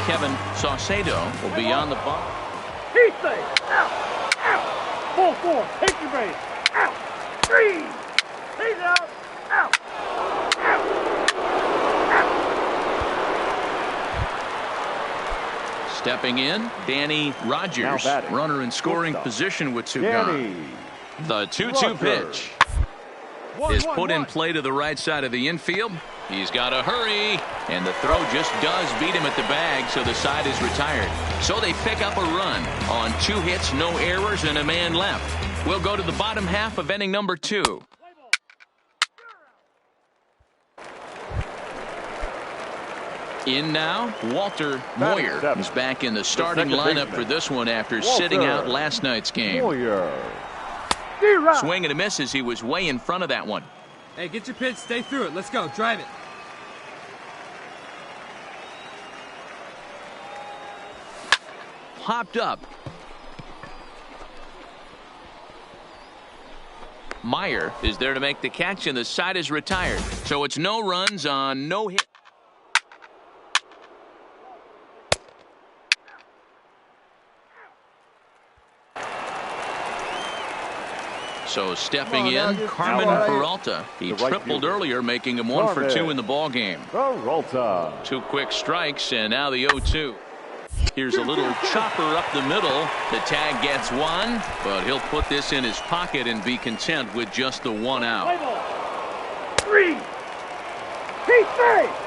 S3: Kevin Saucedo will be on the bump.
S5: He's safe. Out. Out. Ball 4. Take your base. Out. 3. He's out. Out. Out.
S3: Stepping in, Danny Rogers, runner in scoring position with 2 gone. The 2-2 pitch is put in play to the right side of the infield. He's got to hurry, and the throw just does beat him at the bag, so the side is retired. So they pick up a run on 2 hits, no errors, and a man left. We'll go to the bottom half of inning number 2. In now, Walter Moyer is back in the starting lineup for this one after sitting out last night's game. Swing and a miss as he was way in front of that one.
S9: Hey, get your pitch, stay through it. Let's go, drive it.
S3: Popped up. Meyer is there to make the catch, and the side is retired. So it's no runs on no hit. So stepping in, Carmen Peralta. He tripled earlier, making him 1 for 2 in the ball game. 2 quick strikes, and now the 0-2. Here's a little chopper up the middle. The tag gets 1, but he'll put this in his pocket and be content with just the 1 out.
S5: 3. He's safe.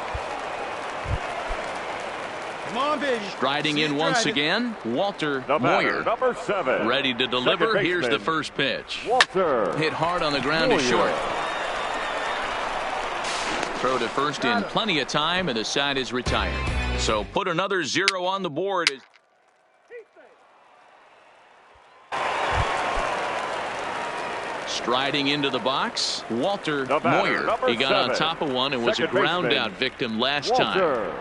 S9: Come on, baby.
S3: Striding in once again, Walter Moyer.
S8: Number 7.
S3: Ready to deliver. Here's the first pitch.
S8: Walter.
S3: Hit hard on the ground to short. Throw to first in plenty of time, and the side is retired. So put another 0 on the board. Striding into the box, Walter Moyer. He got on top of one and was a ground-out victim last time.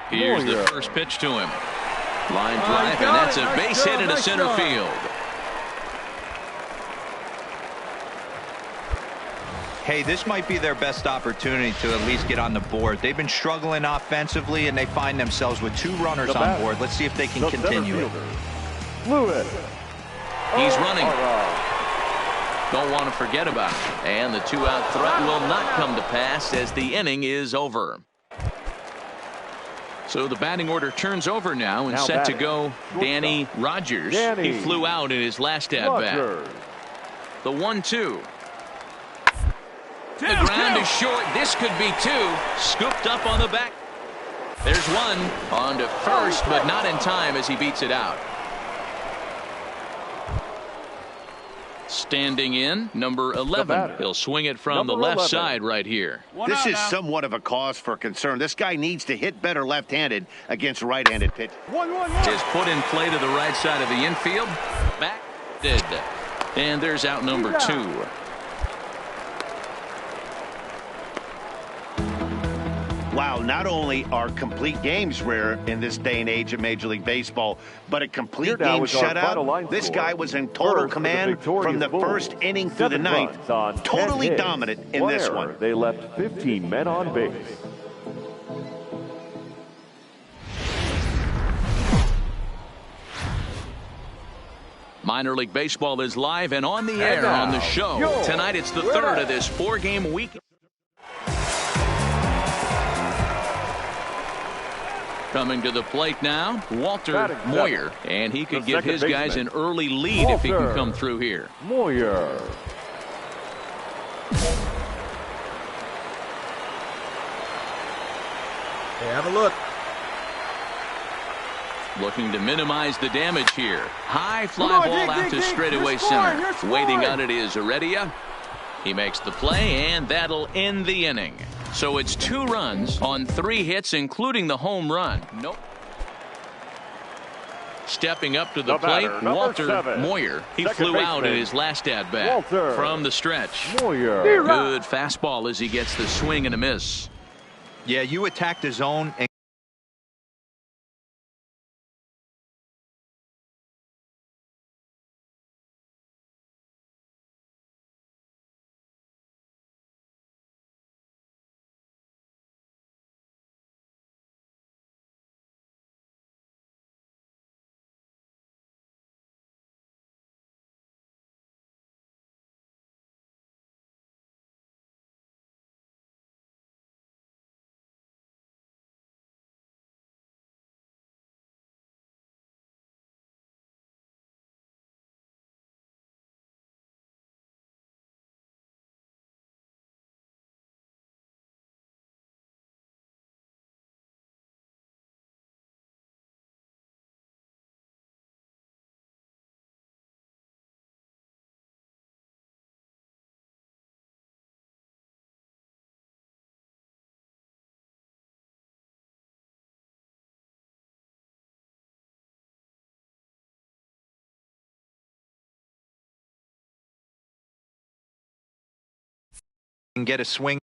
S3: Here's the first pitch to him. Line drive, and that's a base hit into center field.
S7: Hey, this might be their best opportunity to at least get on the board. They've been struggling offensively, and they find themselves with 2 runners on board. Let's see if they can continue it.
S3: He's running. Don't want to forget about it. And the 2-out threat will not come to pass as the inning is over. So the batting order turns over now and set to go Danny Rogers. He flew out in his last at-bat. The 1-2. The ground is short. This could be 2. Scooped up on the back. There's 1 on to first, but not in time as he beats it out. Standing in, number 11. He'll swing it from the left side right here.
S4: This is somewhat of a cause for concern. This guy needs to hit better left-handed against right-handed pitch.
S3: Is put in play to the right side of the infield. Back did. And there's out number 2.
S4: Wow, not only are complete games rare in this day and age of Major League Baseball, but a complete game shutout. This guy was in total command from the first inning through the ninth. Totally dominant in this one.
S8: They left 15 men on base.
S3: Minor League Baseball is live and on the air on the show. Tonight it's the third of this 4-game week. Coming to the plate now, Walter Moyer, and he could give his guys an early lead if he can come through here.
S8: Moyer.
S9: Hey, have a look.
S3: Looking to minimize the damage here. High fly ball out to straightaway center. Waiting on it is Heredia. He makes the play, and that'll end the inning. So it's 2 runs on 3 hits, including the home run. Nope. Stepping up to the plate, Walter Moyer. He flew out in his last at-bat from the stretch.
S8: Moyer.
S3: Good fastball as he gets the swing and a miss.
S7: Yeah, you attack the zone and get a swing.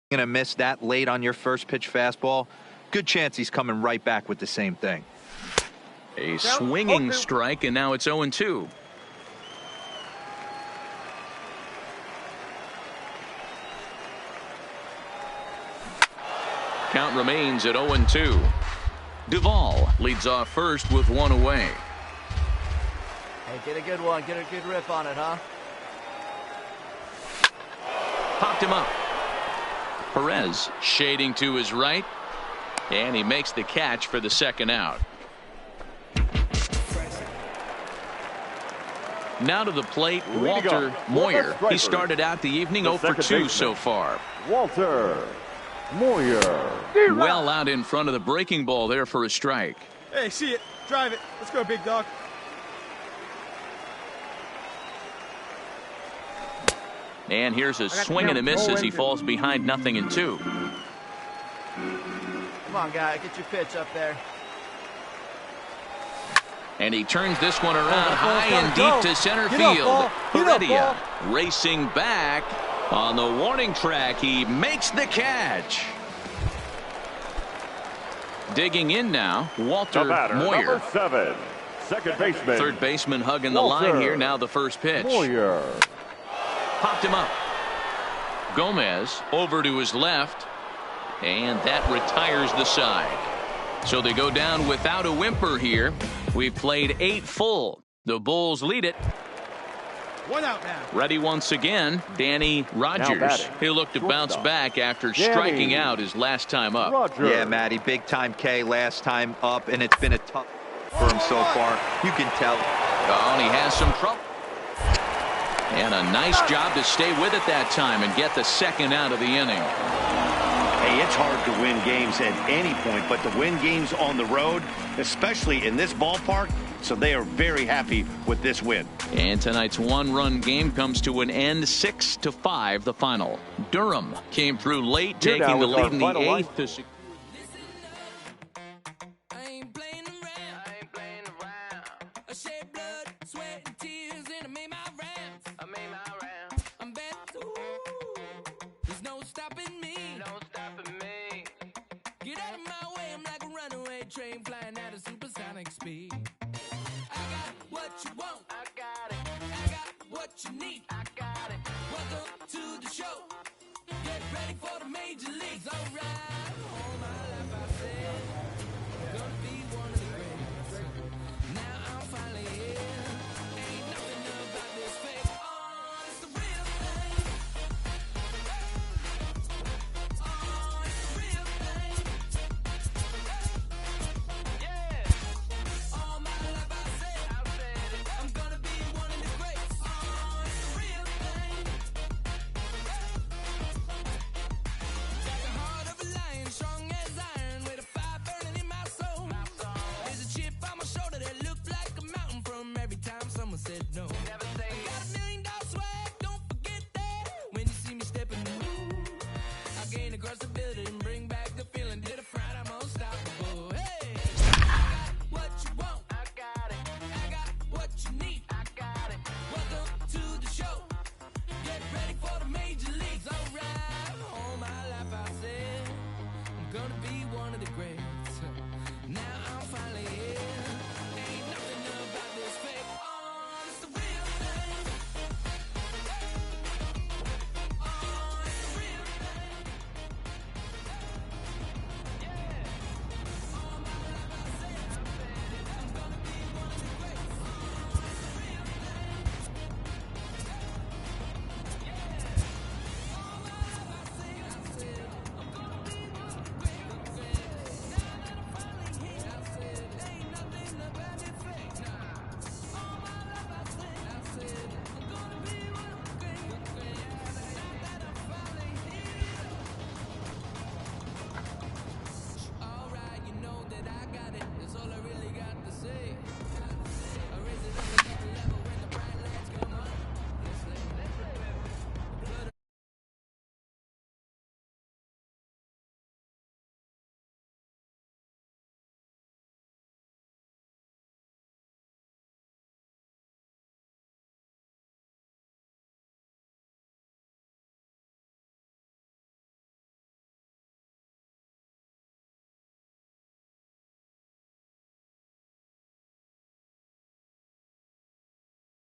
S7: Going to miss that late on your first pitch fastball. Good chance he's coming right back with the same thing.
S3: A swinging strike, and now it's 0-2. Count remains at 0-2. Duvall leads off first with 1 away.
S16: Hey, get a good one. Get a good rip on it, huh?
S3: Popped him up. Perez shading to his right, and he makes the catch for the second out. Now to the plate, Walter Moyer. He started out the evening 0 for 2 so far.
S8: Walter Moyer.
S3: Well out in front of the breaking ball there for a strike.
S9: Hey, see it. Drive it. Let's go, big dog.
S3: And here's a swing and a miss as he falls behind 0-2.
S16: Come on, guy. Get your pitch up there.
S3: And he turns this one around high and deep to center field. Heredia racing back on the warning track. He makes the catch. Digging in now, Walter Moyer.
S8: Number 7, second baseman.
S3: Third baseman hugging the
S8: Walter
S3: line here. Now the first pitch.
S8: Moyer.
S3: Popped him up. Gomez over to his left. And that retires the side. So they go down without a whimper here. We've played 8 full. The Bulls lead it.
S6: 1 out now.
S3: Ready once again, Danny Rogers. He'll look to bounce back after striking out his last time up.
S8: Rogers.
S7: Yeah, Matty, big time K last time up, and it's been a tough for him so far. You can tell.
S3: Oh, and he has some trouble. And a nice job to stay with it that time and get the second out of the inning.
S4: Hey, it's hard to win games at any point, but to win games on the road, especially in this ballpark, so they are very happy with this win.
S3: And tonight's one-run game comes to an end, 6-5 the final. Durham came through late, taking the lead in the 8th.
S10: Train flying at a supersonic speed. I got what you want. I got it. I got what you need. I got it. Welcome to the show. Get ready for the major leagues. All right. All my life I said I'm gonna be one of the greats. Now I'm finally here. Ain't nothing about this fake. Oh, it's the real thing. Oh, it's the real thing. All my life I said I'm gonna be one of the greats. Oh, it's the real thing. Got the heart of a lion, strong as iron, with a fire burning in my soul. There's a chip on my shoulder that looked like a mountain from every time someone said no. Never say I got $1 million swag, don't forget that. When you see me stepping through, I gain across the building, bring back the feeling. To the front, I'm unstoppable. Hey, I got what you want. I got it. I got what you need. I got it. Welcome to the show. Get ready for the major leagues. All right. All my life I said I'm gonna be one of the greats.